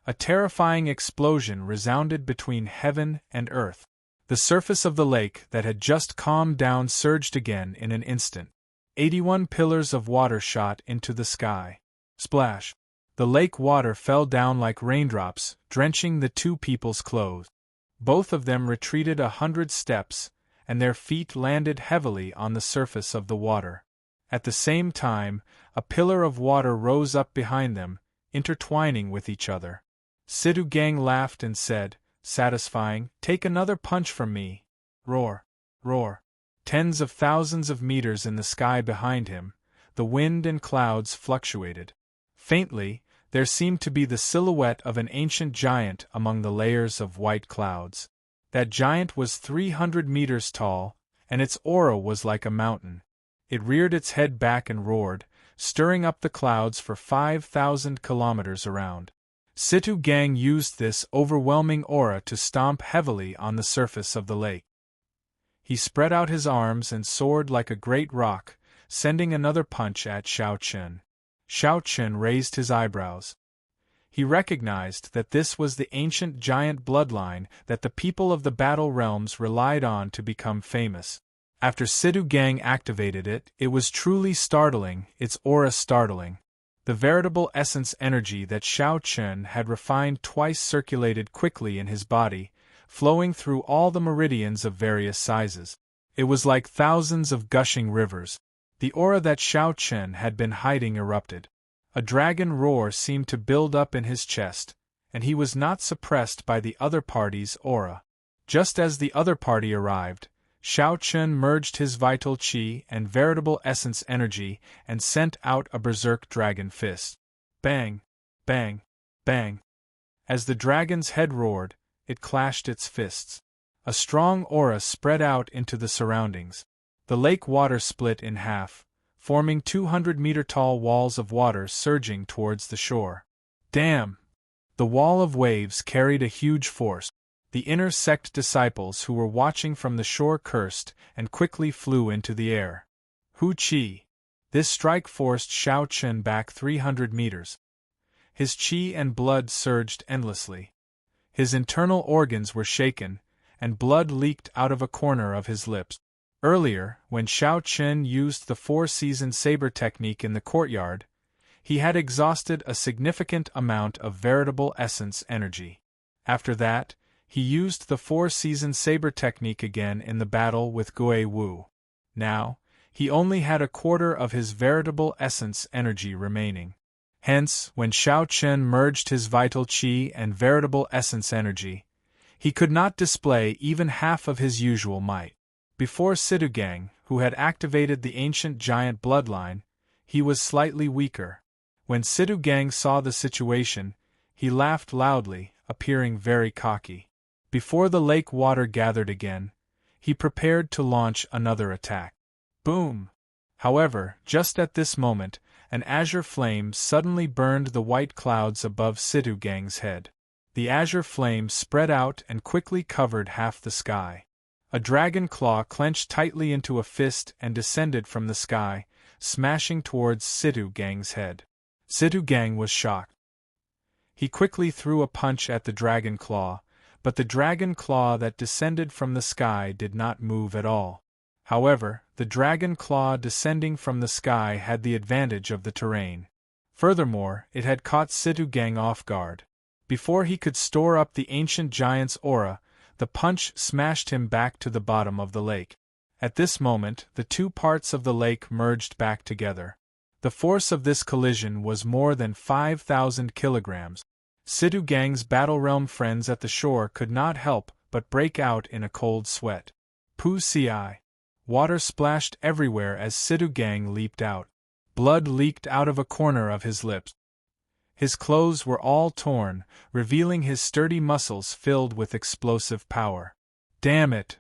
A terrifying explosion resounded between heaven and earth. The surface of the lake that had just calmed down surged again in an instant. 81 pillars of water shot into the sky. Splash! The lake water fell down like raindrops, drenching the 2 people's clothes. Both of them retreated 100 steps, and their feet landed heavily on the surface of the water. At the same time, a pillar of water rose up behind them, intertwining with each other. Situ Gang laughed and said, satisfying, "Take another punch from me." Roar! Roar! Tens of thousands of meters in the sky behind him, the wind and clouds fluctuated. Faintly, there seemed to be the silhouette of an ancient giant among the layers of white clouds. That giant was 300 meters tall, and its aura was like a mountain. It reared its head back and roared, stirring up the clouds for 5,000 kilometers around. Situ Gang used this overwhelming aura to stomp heavily on the surface of the lake. He spread out his arms and soared like a great rock, sending another punch at Xiao Chen. Xiao Chen raised his eyebrows. He recognized that this was the ancient giant bloodline that the people of the Battle Realms relied on to become famous. After Situ Gang activated it, it was truly startling, its aura startling. The veritable essence energy that Xiao Chen had refined twice circulated quickly in his body, flowing through all the meridians of various sizes. It was like thousands of gushing rivers. The aura that Xiao Chen had been hiding erupted. A dragon roar seemed to build up in his chest, and he was not suppressed by the other party's aura. Just as the other party arrived, Xiao Chen merged his vital qi and veritable essence energy and sent out a berserk dragon fist. Bang! Bang! Bang! As the dragon's head roared, it clashed its fists. A strong aura spread out into the surroundings. The lake water split in half, forming 200-meter-tall walls of water surging towards the shore. Damn! The wall of waves carried a huge force. The inner sect disciples who were watching from the shore cursed and quickly flew into the air. Hu Qi! This strike forced Xiao Chen back 300 meters. His qi and blood surged endlessly. His internal organs were shaken, and blood leaked out of a corner of his lips. Earlier, when Xiao Chen used the four-season saber technique in the courtyard, he had exhausted a significant amount of veritable essence energy. After that, he used the four-season saber technique again in the battle with Gui Wu. Now, he only had a quarter of his veritable essence energy remaining. Hence, when Xiao Chen merged his vital qi and veritable essence energy, he could not display even half of his usual might. Before Sidugang, who had activated the ancient giant bloodline, he was slightly weaker. When Sidugang saw the situation, he laughed loudly, appearing very cocky. Before the lake water gathered again, he prepared to launch another attack. Boom! However, just at this moment, an azure flame suddenly burned the white clouds above Sidugang's head. The azure flame spread out and quickly covered half the sky. A dragon claw clenched tightly into a fist and descended from the sky, smashing towards Sidugang's head. Sidugang was shocked. He quickly threw a punch at the dragon claw, but the dragon claw that descended from the sky did not move at all. However, the dragon claw descending from the sky had the advantage of the terrain. Furthermore, it had caught Sidugang off guard. Before he could store up the ancient giant's aura, the punch smashed him back to the bottom of the lake. At this moment, the two parts of the lake merged back together. The force of this collision was more than 5,000 kilograms. Sidugang's Battle Realm friends at the shore could not help but break out in a cold sweat. Pu Ci. Water splashed everywhere as Sidugang leaped out. Blood leaked out of a corner of his lips. His clothes were all torn, revealing his sturdy muscles filled with explosive power. Damn it!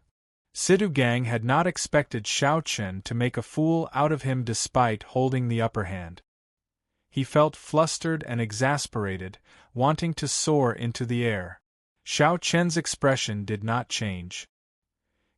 Sidugang had not expected Xiao Chen to make a fool out of him despite holding the upper hand. He felt flustered and exasperated, wanting to soar into the air. Xiao Chen's expression did not change.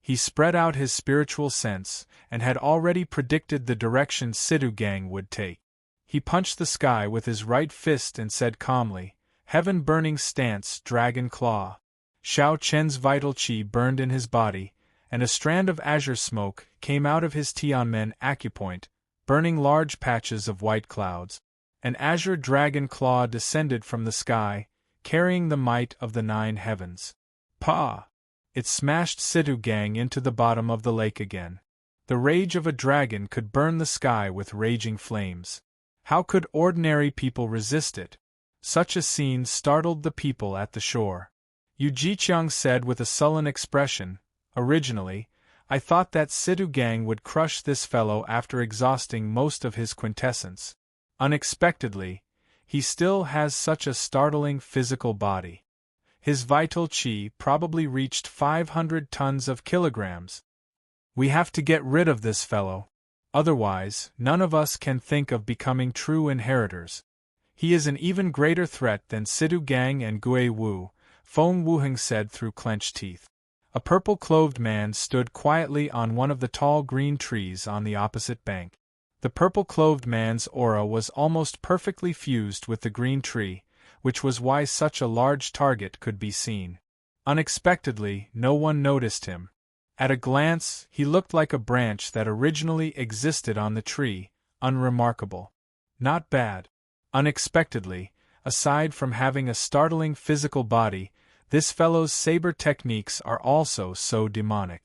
He spread out his spiritual sense, and had already predicted the direction Sidugang would take. He punched the sky with his right fist and said calmly, "Heaven-burning stance, dragon claw." Xiao Chen's vital qi burned in his body, and a strand of azure smoke came out of his Tianmen acupoint, burning large patches of white clouds. An azure dragon claw descended from the sky, carrying the might of the 9 heavens. Pa! It smashed Sidugang into the bottom of the lake again. The rage of a dragon could burn the sky with raging flames. How could ordinary people resist it? Such a scene startled the people at the shore. Yu Jiqiang said with a sullen expression, "Originally, I thought that Sidugang would crush this fellow after exhausting most of his quintessence. Unexpectedly, he still has such a startling physical body. His vital qi probably reached 500 tons of kilograms. We have to get rid of this fellow. Otherwise, none of us can think of becoming true inheritors. He is an even greater threat than Sidugang and Gui Wu," Feng Wuheng said through clenched teeth. A purple-clothed man stood quietly on one of the tall green trees on the opposite bank. The purple-clothed man's aura was almost perfectly fused with the green tree, which was why such a large target could be seen. Unexpectedly, no one noticed him. At a glance, he looked like a branch that originally existed on the tree, unremarkable. Not bad. Unexpectedly, aside from having a startling physical body, this fellow's saber techniques are also so demonic.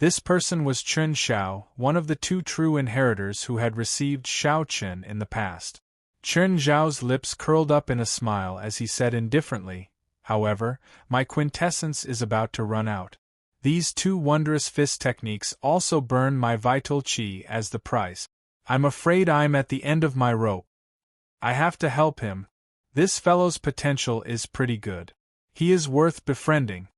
This person was Chen Xiao, one of the two true inheritors who had received Xiao Chen in the past. Chen Xiao's lips curled up in a smile as he said indifferently, "However, my quintessence is about to run out. These two wondrous fist techniques also burn my vital qi as the price. I'm afraid I'm at the end of my rope. I have to help him. This fellow's potential is pretty good. He is worth befriending."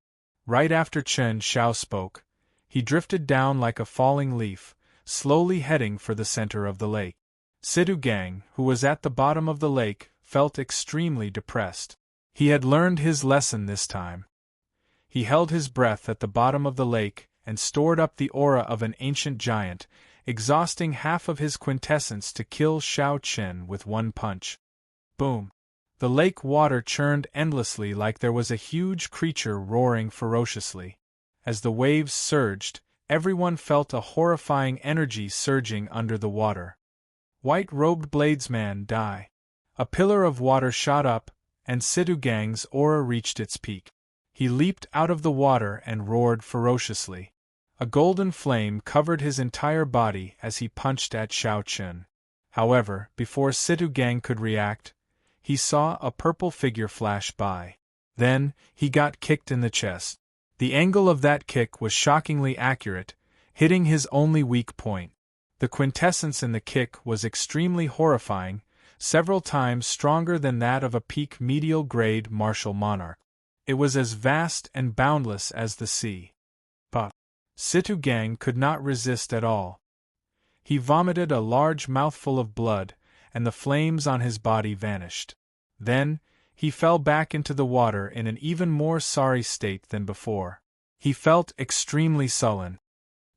Right after Chen Xiao spoke, he drifted down like a falling leaf, slowly heading for the center of the lake. Situ Gang, who was at the bottom of the lake, felt extremely depressed. He had learned his lesson this time. He held his breath at the bottom of the lake and stored up the aura of an ancient giant, exhausting half of his quintessence to kill Xiao Chen with one punch. Boom! The lake water churned endlessly like there was a huge creature roaring ferociously. As the waves surged, everyone felt a horrifying energy surging under the water. White-robed bladesman die. A pillar of water shot up, and Situ Gang's aura reached its peak. He leaped out of the water and roared ferociously. A golden flame covered his entire body as he punched at Xiao Chen. However, before Situ Gang could react, he saw a purple figure flash by. Then, he got kicked in the chest. The angle of that kick was shockingly accurate, hitting his only weak point. The quintessence in the kick was extremely horrifying, several times stronger than that of a peak medial-grade martial monarch. It was as vast and boundless as the sea. But Situ Gang could not resist at all. He vomited a large mouthful of blood, and the flames on his body vanished. Then, he fell back into the water in an even more sorry state than before. He felt extremely sullen.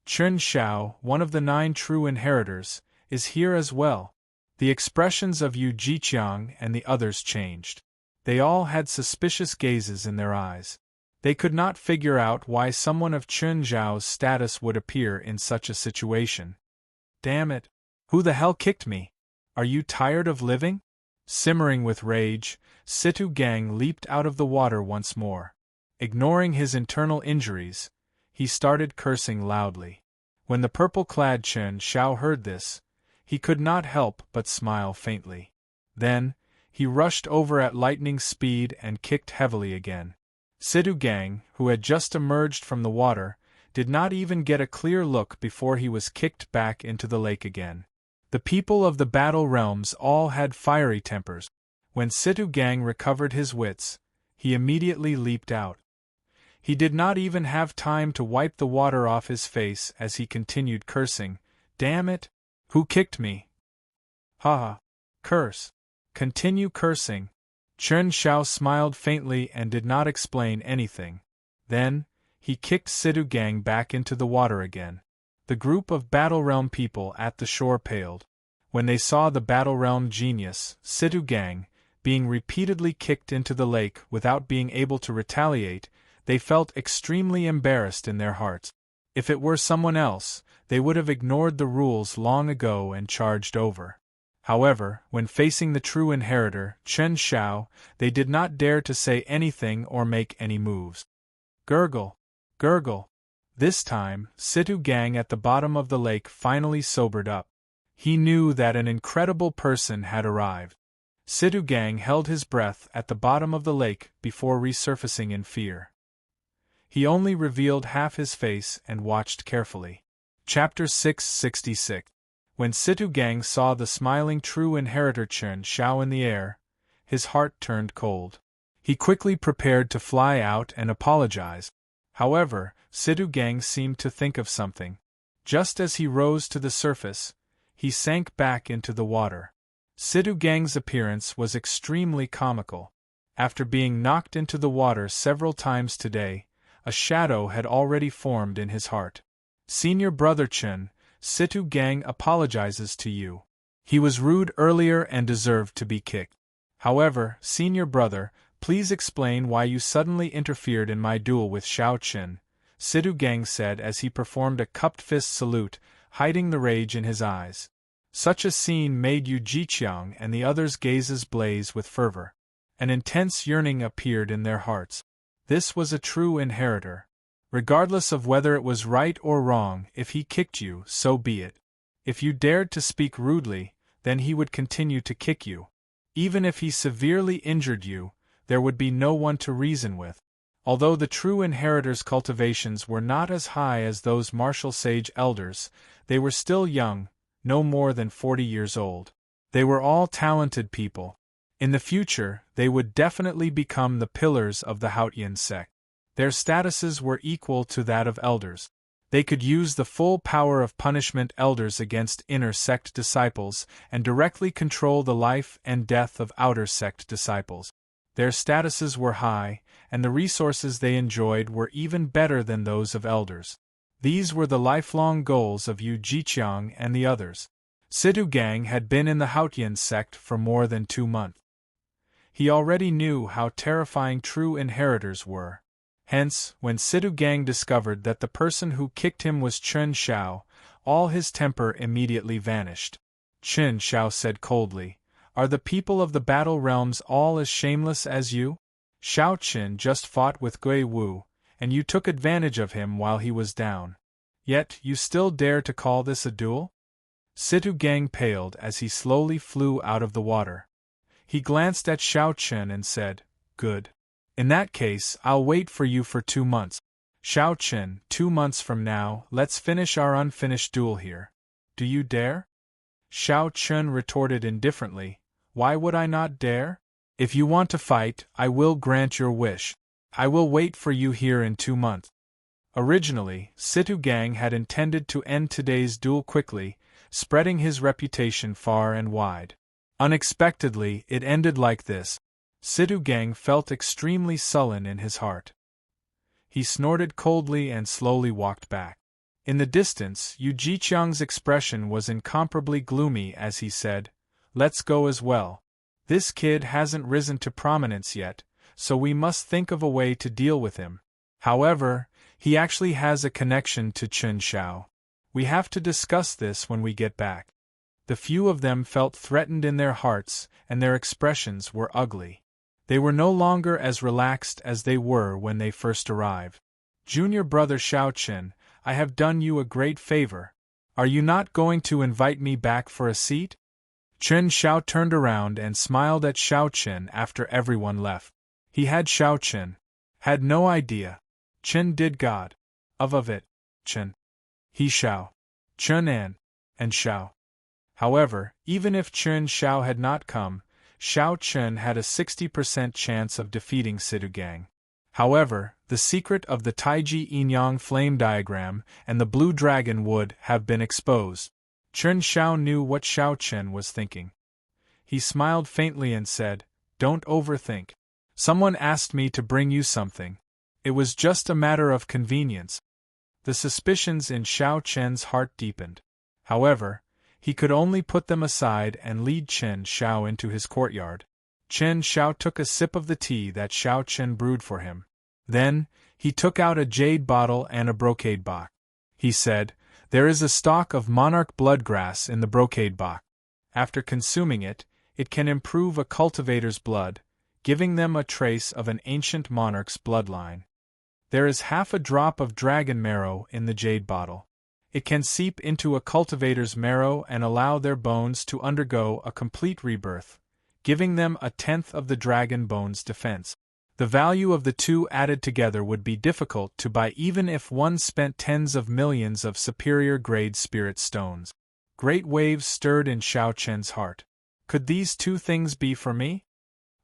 Chen Xiao, one of the 9 true inheritors, is here as well. The expressions of Yu Jiqiang and the others changed. They all had suspicious gazes in their eyes. They could not figure out why someone of Chen Xiao's status would appear in such a situation. Damn it! Who the hell kicked me? Are you tired of living? Simmering with rage, Situ Gang leaped out of the water once more. Ignoring his internal injuries, he started cursing loudly. When the purple-clad Chen Xiao heard this, he could not help but smile faintly. Then, he rushed over at lightning speed and kicked heavily again. Situ Gang, who had just emerged from the water, did not even get a clear look before he was kicked back into the lake again. The people of the Battle Realms all had fiery tempers. When Situ Gang recovered his wits, he immediately leaped out. He did not even have time to wipe the water off his face as he continued cursing, "Damn it! Who kicked me? Ha! Curse! Continue cursing." Chen Xiao smiled faintly and did not explain anything. Then, he kicked Situ Gang back into the water again. The group of Battle Realm people at the shore paled. When they saw the Battle Realm genius, Situ Gang, being repeatedly kicked into the lake without being able to retaliate, they felt extremely embarrassed in their hearts. If it were someone else, they would have ignored the rules long ago and charged over. However, when facing the true inheritor, Chen Xiao, they did not dare to say anything or make any moves. Gurgle! Gurgle! This time, Situ Gang at the bottom of the lake finally sobered up. He knew that an incredible person had arrived. Situ Gang held his breath at the bottom of the lake before resurfacing in fear. He only revealed half his face and watched carefully. Chapter 666. When Situ Gang saw the smiling true inheritor Chen Xiao in the air, his heart turned cold. He quickly prepared to fly out and apologize. However, Situ Gang seemed to think of something. Just as he rose to the surface, he sank back into the water. Situ Gang's appearance was extremely comical. After being knocked into the water several times today, a shadow had already formed in his heart. "Senior Brother Chen, Situ Gang apologizes to you. He was rude earlier and deserved to be kicked. However, Senior Brother, please explain why you suddenly interfered in my duel with Xiao Chen," Situ Gang said as he performed a cupped fist salute, hiding the rage in his eyes. Such a scene made Yu Jiqiang and the others' gazes blaze with fervor. An intense yearning appeared in their hearts. This was a true inheritor. Regardless of whether it was right or wrong, if he kicked you, so be it. If you dared to speak rudely, then he would continue to kick you. Even if he severely injured you, there would be no one to reason with. Although the true inheritors' cultivations were not as high as those martial sage elders, they were still young, no more than 40 years old. They were all talented people. In the future, they would definitely become the pillars of the Hautian sect. Their statuses were equal to that of elders. They could use the full power of punishment elders against inner sect disciples and directly control the life and death of outer sect disciples. Their statuses were high, and the resources they enjoyed were even better than those of elders. These were the lifelong goals of Yu Jiqiang and the others. Situ Gang had been in the Hautian sect for more than 2 months. He already knew how terrifying true inheritors were. Hence, when Situ Gang discovered that the person who kicked him was Chen Xiao, all his temper immediately vanished. Chen Xiao said coldly, "Are the people of the Battle Realms all as shameless as you? Xiao Qin just fought with Gui Wu, and you took advantage of him while he was down. Yet you still dare to call this a duel?" Situ Gang paled as he slowly flew out of the water. He glanced at Xiao Qin and said, "Good. In that case, I'll wait for you for 2 months. Xiao Qin, 2 months from now, let's finish our unfinished duel here. Do you dare?" Xiao Qin retorted indifferently, "Why would I not dare? If you want to fight, I will grant your wish. I will wait for you here in 2 months. Originally, Situ Gang had intended to end today's duel quickly, spreading his reputation far and wide. Unexpectedly, it ended like this. Situ Gang felt extremely sullen in his heart. He snorted coldly and slowly walked back. In the distance, Yu Jiqiang's expression was incomparably gloomy as he said, "Let's go as well. This kid hasn't risen to prominence yet, so we must think of a way to deal with him. However, he actually has a connection to Chen Xiao. We have to discuss this when we get back." The few of them felt threatened in their hearts, and their expressions were ugly. They were no longer as relaxed as they were when they first arrived. "Junior brother Xiao Qin, I have done you a great favor. Are you not going to invite me back for a seat?" Chen Xiao turned around and smiled at Xiao Qin after everyone left. He had Xiao Qin. Had no idea. Chen did God. Of it. Chen. He Xiao. Chen and Xiao. However, even if Chen Xiao had not come, Xiao Qin had a 60% chance of defeating Situ Gang. However, the secret of the Taiji Yin-Yang flame diagram and the blue dragon would have been exposed. Chen Xiao knew what Xiao Qin was thinking. He smiled faintly and said, "Don't overthink. Someone asked me to bring you something. It was just a matter of convenience." The suspicions in Xiao Qin's heart deepened. However, he could only put them aside and lead Chen Xiao into his courtyard. Chen Xiao took a sip of the tea that Xiao Qin brewed for him. Then, he took out a jade bottle and a brocade box. He said, "There is a stalk of monarch bloodgrass in the brocade box. After consuming it, it can improve a cultivator's blood, giving them a trace of an ancient monarch's bloodline. There is half a drop of dragon marrow in the jade bottle. It can seep into a cultivator's marrow and allow their bones to undergo a complete rebirth, giving them a tenth of the dragon bone's defense. The value of the two added together would be difficult to buy even if one spent tens of millions of superior-grade spirit stones." Great waves stirred in Xiao Qin's heart. Could these 2 things be for me?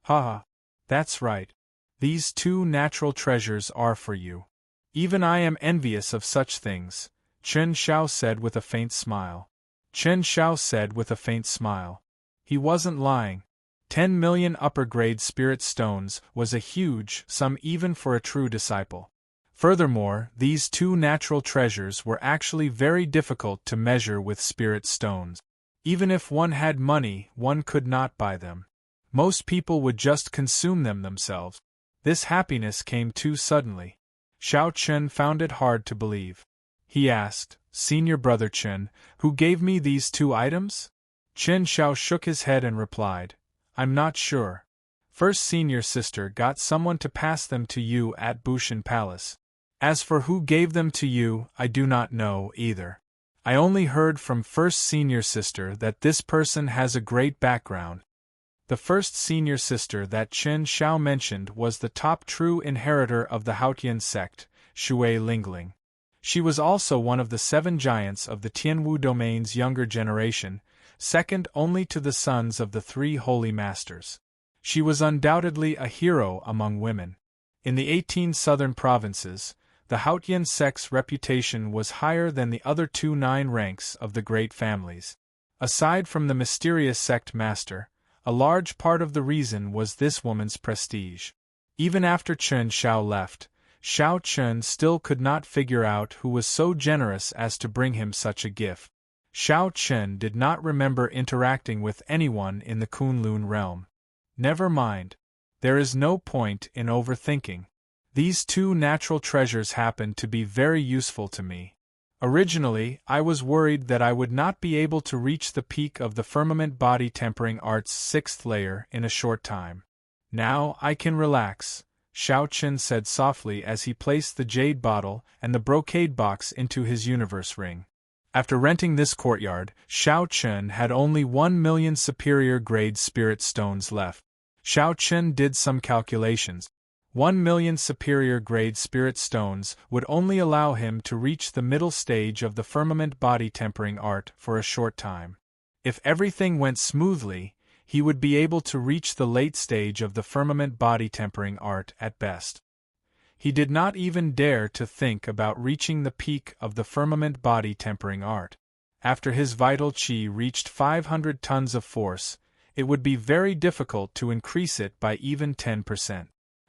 Haha. That's right. These 2 natural treasures are for you. Even I am envious of such things, Chen Xiao said with a faint smile. Chen Xiao said with a faint smile. He wasn't lying. 10 million upper-grade spirit stones was a huge sum even for a true disciple. Furthermore, these 2 natural treasures were actually very difficult to measure with spirit stones. Even if one had money, one could not buy them. Most people would just consume them themselves. This happiness came too suddenly. Xiao Qin found it hard to believe. He asked, "Senior brother Chen, who gave me these 2 items?" Chen Xiao shook his head and replied, "I'm not sure. First senior sister got someone to pass them to you at Bushan Palace. As for who gave them to you, I do not know, either. I only heard from first senior sister that this person has a great background. The first senior sister that Chen Xiao mentioned was the top true inheritor of the Haotian sect, Shui Lingling. She was also one of the 7 giants of the Tianwu domain's younger generation, second only to the sons of the 3 holy masters. She was undoubtedly a hero among women. In the 18 southern provinces, the Haotian sect's reputation was higher than the other 2 9 ranks of the great families. Aside from the mysterious sect master, a large part of the reason was this woman's prestige. Even after Chen Xiao left, Xiao Chen still could not figure out who was so generous as to bring him such a gift. Xiao Chen did not remember interacting with anyone in the Kunlun realm. Never mind. There is no point in overthinking. These 2 natural treasures happen to be very useful to me. Originally, I was worried that I would not be able to reach the peak of the firmament body tempering art's 6th layer in a short time. Now I can relax, Xiao Chen said softly as he placed the jade bottle and the brocade box into his universe ring. After renting this courtyard, Xiao Chen had only 1 million superior grade spirit stones left. Xiao Chen did some calculations. 1 million superior grade spirit stones would only allow him to reach the middle stage of the firmament body tempering art for a short time. If everything went smoothly, he would be able to reach the late stage of the firmament body tempering art at best. He did not even dare to think about reaching the peak of the firmament body tempering art. After his vital qi reached 500 tons of force, it would be very difficult to increase it by even 10%.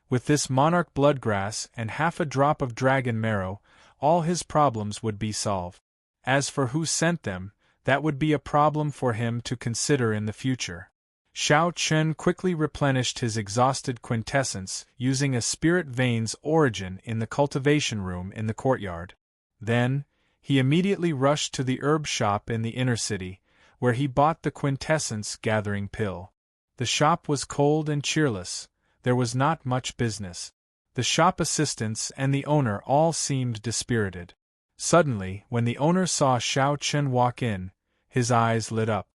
With this monarch bloodgrass and half a drop of dragon marrow, all his problems would be solved. As for who sent them, that would be a problem for him to consider in the future. Xiao Chen quickly replenished his exhausted quintessence using a spirit vein's origin in the cultivation room in the courtyard. Then, he immediately rushed to the herb shop in the inner city, where he bought the quintessence gathering pill. The shop was cold and cheerless. There was not much business. The shop assistants and the owner all seemed dispirited. Suddenly, when the owner saw Xiao Chen walk in, his eyes lit up.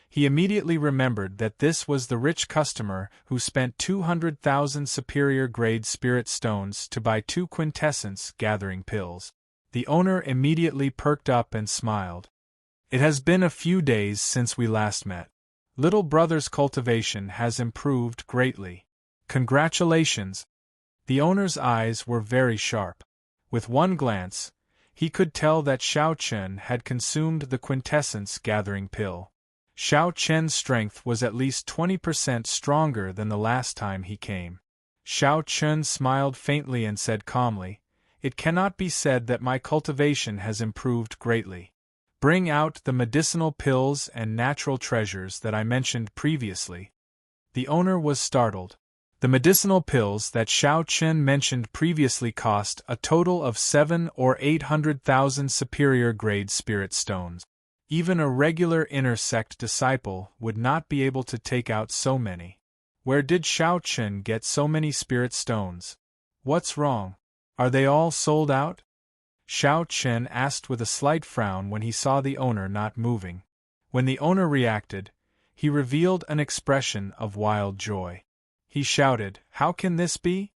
He immediately remembered that this was the rich customer who spent 200,000 superior grade spirit stones to buy 2 quintessence gathering pills. The owner immediately perked up and smiled. It has been a few days since we last met. Little brother's cultivation has improved greatly. Congratulations! The owner's eyes were very sharp. With one glance, he could tell that Xiao Chen had consumed the quintessence gathering pill. Xiao Chen's strength was at least 20% stronger than the last time he came. Xiao Chen smiled faintly and said calmly, "It cannot be said that my cultivation has improved greatly. Bring out the medicinal pills and natural treasures that I mentioned previously." The owner was startled. The medicinal pills that Xiao Chen mentioned previously cost a total of 700,000 or 800,000 superior grade spirit stones. Even a regular inner sect disciple would not be able to take out so many. Where did Xiao Chen get so many spirit stones? What's wrong? Are they all sold out? Xiao Chen asked with a slight frown when he saw the owner not moving. When the owner reacted, he revealed an expression of wild joy. He shouted, "How can this be?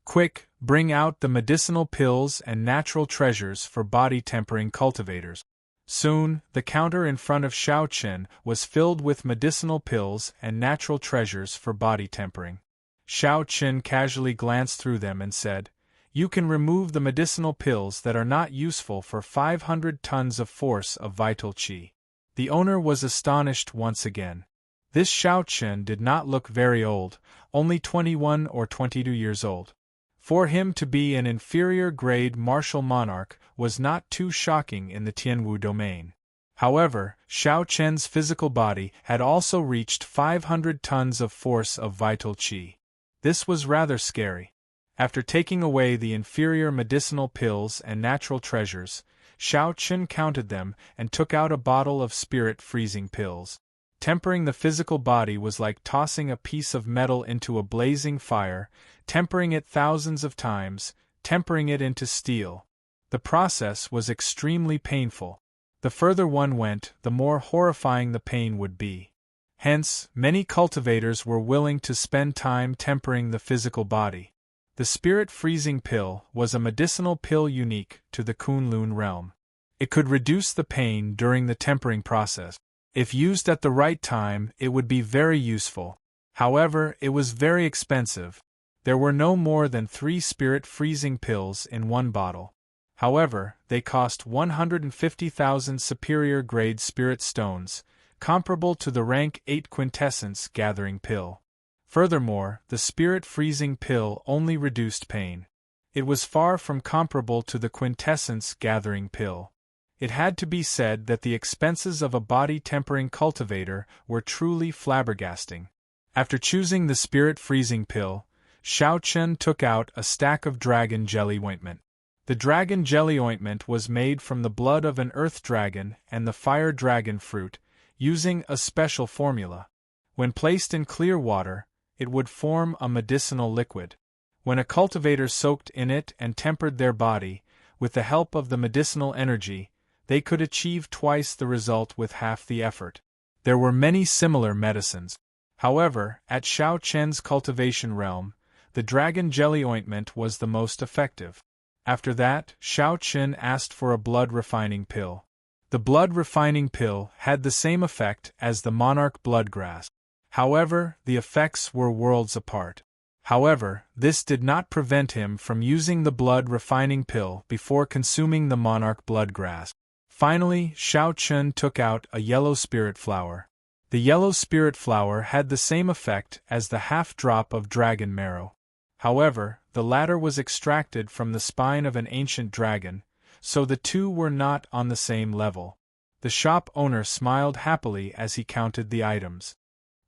Quick, bring out the medicinal pills and natural treasures for body-tempering cultivators." Soon, the counter in front of Xiao Chen was filled with medicinal pills and natural treasures for body tempering. Xiao Chen casually glanced through them and said, "You can remove the medicinal pills that are not useful for 500 tons of force of vital qi." The owner was astonished once again. This Xiao Chen did not look very old, only 21 or 22 years old. For him to be an inferior-grade martial monarch was not too shocking in the Tianwu domain. However, Xiao Chen's physical body had also reached 500 tons of force of vital qi. This was rather scary. After taking away the inferior medicinal pills and natural treasures, Xiao Chen counted them and took out a bottle of spirit-freezing pills. Tempering the physical body was like tossing a piece of metal into a blazing fire, tempering it thousands of times, tempering it into steel. The process was extremely painful. The further one went, the more horrifying the pain would be. Hence, many cultivators were willing to spend time tempering the physical body. The spirit freezing pill was a medicinal pill unique to the Kunlun realm. It could reduce the pain during the tempering process. If used at the right time, it would be very useful. However, it was very expensive. There were no more than 3 spirit freezing pills in one bottle. However, they cost 150,000 superior grade spirit stones, comparable to the rank 8 quintessence gathering pill. Furthermore, the spirit freezing pill only reduced pain. It was far from comparable to the quintessence gathering pill. It had to be said that the expenses of a body tempering cultivator were truly flabbergasting. After choosing the spirit freezing pill, Xiao Chen took out a stack of dragon jelly ointment. The dragon jelly ointment was made from the blood of an earth dragon and the fire dragon fruit, using a special formula. When placed in clear water, it would form a medicinal liquid. When a cultivator soaked in it and tempered their body, with the help of the medicinal energy, they could achieve twice the result with half the effort. There were many similar medicines. However, at Xiao Chen's cultivation realm, the dragon jelly ointment was the most effective. After that, Xiao Chen asked for a blood-refining pill. The blood-refining pill had the same effect as the monarch bloodgrass. However, the effects were worlds apart. However, this did not prevent him from using the blood-refining pill before consuming the monarch bloodgrass. Finally, Xiao Chen took out a yellow spirit flower. The yellow spirit flower had the same effect as the half-drop of dragon marrow. However, the latter was extracted from the spine of an ancient dragon, so the two were not on the same level. The shop owner smiled happily as he counted the items.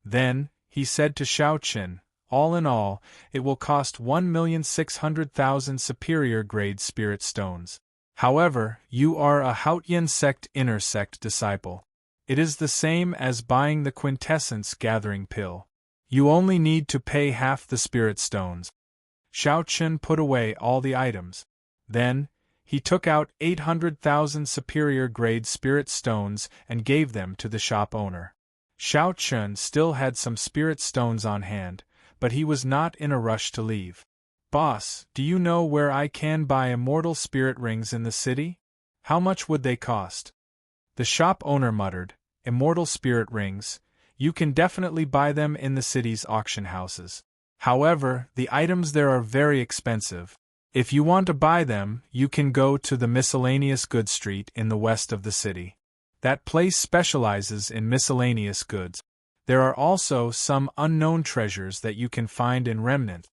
Then, he said to Xiao Chen, "All in all, it will cost 1,600,000 superior grade spirit stones. However, you are a Haotian sect inner sect disciple. It is the same as buying the quintessence gathering pill. You only need to pay half the spirit stones." Xiao Chen put away all the items. Then, he took out 800,000 superior grade spirit stones and gave them to the shop owner. Xiao Chen still had some spirit stones on hand, but he was not in a rush to leave. "Boss, do you know where I can buy immortal spirit rings in the city? How much would they cost?" The shop owner muttered, "Immortal spirit rings, you can definitely buy them in the city's auction houses. However, the items there are very expensive. If you want to buy them, you can go to the miscellaneous goods street in the west of the city. That place specializes in miscellaneous goods. There are also some unknown treasures that you can find in remnant.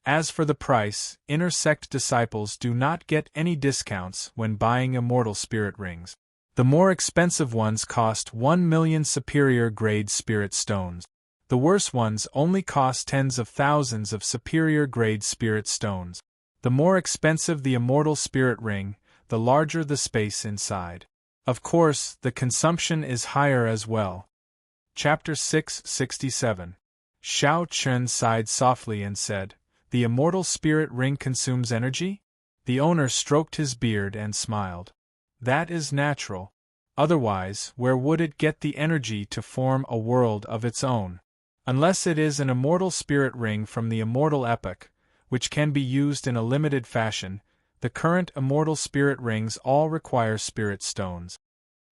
As for the price, inner sect disciples do not get any discounts when buying immortal spirit rings. The more expensive ones cost 1 million superior grade spirit stones. The worse ones only cost tens of thousands of superior grade spirit stones. The more expensive the immortal spirit ring, the larger the space inside. Of course, the consumption is higher as well." Chapter 667. Xiao Chen sighed softly and said, "The immortal spirit ring consumes energy?" The owner stroked his beard and smiled. "That is natural. Otherwise, where would it get the energy to form a world of its own? Unless it is an immortal spirit ring from the immortal epoch, which can be used in a limited fashion. The current immortal spirit rings all require spirit stones."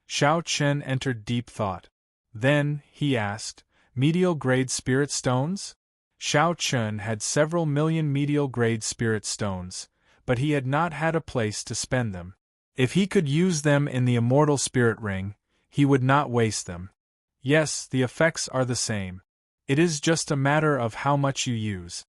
Xiao Chen entered deep thought. Then, he asked, "Medial grade spirit stones?" Xiao Chen had several million medial grade spirit stones, but he had not had a place to spend them. If he could use them in the immortal spirit ring, he would not waste them. Yes, the effects are the same. It is just a matter of how much you use.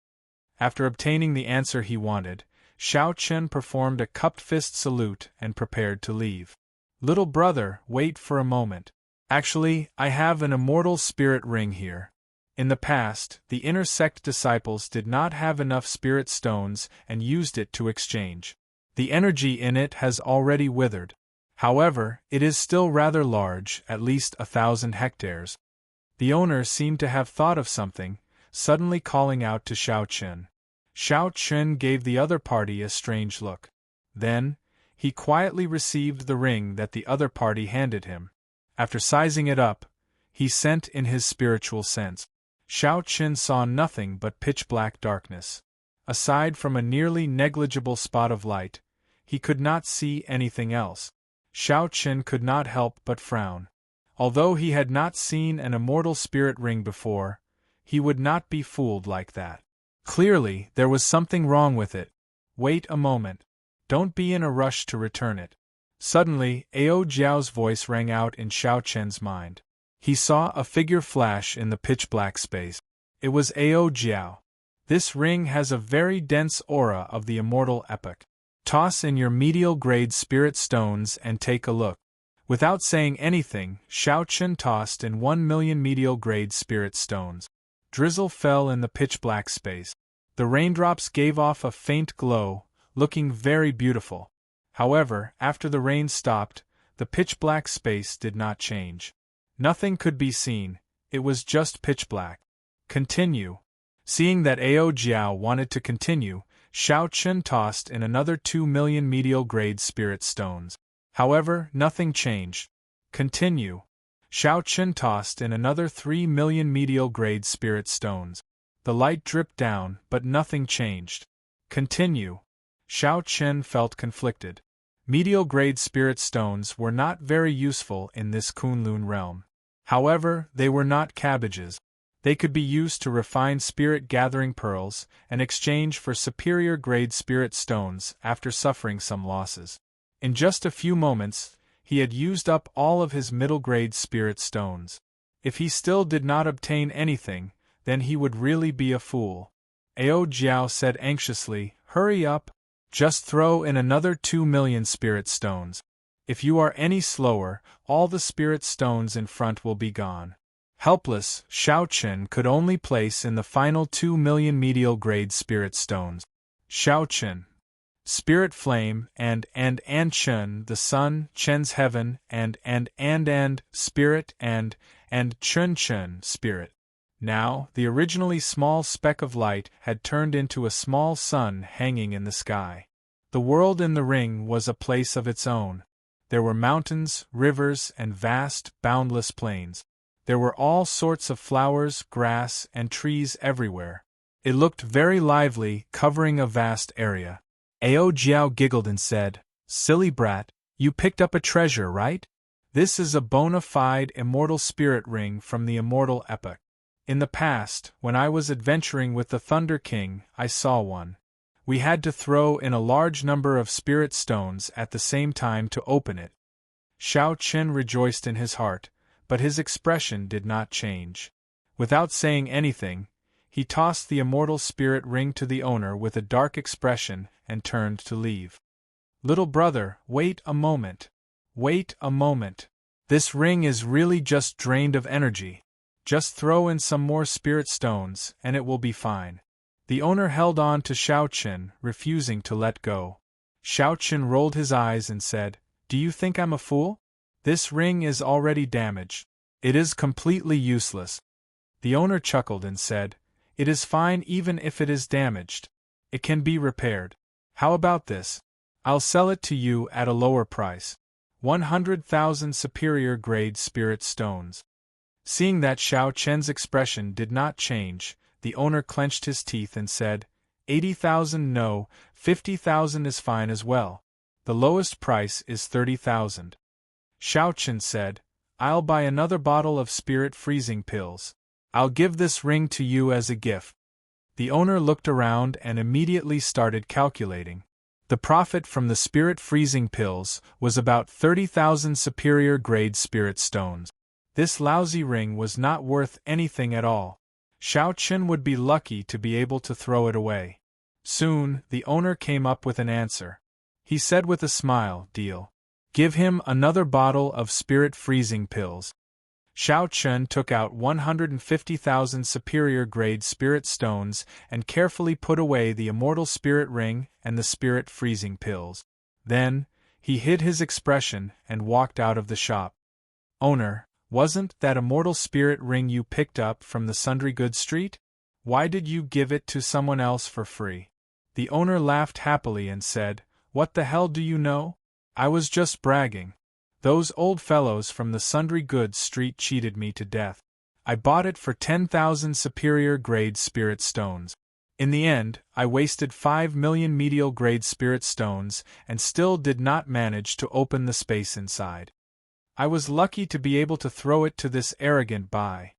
After obtaining the answer he wanted, Xiao Chen performed a cupped fist salute and prepared to leave. "Little brother, wait for a moment. Actually, I have an immortal spirit ring here. In the past, the inner sect disciples did not have enough spirit stones and used it to exchange. The energy in it has already withered. However, it is still rather large, at least 1,000 hectares." The owner seemed to have thought of something, suddenly calling out to Xiao Chen, Xiao Chun gave the other party a strange look. Then, he quietly received the ring that the other party handed him. After sizing it up, he sent in his spiritual sense. Xiao Chun saw nothing but pitch-black darkness. Aside from a nearly negligible spot of light, he could not see anything else. Xiao Chun could not help but frown. Although he had not seen an immortal spirit ring before, he would not be fooled like that. Clearly, there was something wrong with it. Wait a moment. Don't be in a rush to return it. Suddenly, Ao Jiao's voice rang out in Xiao Chen's mind. He saw a figure flash in the pitch-black space. It was Ao Jiao. This ring has a very dense aura of the immortal epoch. Toss in your medial-grade spirit stones and take a look. Without saying anything, Xiao Chen tossed in 1,000,000 medial-grade spirit stones. Drizzle fell in the pitch-black space. The raindrops gave off a faint glow, looking very beautiful. However, after the rain stopped, the pitch-black space did not change. Nothing could be seen, it was just pitch-black. Continue. Seeing that Ao Jiao wanted to continue, Xiao Chen tossed in another 2,000,000 medial-grade spirit stones. However, nothing changed. Continue. Xiao Chen tossed in another 3,000,000 medial-grade spirit stones. The light dripped down, but nothing changed. Continue. Xiao Chen felt conflicted. Medial-grade spirit stones were not very useful in this Kunlun realm. However, they were not cabbages. They could be used to refine spirit-gathering pearls and exchange for superior-grade spirit stones after suffering some losses. In just a few moments, he had used up all of his middle-grade spirit stones. If he still did not obtain anything, then he would really be a fool. Ao Jiao said anxiously, "Hurry up! Just throw in another 2,000,000 spirit stones. If you are any slower, all the spirit stones in front will be gone." Helpless, Xiao Chen could only place in the final 2,000,000 medial-grade spirit stones. Xiao Chen. Spirit Flame and Chen, the Sun, Chen's Heaven, and Spirit, and Chen, Spirit. Now, the originally small speck of light had turned into a small sun hanging in the sky. The world in the ring was a place of its own. There were mountains, rivers, and vast, boundless plains. There were all sorts of flowers, grass, and trees everywhere. It looked very lively, covering a vast area. Ao Jiao giggled and said, "Silly brat, you picked up a treasure, right? This is a bona fide immortal spirit ring from the immortal epoch. In the past, when I was adventuring with the Thunder King, I saw one. We had to throw in a large number of spirit stones at the same time to open it." Xiao Chen rejoiced in his heart, but his expression did not change. Without saying anything, he tossed the immortal spirit ring to the owner with a dark expression and turned to leave. "Little brother, wait a moment. Wait a moment. This ring is really just drained of energy. Just throw in some more spirit stones, and it will be fine." The owner held on to Xiao Chen, refusing to let go. Xiao Chen rolled his eyes and said, "Do you think I'm a fool? This ring is already damaged. It is completely useless." The owner chuckled and said, "It is fine even if it is damaged. It can be repaired. How about this? I'll sell it to you at a lower price. 100,000 superior grade spirit stones." Seeing that Xiao Chen's expression did not change, the owner clenched his teeth and said, 80,000 no, 50,000 is fine as well. The lowest price is 30,000. Xiao Chen said, "I'll buy another bottle of spirit freezing pills. I'll give this ring to you as a gift." The owner looked around and immediately started calculating. The profit from the spirit freezing pills was about 30,000 superior grade spirit stones. This lousy ring was not worth anything at all. Xiao Chen would be lucky to be able to throw it away. Soon, the owner came up with an answer. He said with a smile, "Deal. Give him another bottle of spirit freezing pills." Xiao Chen took out 150,000 superior grade spirit stones and carefully put away the immortal spirit ring and the spirit freezing pills. Then, he hid his expression and walked out of the shop. "Owner, wasn't that immortal spirit ring you picked up from the Sundry Goods Street? Why did you give it to someone else for free? The owner laughed happily and said, What the hell do you know? I was just bragging. Those old fellows from the sundry goods street cheated me to death. I bought it for 10,000 superior grade spirit stones. In the end, I wasted 5 million medial grade spirit stones and still did not manage to open the space inside. I was lucky to be able to throw it to this arrogant buy.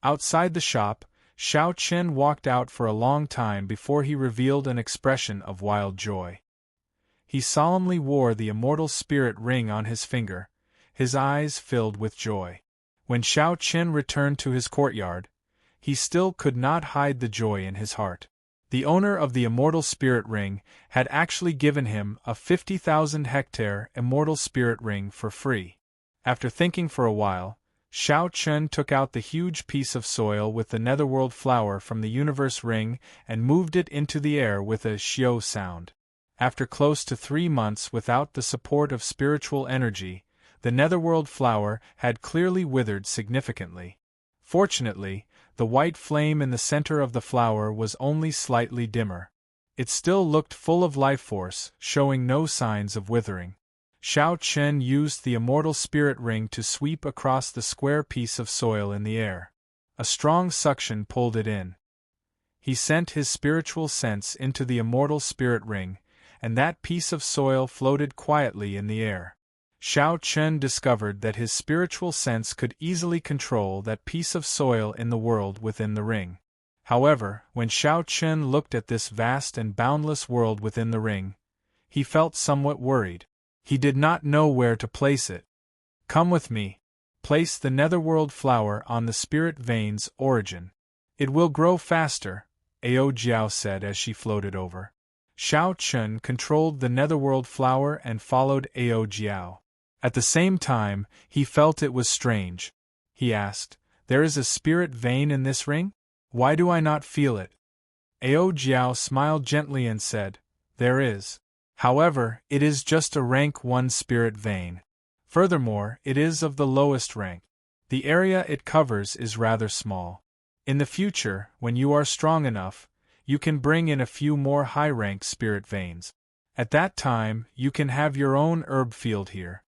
Outside the shop, Xiao Chen walked out for a long time before he revealed an expression of wild joy. He solemnly wore the immortal spirit ring on his finger, his eyes filled with joy. When Xiao Chen returned to his courtyard, he still could not hide the joy in his heart. The owner of the immortal spirit ring had actually given him a 50,000-hectare immortal spirit ring for free. After thinking for a while, Xiao Chen took out the huge piece of soil with the netherworld flower from the universe ring and moved it into the air with a xiao sound. After close to 3 months without the support of spiritual energy, the netherworld flower had clearly withered significantly. Fortunately, the white flame in the center of the flower was only slightly dimmer. It still looked full of life force, showing no signs of withering. Xiao Chen used the immortal spirit ring to sweep across the square piece of soil in the air. A strong suction pulled it in. He sent his spiritual sense into the immortal spirit ring, and that piece of soil floated quietly in the air. Xiao Chen discovered that his spiritual sense could easily control that piece of soil in the world within the ring. However, when Xiao Chen looked at this vast and boundless world within the ring, he felt somewhat worried. He did not know where to place it. Come with me. Place the netherworld flower on the spirit vein's origin. It will grow faster, Ao Jiao said as she floated over. Xiao Chen controlled the netherworld flower and followed Ao Jiao. At the same time, he felt it was strange. He asked, There is a spirit vein in this ring? Why do I not feel it? Ao Jiao smiled gently and said, There is. However, it is just a rank 1 spirit vein. Furthermore, it is of the lowest rank. The area it covers is rather small. In the future, when you are strong enough, you can bring in a few more high-rank spirit veins. At that time, you can have your own herb field here.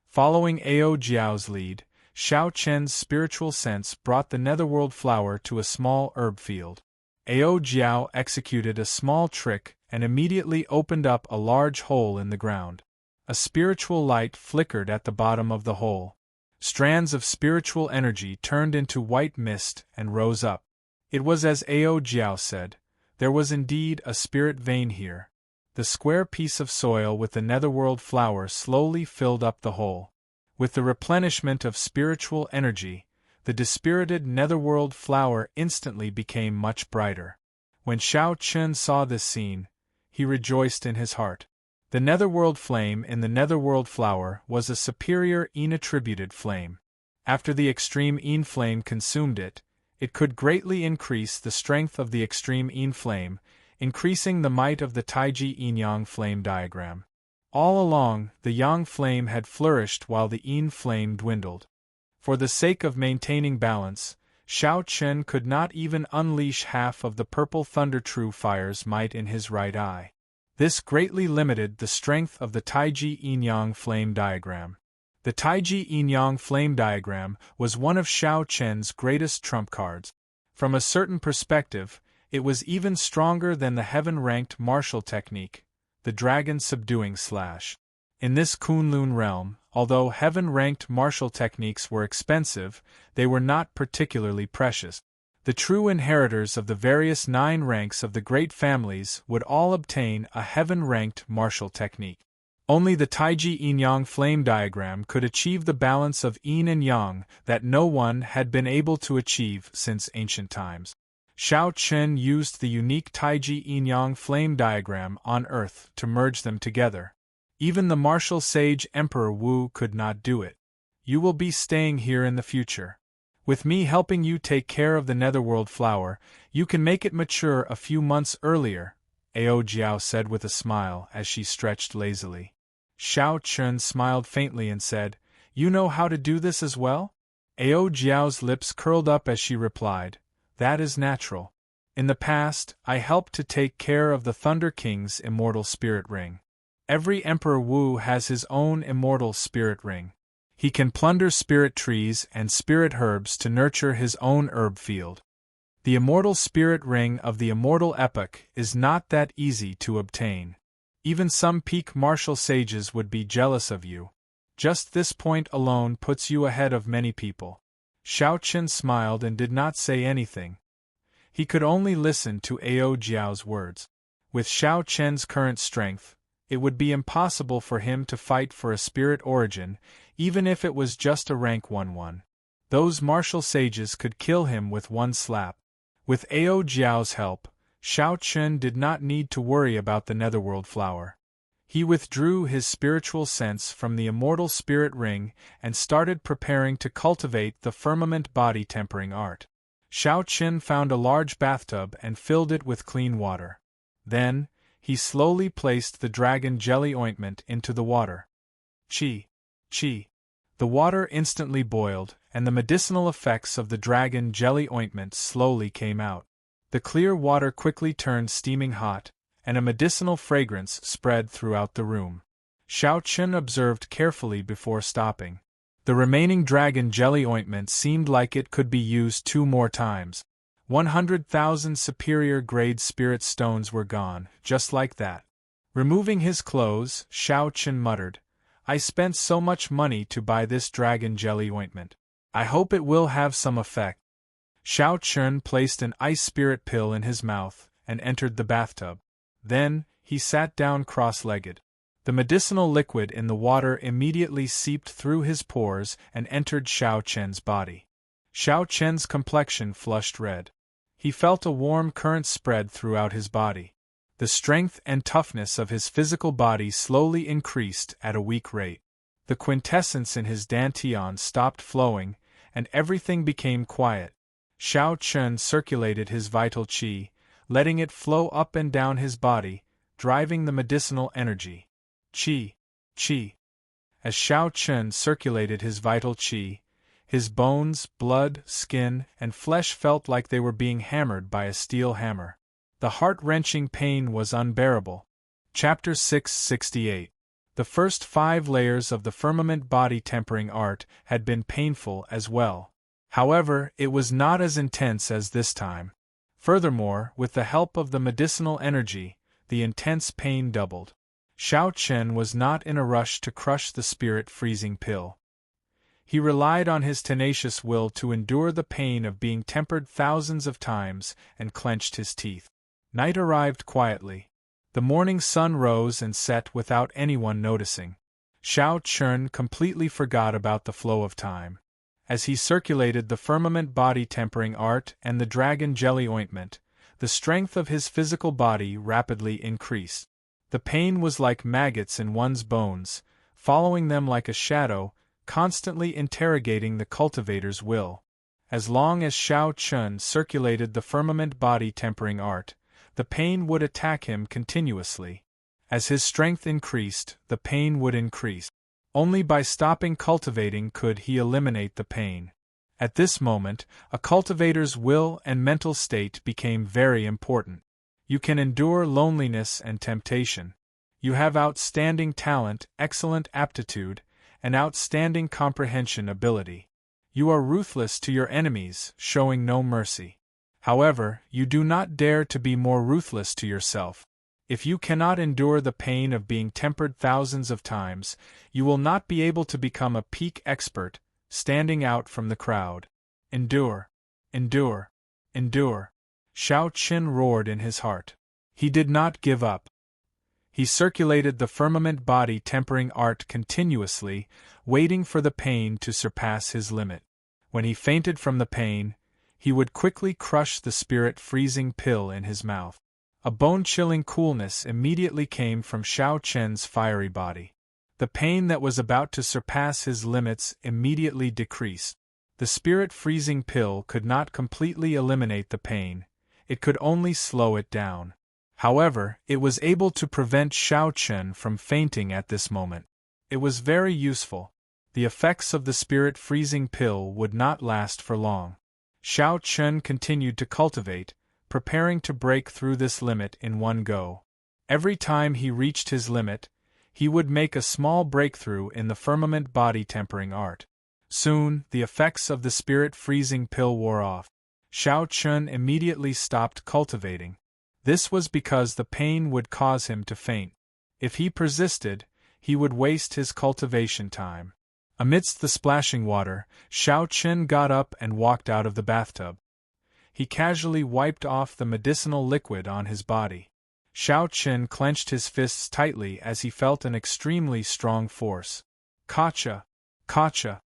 Following Ao Jiao's lead, Xiao Chen's spiritual sense brought the netherworld flower to a small herb field. Ao Jiao executed a small trick and immediately opened up a large hole in the ground. A spiritual light flickered at the bottom of the hole. Strands of spiritual energy turned into white mist and rose up. It was as Ao Jiao said, there was indeed a spirit vein here. The square piece of soil with the netherworld flower slowly filled up the hole. With the replenishment of spiritual energy, the dispirited netherworld flower instantly became much brighter. When Xiao Chen saw this scene, he rejoiced in his heart. The netherworld flame in the netherworld flower was a superior Yin-attributed flame. After the extreme Yin flame consumed it, it could greatly increase the strength of the extreme Yin flame, increasing the might of the Taiji Yin-Yang flame diagram. All along, the Yang flame had flourished while the Yin flame dwindled. For the sake of maintaining balance, Xiao Chen could not even unleash half of the purple thunder true fire's might in his right eye. This greatly limited the strength of the Taiji Yin-Yang flame diagram. The Taiji Yin-Yang flame diagram was one of Xiao Chen's greatest trump cards. From a certain perspective, it was even stronger than the heaven-ranked martial technique, the dragon subduing slash. In this Kunlun realm, although heaven-ranked martial techniques were expensive, they were not particularly precious. The true inheritors of the various 9 ranks of the great families would all obtain a heaven-ranked martial technique. Only the Taiji Yin-Yang flame diagram could achieve the balance of Yin and Yang that no one had been able to achieve since ancient times. Xiao Chen used the unique Taiji Yin-Yang flame diagram on Earth to merge them together. Even the martial sage Emperor Wu could not do it. You will be staying here in the future. With me helping you take care of the netherworld flower, you can make it mature a few months earlier, Ao Jiao said with a smile as she stretched lazily. Xiao Chen smiled faintly and said, You know how to do this as well? Ao Jiao's lips curled up as she replied, That is natural. In the past, I helped to take care of the Thunder King's immortal spirit ring. Every Emperor Wu has his own immortal spirit ring. He can plunder spirit trees and spirit herbs to nurture his own herb field. The immortal spirit ring of the immortal epoch is not that easy to obtain. Even some peak martial sages would be jealous of you. Just this point alone puts you ahead of many people. Xiao Qin smiled and did not say anything. He could only listen to Ao Jiao's words. With Xiao Qian's current strength, it would be impossible for him to fight for a spirit origin, even if it was just a rank 1-1. Those martial sages could kill him with one slap. With Ao Jiao's help, Xiao Qin did not need to worry about the Netherworld flower. He withdrew his spiritual sense from the immortal spirit ring and started preparing to cultivate the firmament body tempering art. Xiao Qin found a large bathtub and filled it with clean water. Then, he slowly placed the dragon jelly ointment into the water. Chi. The water instantly boiled, and the medicinal effects of the dragon jelly ointment slowly came out. The clear water quickly turned steaming hot, and a medicinal fragrance spread throughout the room. Xiao Qin observed carefully before stopping. The remaining dragon jelly ointment seemed like it could be used 2 more times. 100,000 superior grade spirit stones were gone, just like that. Removing his clothes, Xiao Qin muttered, "I spent so much money to buy this dragon jelly ointment. I hope it will have some effect." Xiao Qin placed an ice spirit pill in his mouth and entered the bathtub. Then, he sat down cross-legged. The medicinal liquid in the water immediately seeped through his pores and entered Xiao Qian's body. Xiao Qian's complexion flushed red. He felt a warm current spread throughout his body. The strength and toughness of his physical body slowly increased at a weak rate. The quintessence in his dantian stopped flowing, and everything became quiet. Xiao Qin circulated his vital qi, letting it flow up and down his body, driving the medicinal energy. Qi. As Xiao Qin circulated his vital qi, his bones, blood, skin, and flesh felt like they were being hammered by a steel hammer. The heart-wrenching pain was unbearable. Chapter 668. The first 5 layers of the firmament body tempering art had been painful as well. However, it was not as intense as this time. Furthermore, with the help of the medicinal energy, the intense pain doubled. Xiao Qin was not in a rush to crush the spirit freezing pill. He relied on his tenacious will to endure the pain of being tempered thousands of times and clenched his teeth. Night arrived quietly. The morning sun rose and set without anyone noticing. Xiao Qin completely forgot about the flow of time. As he circulated the firmament body tempering art and the dragon jelly ointment, the strength of his physical body rapidly increased. The pain was like maggots in one's bones, following them like a shadow, constantly interrogating the cultivator's will. As long as Xiao Qin circulated the firmament body tempering art, the pain would attack him continuously. As his strength increased, the pain would increase. Only by stopping cultivating could he eliminate the pain. At this moment, a cultivator's will and mental state became very important. You can endure loneliness and temptation. You have outstanding talent, excellent aptitude, and outstanding comprehension ability. You are ruthless to your enemies, showing no mercy. However, you do not dare to be more ruthless to yourself. If you cannot endure the pain of being tempered thousands of times, you will not be able to become a peak expert, standing out from the crowd. Endure. Endure. Endure. Xiao Qin roared in his heart. He did not give up. He circulated the firmament body tempering art continuously, waiting for the pain to surpass his limit. When he fainted from the pain, he would quickly crush the spirit freezing pill in his mouth. A bone-chilling coolness immediately came from Xiao Qin's fiery body. The pain that was about to surpass his limits immediately decreased. The spirit freezing pill could not completely eliminate the pain, it could only slow it down. However, it was able to prevent Xiao Qin from fainting at this moment. It was very useful. The effects of the spirit freezing pill would not last for long. Xiao Qin continued to cultivate, preparing to break through this limit in one go. Every time he reached his limit, he would make a small breakthrough in the firmament body tempering art. Soon, the effects of the spirit freezing pill wore off. Xiao Chun immediately stopped cultivating. This was because the pain would cause him to faint. If he persisted, he would waste his cultivation time. Amidst the splashing water, Xiao Chun got up and walked out of the bathtub. He casually wiped off the medicinal liquid on his body. Xiao Chun clenched his fists tightly as he felt an extremely strong force. Kacha! Kacha!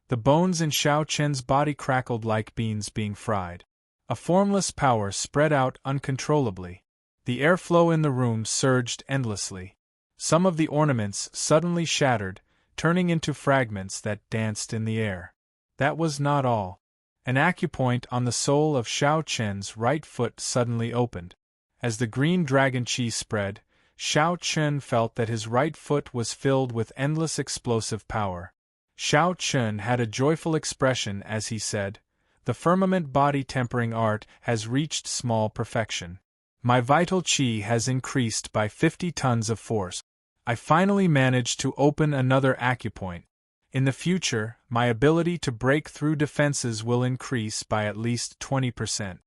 The bones in Xiao Chun's body crackled like beans being fried. A formless power spread out uncontrollably. The airflow in the room surged endlessly. Some of the ornaments suddenly shattered, turning into fragments that danced in the air. That was not all. An acupoint on the sole of Xiao Chun's right foot suddenly opened. As the green dragon chi spread, Xiao Chun felt that his right foot was filled with endless explosive power. Xiao Chun had a joyful expression as he said, "The firmament body tempering art has reached small perfection. My vital chi has increased by 50 tons of force. I finally managed to open another acupoint. In the future, my ability to break through defenses will increase by at least 20%.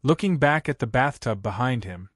Looking back at the bathtub behind him,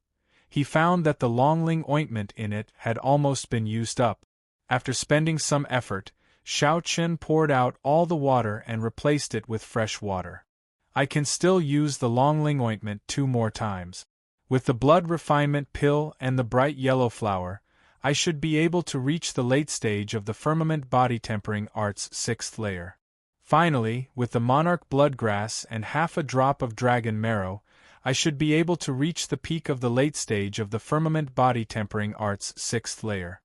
he found that the Longling ointment in it had almost been used up. After spending some effort, Xiao Chun poured out all the water and replaced it with fresh water. I can still use the Longling ointment 2 more times. With the blood refinement pill and the bright yellow flower, I should be able to reach the late stage of the firmament body tempering art's 6th layer. Finally, with the monarch bloodgrass and half a drop of dragon marrow, I should be able to reach the peak of the late stage of the firmament body tempering art's 6th layer."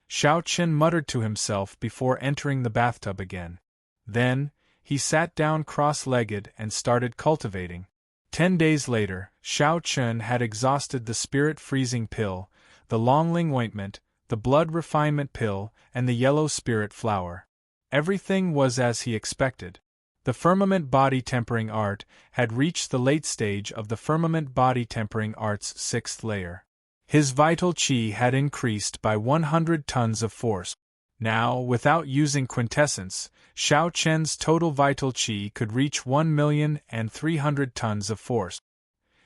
Xiao Chun muttered to himself before entering the bathtub again. Then, he sat down cross-legged and started cultivating. 10 days later, Xiao Chun had exhausted the spirit freezing pill, the Longling ointment, the blood refinement pill, and the yellow spirit flower. Everything was as he expected. The firmament body tempering art had reached the late stage of the firmament body tempering art's 6th layer. His vital chi had increased by 100 tons of force. Now, without using quintessence, Xiao Chun's total vital chi could reach 1,300,000 tons of force.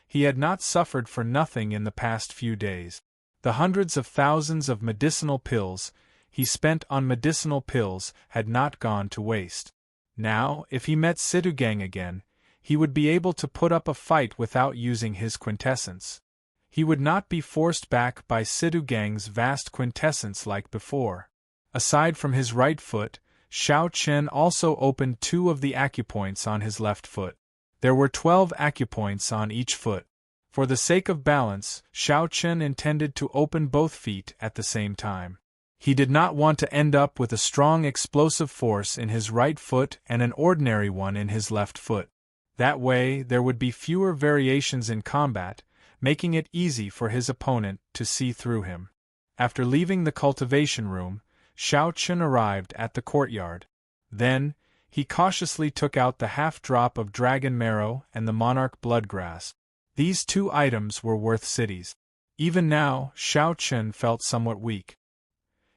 He had not suffered for nothing in the past few days. The hundreds of thousands of medicinal pills he spent on medicinal pills had not gone to waste. Now, if he met Sidugang again, he would be able to put up a fight without using his quintessence. He would not be forced back by Sidugang's vast quintessence like before. Aside from his right foot, Xiao Chun also opened 2 of the acupoints on his left foot. There were 12 acupoints on each foot. For the sake of balance, Xiao Chun intended to open both feet at the same time. He did not want to end up with a strong explosive force in his right foot and an ordinary one in his left foot. That way, there would be fewer variations in combat, making it easy for his opponent to see through him. After leaving the cultivation room, Xiao Chun arrived at the courtyard. Then, he cautiously took out the half-drop of dragon marrow and the monarch bloodgrass. These 2 items were worth cities. Even now, Xiao Chun felt somewhat weak.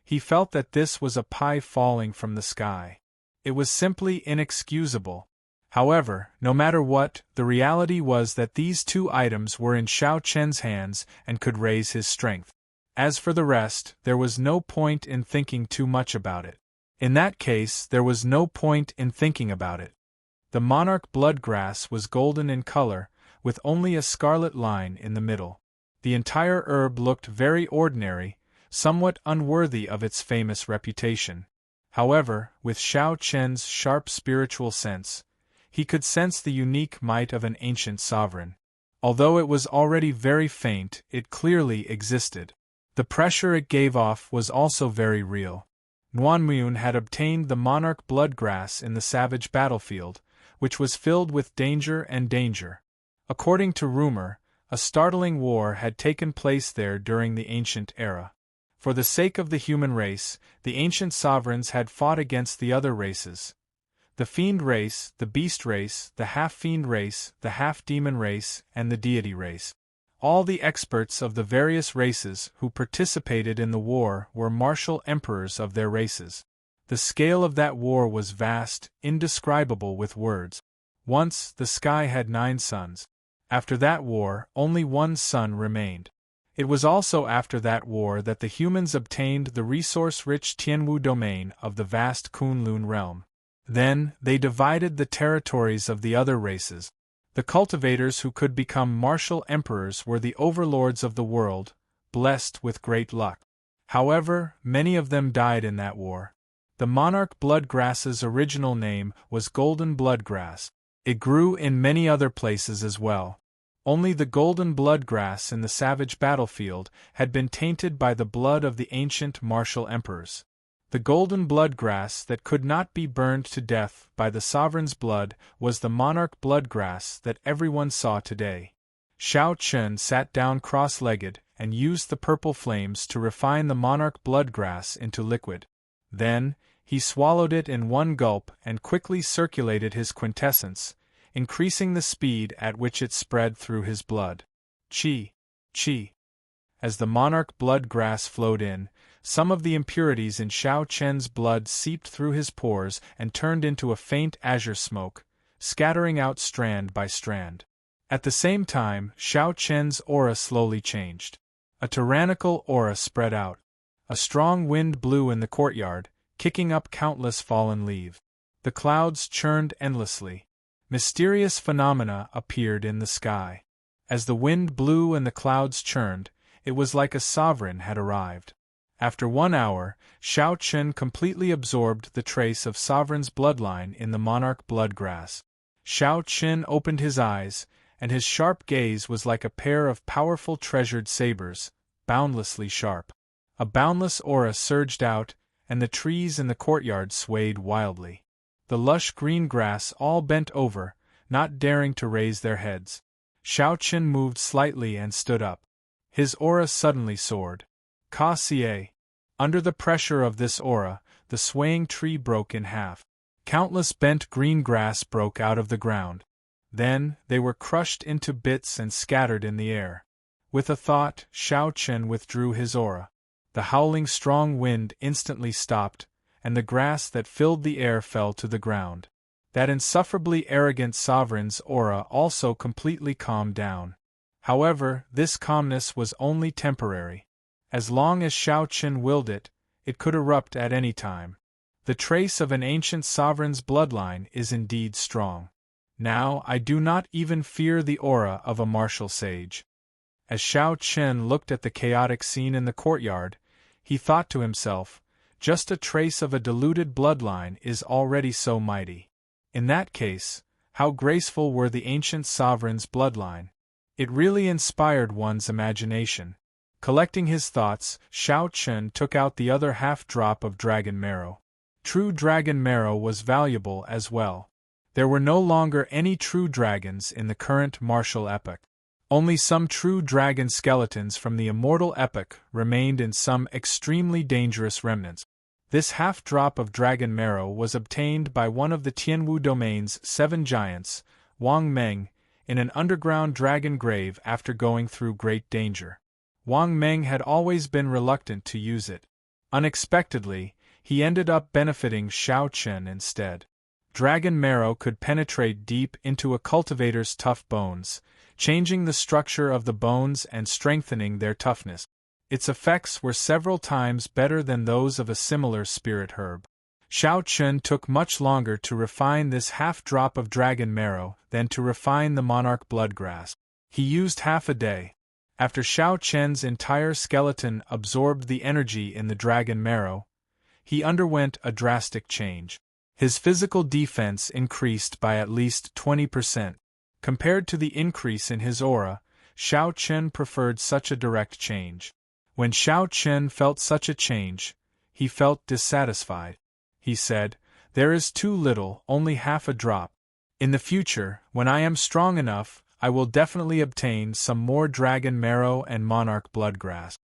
He felt that this was a pie falling from the sky. It was simply inexcusable. However, no matter what, the reality was that these 2 items were in Xiao Chun's hands and could raise his strength. As for the rest, there was no point in thinking too much about it. In that case, there was no point in thinking about it. The monarch bloodgrass was golden in color, with only a scarlet line in the middle. The entire herb looked very ordinary, somewhat unworthy of its famous reputation. However, with Xiao Chun's sharp spiritual sense, he could sense the unique might of an ancient sovereign. Although it was already very faint, it clearly existed. The pressure it gave off was also very real. Nuanmune had obtained the monarch bloodgrass in the savage battlefield, which was filled with danger and danger. According to rumor, a startling war had taken place there during the ancient era. For the sake of the human race, the ancient sovereigns had fought against the other races. the fiend race, the beast race, the half-fiend race, the half-demon race, and the deity race. All the experts of the various races who participated in the war were martial emperors of their races. The scale of that war was vast, indescribable with words. Once, the sky had 9 suns. After that war, only 1 sun remained. It was also after that war that the humans obtained the resource-rich Tianwu domain of the vast Kunlun realm. Then, they divided the territories of the other races. The cultivators who could become martial emperors were the overlords of the world, blessed with great luck. However, many of them died in that war. The monarch bloodgrass's original name was golden bloodgrass. It grew in many other places as well. Only the golden bloodgrass in the savage battlefield had been tainted by the blood of the ancient martial emperors. The golden bloodgrass that could not be burned to death by the sovereign's blood was the monarch bloodgrass that everyone saw today. Shao Chun sat down cross-legged and used the purple flames to refine the monarch bloodgrass into liquid. Then, he swallowed it in one gulp and quickly circulated his quintessence, increasing the speed at which it spread through his blood. Chi, chi. As the monarch bloodgrass flowed in, some of the impurities in Shao Chen's blood seeped through his pores and turned into a faint azure smoke, scattering out strand by strand. At the same time, Shao Chen's aura slowly changed. A tyrannical aura spread out. A strong wind blew in the courtyard, kicking up countless fallen leaves. The clouds churned endlessly. Mysterious phenomena appeared in the sky. As the wind blew and the clouds churned, it was like a sovereign had arrived. After 1 hour, Shao Chun completely absorbed the trace of sovereign's bloodline in the monarch bloodgrass. Shao Chun opened his eyes, and his sharp gaze was like a pair of powerful treasured sabers, boundlessly sharp. A boundless aura surged out, and the trees in the courtyard swayed wildly. The lush green grass all bent over, not daring to raise their heads. Shao Chun moved slightly and stood up. His aura suddenly soared. Ka Xie. Under the pressure of this aura, the swaying tree broke in half. Countless bent green grass broke out of the ground. Then, they were crushed into bits and scattered in the air. With a thought, Shao Chun withdrew his aura. The howling strong wind instantly stopped, and the grass that filled the air fell to the ground. That insufferably arrogant sovereign's aura also completely calmed down. However, this calmness was only temporary. As long as Shao Chun willed it, it could erupt at any time. The trace of an ancient sovereign's bloodline is indeed strong. Now I do not even fear the aura of a martial sage. As Shao Chun looked at the chaotic scene in the courtyard, he thought to himself, just a trace of a diluted bloodline is already so mighty. In that case, how graceful were the ancient sovereign's bloodline. It really inspired one's imagination. Collecting his thoughts, Shao Chun took out the other half-drop of dragon marrow. True dragon marrow was valuable as well. There were no longer any true dragons in the current martial epoch. Only some true dragon skeletons from the Immortal epoch remained in some extremely dangerous remnants. This half-drop of dragon marrow was obtained by one of the Tianwu domain's 7 giants, Wang Meng, in an underground dragon grave after going through great danger. Wang Meng had always been reluctant to use it. Unexpectedly, he ended up benefiting Shao Chun instead. Dragon marrow could penetrate deep into a cultivator's tough bones, changing the structure of the bones and strengthening their toughness. Its effects were several times better than those of a similar spirit herb. Shao Chun took much longer to refine this half-drop of dragon marrow than to refine the monarch bloodgrass. He used half a day. After Shao Chun's entire skeleton absorbed the energy in the dragon marrow, he underwent a drastic change. His physical defense increased by at least 20%. Compared to the increase in his aura, Shao Chun preferred such a direct change. When Shao Chun felt such a change, he felt dissatisfied. He said, "There is too little, only half a drop. In the future, when I am strong enough, I will definitely obtain some more dragon marrow and monarch bloodgrass."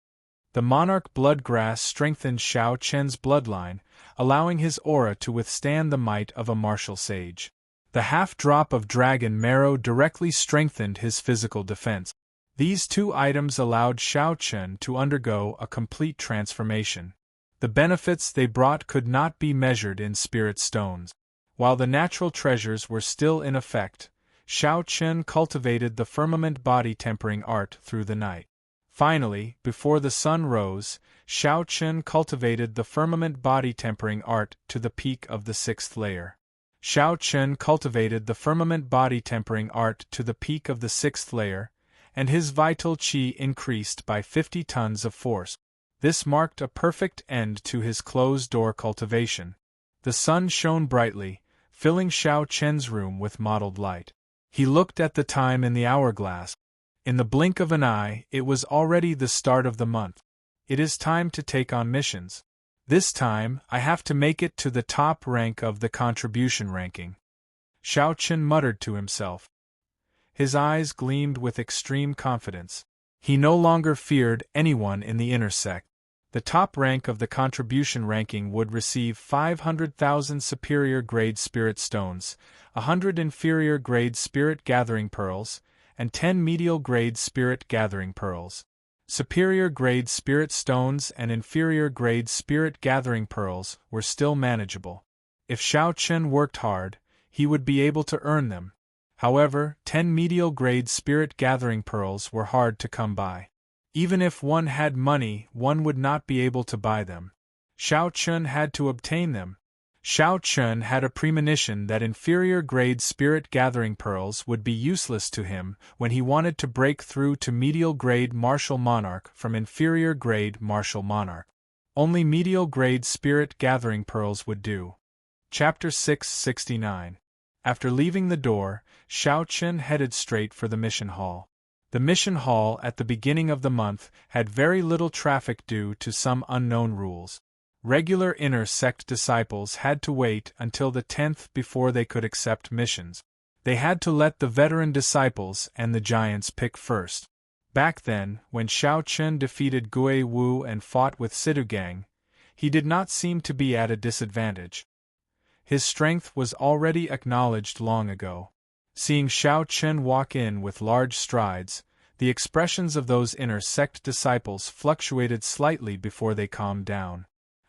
The monarch bloodgrass strengthened Xiao Chen's bloodline, allowing his aura to withstand the might of a martial sage. The half-drop of dragon marrow directly strengthened his physical defense. These two items allowed Xiao Chen to undergo a complete transformation. The benefits they brought could not be measured in spirit stones. While the natural treasures were still in effect, Xiao Chen cultivated the firmament body-tempering art through the night. Finally, before the sun rose, Xiao Chen cultivated the firmament body-tempering art to the peak of the 6th layer. Xiao Chen cultivated the firmament body-tempering art to the peak of the 6th layer, and his vital qi increased by 50 tons of force. This marked a perfect end to his closed-door cultivation. The sun shone brightly, filling Xiao Chen's room with mottled light. He looked at the time in the hourglass. In the blink of an eye, it was already the start of the month. It is time to take on missions. This time, I have to make it to the top rank of the contribution ranking. Xiao Chen muttered to himself. His eyes gleamed with extreme confidence. He no longer feared anyone in the inner sect. The top rank of the contribution ranking would receive 500,000 superior grade spirit stones, 100 inferior grade spirit gathering pearls, and 10 medial grade spirit gathering pearls. Superior grade spirit stones and inferior grade spirit gathering pearls were still manageable. If Xiao Chen worked hard, he would be able to earn them. However, 10 medial grade spirit gathering pearls were hard to come by. Even if one had money, one would not be able to buy them. Xiao Chen had to obtain them. Xiao Chen had a premonition that inferior grade spirit gathering pearls would be useless to him when he wanted to break through to medial grade martial monarch from inferior grade martial monarch. Only medial grade spirit gathering pearls would do. Chapter 669. After leaving the door, Xiao Chen headed straight for the mission hall. The mission hall at the beginning of the month had very little traffic due to some unknown rules. Regular inner sect disciples had to wait until the 10th before they could accept missions. They had to let the veteran disciples and the giants pick first. Back then, when Xiao Chen defeated Gui Wu and fought with Sidugang, he did not seem to be at a disadvantage. His strength was already acknowledged long ago. Seeing Xiao Chen walk in with large strides, the expressions of those inner sect disciples fluctuated slightly before they calmed down.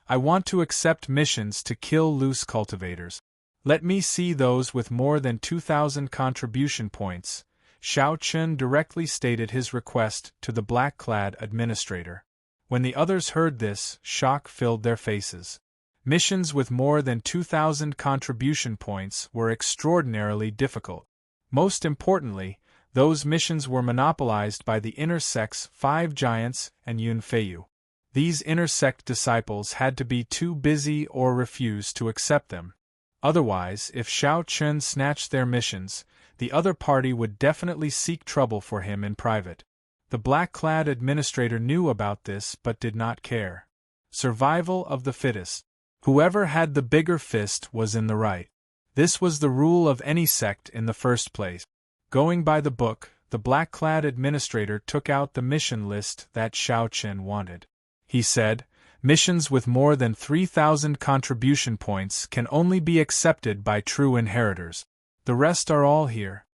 I want to accept missions to kill loose cultivators. Let me see those with more than 2,000 contribution points. Xiao Chen directly stated his request to the black-clad administrator. When the others heard this, shock filled their faces. Missions with more than 2,000 contribution points were extraordinarily difficult. Most importantly, those missions were monopolized by the inner sect's 5 giants and Yun Feiyu. These inner sect disciples had to be too busy or refuse to accept them. Otherwise, if Xiao Chen snatched their missions, the other party would definitely seek trouble for him in private. The black-clad administrator knew about this but did not care. Survival of the fittest. Whoever had the bigger fist was in the right. This was the rule of any sect in the first place. Going by the book, the black-clad administrator took out the mission list that Xiao Chen wanted. He said, missions with more than 3,000 contribution points can only be accepted by true inheritors. The rest are all here.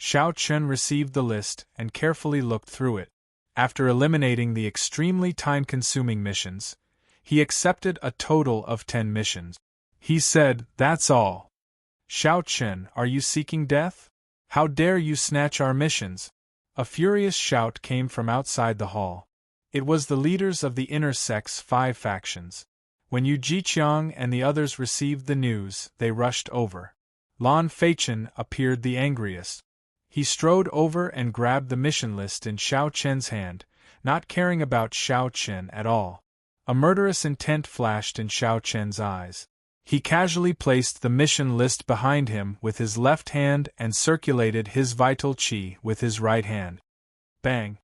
Xiao Chen received the list and carefully looked through it. After eliminating the extremely time-consuming missions, he accepted a total of 10 missions. He said, "That's all." "Xiao Chen, are you seeking death? How dare you snatch our missions?" A furious shout came from outside the hall. It was the leaders of the inner sect's 5 factions. When Yu Jiqiang and the others received the news, they rushed over. Lan Feichen appeared the angriest. He strode over and grabbed the mission list in Xiao Chen's hand, not caring about Xiao Chen at all. A murderous intent flashed in Xiao Chen's eyes. He casually placed the mission list behind him with his left hand and circulated his vital qi with his right hand. Bang!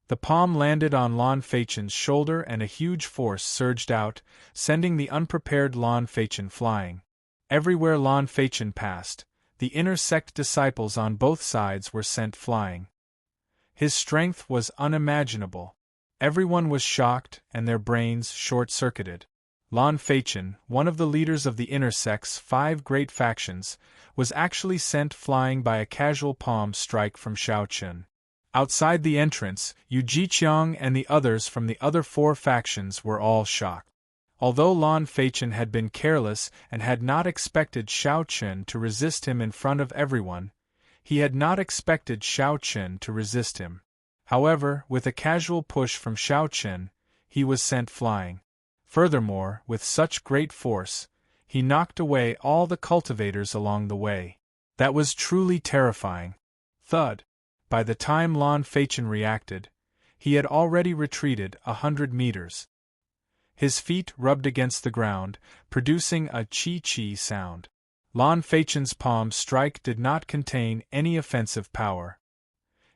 The palm landed on Lan Feichen's shoulder and a huge force surged out, sending the unprepared Lan Feichen flying. Everywhere Lan Feichen passed, the inner sect disciples on both sides were sent flying. His strength was unimaginable. Everyone was shocked and their brains short-circuited. Lan Feichen, one of the leaders of the Inner Sect's 5 great factions, was actually sent flying by a casual palm strike from Shao Chun. Outside the entrance, Yu Jiqiang and the others from the other 4 factions were all shocked. Although Lan Feichen had been careless and had not expected Shao Chun to resist him in front of everyone, he had not expected Shao Chun to resist him. However, with a casual push from Shao Chun, he was sent flying. Furthermore, with such great force, he knocked away all the cultivators along the way. That was truly terrifying. Thud. By the time Lan Feichen reacted, he had already retreated 100 meters. His feet rubbed against the ground, producing a chi-chi sound. Lan Feichen's palm strike did not contain any offensive power.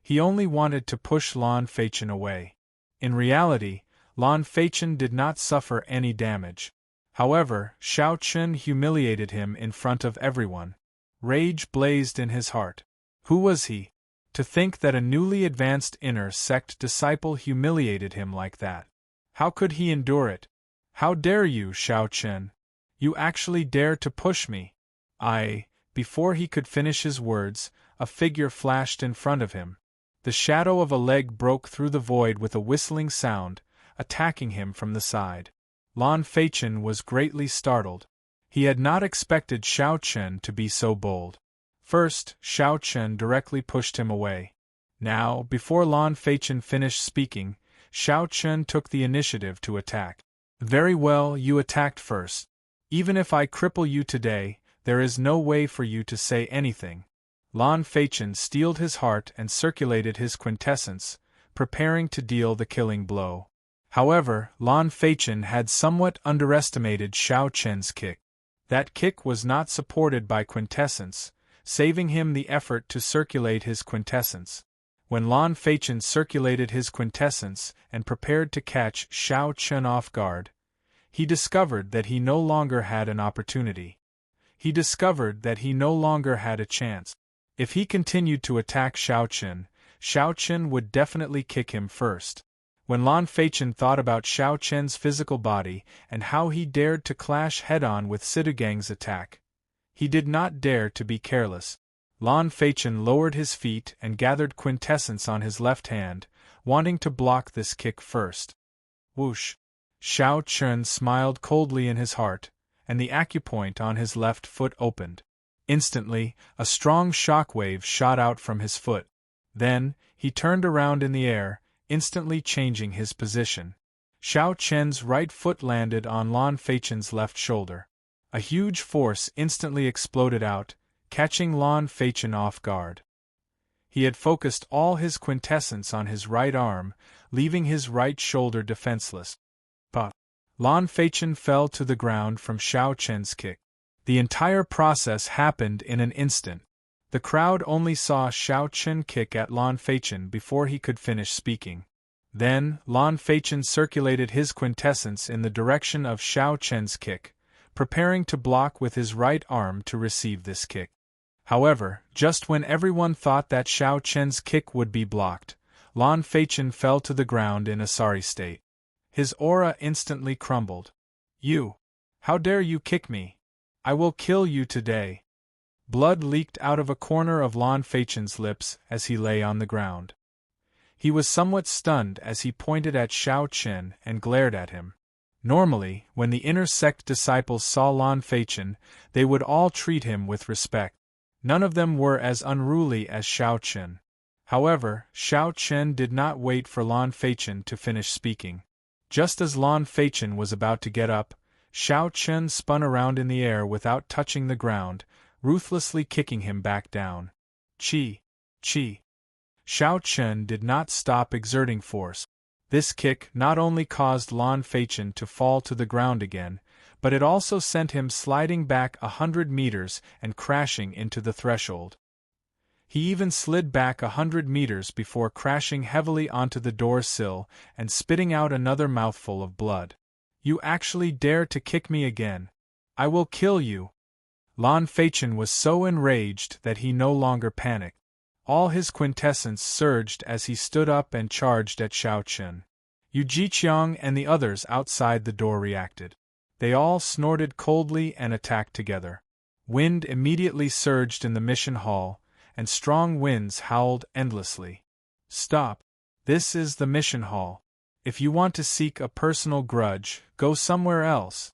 He only wanted to push Lan Feichen away. In reality, Lan Feichen did not suffer any damage. However, Shao Chun humiliated him in front of everyone. Rage blazed in his heart. Who was he? To think that a newly advanced Inner Sect disciple humiliated him like that. How could he endure it? How dare you, Shao Chun? You actually dare to push me? Before he could finish his words, a figure flashed in front of him. The shadow of a leg broke through the void with a whistling sound, attacking him from the side. Lan Feichen was greatly startled. He had not expected Shao Chun to be so bold. First, Shao Chun directly pushed him away. Now, before Lan Feichen finished speaking, Shao Chun took the initiative to attack. Very well, you attacked first. Even if I cripple you today, there is no way for you to say anything. Lan Feichen steeled his heart and circulated his quintessence, preparing to deal the killing blow. However, Lan Feichen had somewhat underestimated Shao Chun's kick. That kick was not supported by quintessence, saving him the effort to circulate his quintessence. When Lan Feichen circulated his quintessence and prepared to catch Shao Chun off guard, he discovered that he no longer had an opportunity. He discovered that he no longer had a chance. If he continued to attack Shao Chun would definitely kick him first. When Lan Feichen thought about Shao Chun's physical body and how he dared to clash head-on with Sidugang's attack, he did not dare to be careless. Lan Feichen lowered his feet and gathered quintessence on his left hand, wanting to block this kick first. Whoosh! Shao Chun smiled coldly in his heart, and the acupoint on his left foot opened. Instantly, a strong shockwave shot out from his foot. Then, he turned around in the air, instantly changing his position. Shao Chun's right foot landed on Lan Feichen's left shoulder. A huge force instantly exploded out, catching Lan Feichen off guard. He had focused all his quintessence on his right arm, leaving his right shoulder defenseless. But Lan Feichen fell to the ground from Shao Chun's kick. The entire process happened in an instant. The crowd only saw Shao Chun kick at Lan Feichen before he could finish speaking. Then, Lan Feichen circulated his quintessence in the direction of Shao Chun's kick, preparing to block with his right arm to receive this kick. However, just when everyone thought that Shao Chun's kick would be blocked, Lan Feichen fell to the ground in a sorry state. His aura instantly crumbled. You! How dare you kick me? I will kill you today! Blood leaked out of a corner of Lan Feichen's lips as he lay on the ground. He was somewhat stunned as he pointed at Shao Chun and glared at him. Normally, when the Inner Sect disciples saw Lan Feichen, they would all treat him with respect. None of them were as unruly as Shao Chun. However, Shao Chun did not wait for Lan Feichen to finish speaking. Just as Lan Feichen was about to get up, Shao Chun spun around in the air without touching the ground, ruthlessly kicking him back down. Chi! Chi! Shao Chun did not stop exerting force. This kick not only caused Lan Feichen to fall to the ground again, but it also sent him sliding back 100 meters and crashing into the threshold. He even slid back 100 meters before crashing heavily onto the door sill and spitting out another mouthful of blood. You actually dare to kick me again? I will kill you! Lan Feichen was so enraged that he no longer panicked. All his quintessence surged as he stood up and charged at Shao Chun. Yu Jiqiang and the others outside the door reacted. They all snorted coldly and attacked together. Wind immediately surged in the mission hall, and strong winds howled endlessly. Stop. This is the mission hall. If you want to seek a personal grudge, go somewhere else.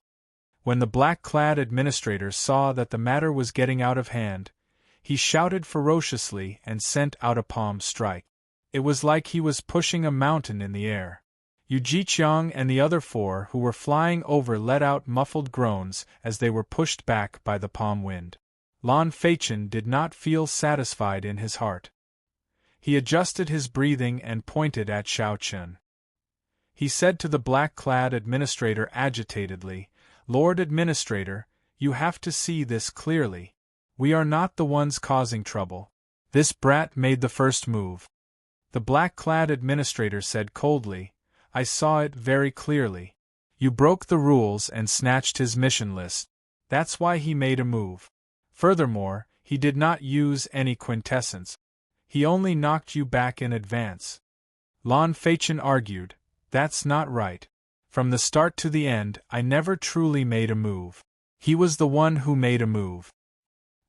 When the black-clad administrator saw that the matter was getting out of hand, he shouted ferociously and sent out a palm strike. It was like he was pushing a mountain in the air. Yu Jiqiang and the other 4 who were flying over let out muffled groans as they were pushed back by the palm wind. Lan Feichen did not feel satisfied in his heart. He adjusted his breathing and pointed at Xiao Chen. He said to the black-clad administrator agitatedly, "Lord Administrator, you have to see this clearly. We are not the ones causing trouble. This brat made the first move." The black-clad administrator said coldly, "I saw it very clearly. You broke the rules and snatched his mission list. That's why he made a move. Furthermore, he did not use any quintessence. He only knocked you back in advance." Lan Feichen argued, "That's not right. From the start to the end, I never truly made a move. He was the one who made a move."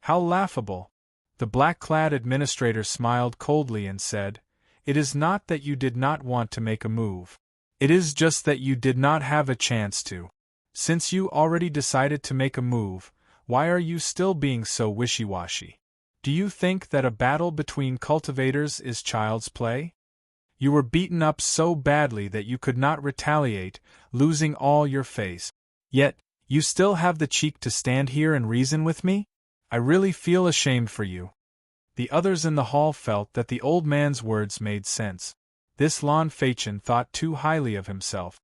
"How laughable!" The black-clad administrator smiled coldly and said, "It is not that you did not want to make a move. It is just that you did not have a chance to. Since you already decided to make a move, why are you still being so wishy-washy? Do you think that a battle between cultivators is child's play? You were beaten up so badly that you could not retaliate, losing all your face. Yet, you still have the cheek to stand here and reason with me? I really feel ashamed for you." The others in the hall felt that the old man's words made sense. This Lan Feichen thought too highly of himself.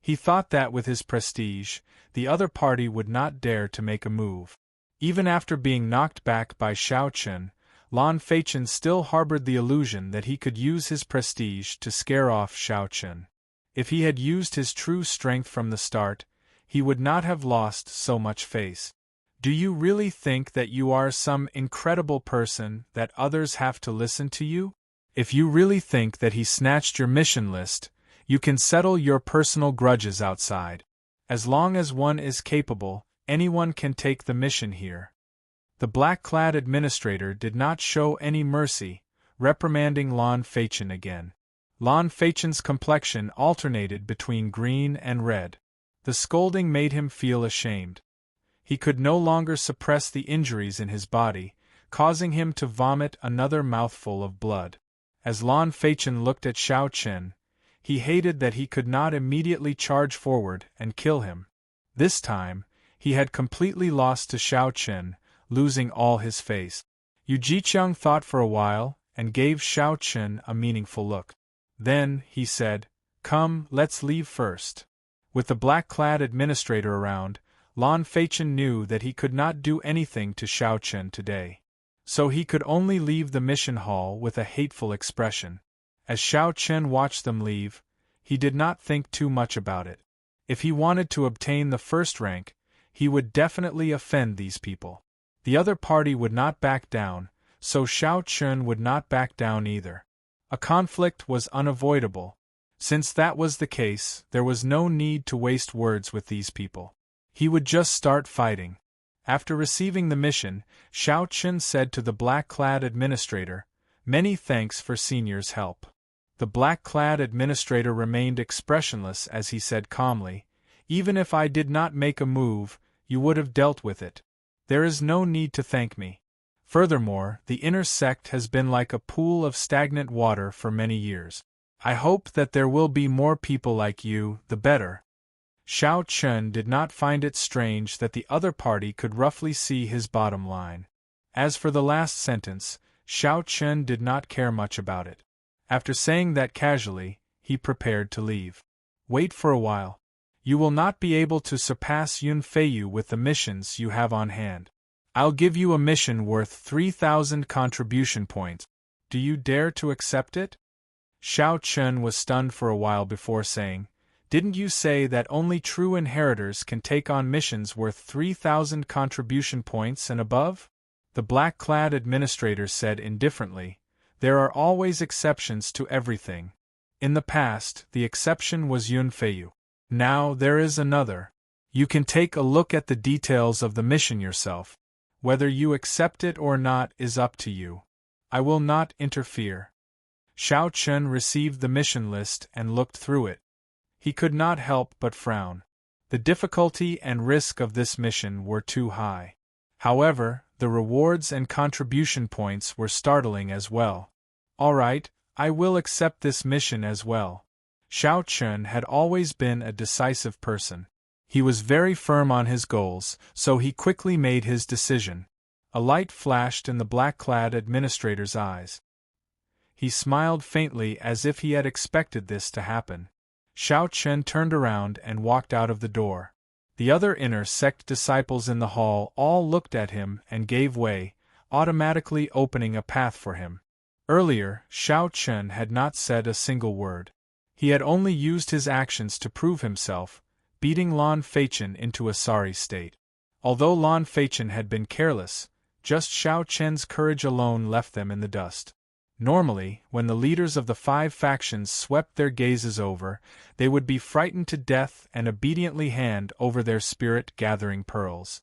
He thought that with his prestige, the other party would not dare to make a move. Even after being knocked back by Xiao Chen, Lan Feichen still harbored the illusion that he could use his prestige to scare off Xiao Chen. If he had used his true strength from the start, he would not have lost so much face. Do you really think that you are some incredible person that others have to listen to you? If you really think that he snatched your mission list, you can settle your personal grudges outside. As long as one is capable, anyone can take the mission here." The black-clad administrator did not show any mercy, reprimanding Lan Feichen again. Lan Feichen's complexion alternated between green and red. The scolding made him feel ashamed. He could no longer suppress the injuries in his body, causing him to vomit another mouthful of blood. As Lan Feichen looked at Xiao Chen, he hated that he could not immediately charge forward and kill him. This time, he had completely lost to Xiao Chen, losing all his face. Yu Jiqiang thought for a while, and gave Xiao Chen a meaningful look. Then, he said, "Come, let's leave first." With the black-clad administrator around, Lan Feichen knew that he could not do anything to Xiao Chen today. So he could only leave the mission hall with a hateful expression. As Xiao Chen watched them leave, he did not think too much about it. If he wanted to obtain the first rank, he would definitely offend these people. The other party would not back down, so Xiao Chen would not back down either. A conflict was unavoidable. Since that was the case, there was no need to waste words with these people. He would just start fighting. After receiving the mission, Xiao Chen said to the black-clad administrator, "Many thanks for Senior's help." The black-clad administrator remained expressionless as he said calmly, "Even if I did not make a move, you would have dealt with it. There is no need to thank me. Furthermore, the inner sect has been like a pool of stagnant water for many years. I hope that there will be more people like you, the better." Xiao Chen did not find it strange that the other party could roughly see his bottom line. As for the last sentence, Xiao Chen did not care much about it. After saying that casually, he prepared to leave. "Wait for a while. You will not be able to surpass Yunfeiyu with the missions you have on hand. I'll give you a mission worth 3,000 contribution points. Do you dare to accept it?" Xiao Chen was stunned for a while before saying, "Didn't you say that only true inheritors can take on missions worth 3,000 contribution points and above?" The black-clad administrator said indifferently, "There are always exceptions to everything. In the past, the exception was Yunfeiyu. Now there is another. You can take a look at the details of the mission yourself. Whether you accept it or not is up to you. I will not interfere. Xiao Chen received the mission list and looked through it. He could not help but frown. The difficulty and risk of this mission were too high. However, the rewards and contribution points were startling as well. All right, I will accept this mission as well. Xiao Chen had always been a decisive person. He was very firm on his goals, so he quickly made his decision. A light flashed in the black-clad administrator's eyes. He smiled faintly as if he had expected this to happen. Xiao Chen turned around and walked out of the door. The other inner sect disciples in the hall all looked at him and gave way, automatically opening a path for him. Earlier, Xiao Chen had not said a single word. He had only used his actions to prove himself, beating Lan Feichen into a sorry state. Although Lan Feichen had been careless, just Xiao Chen's courage alone left them in the dust. Normally, when the leaders of the 5 factions swept their gazes over, they would be frightened to death and obediently hand over their spirit-gathering pearls.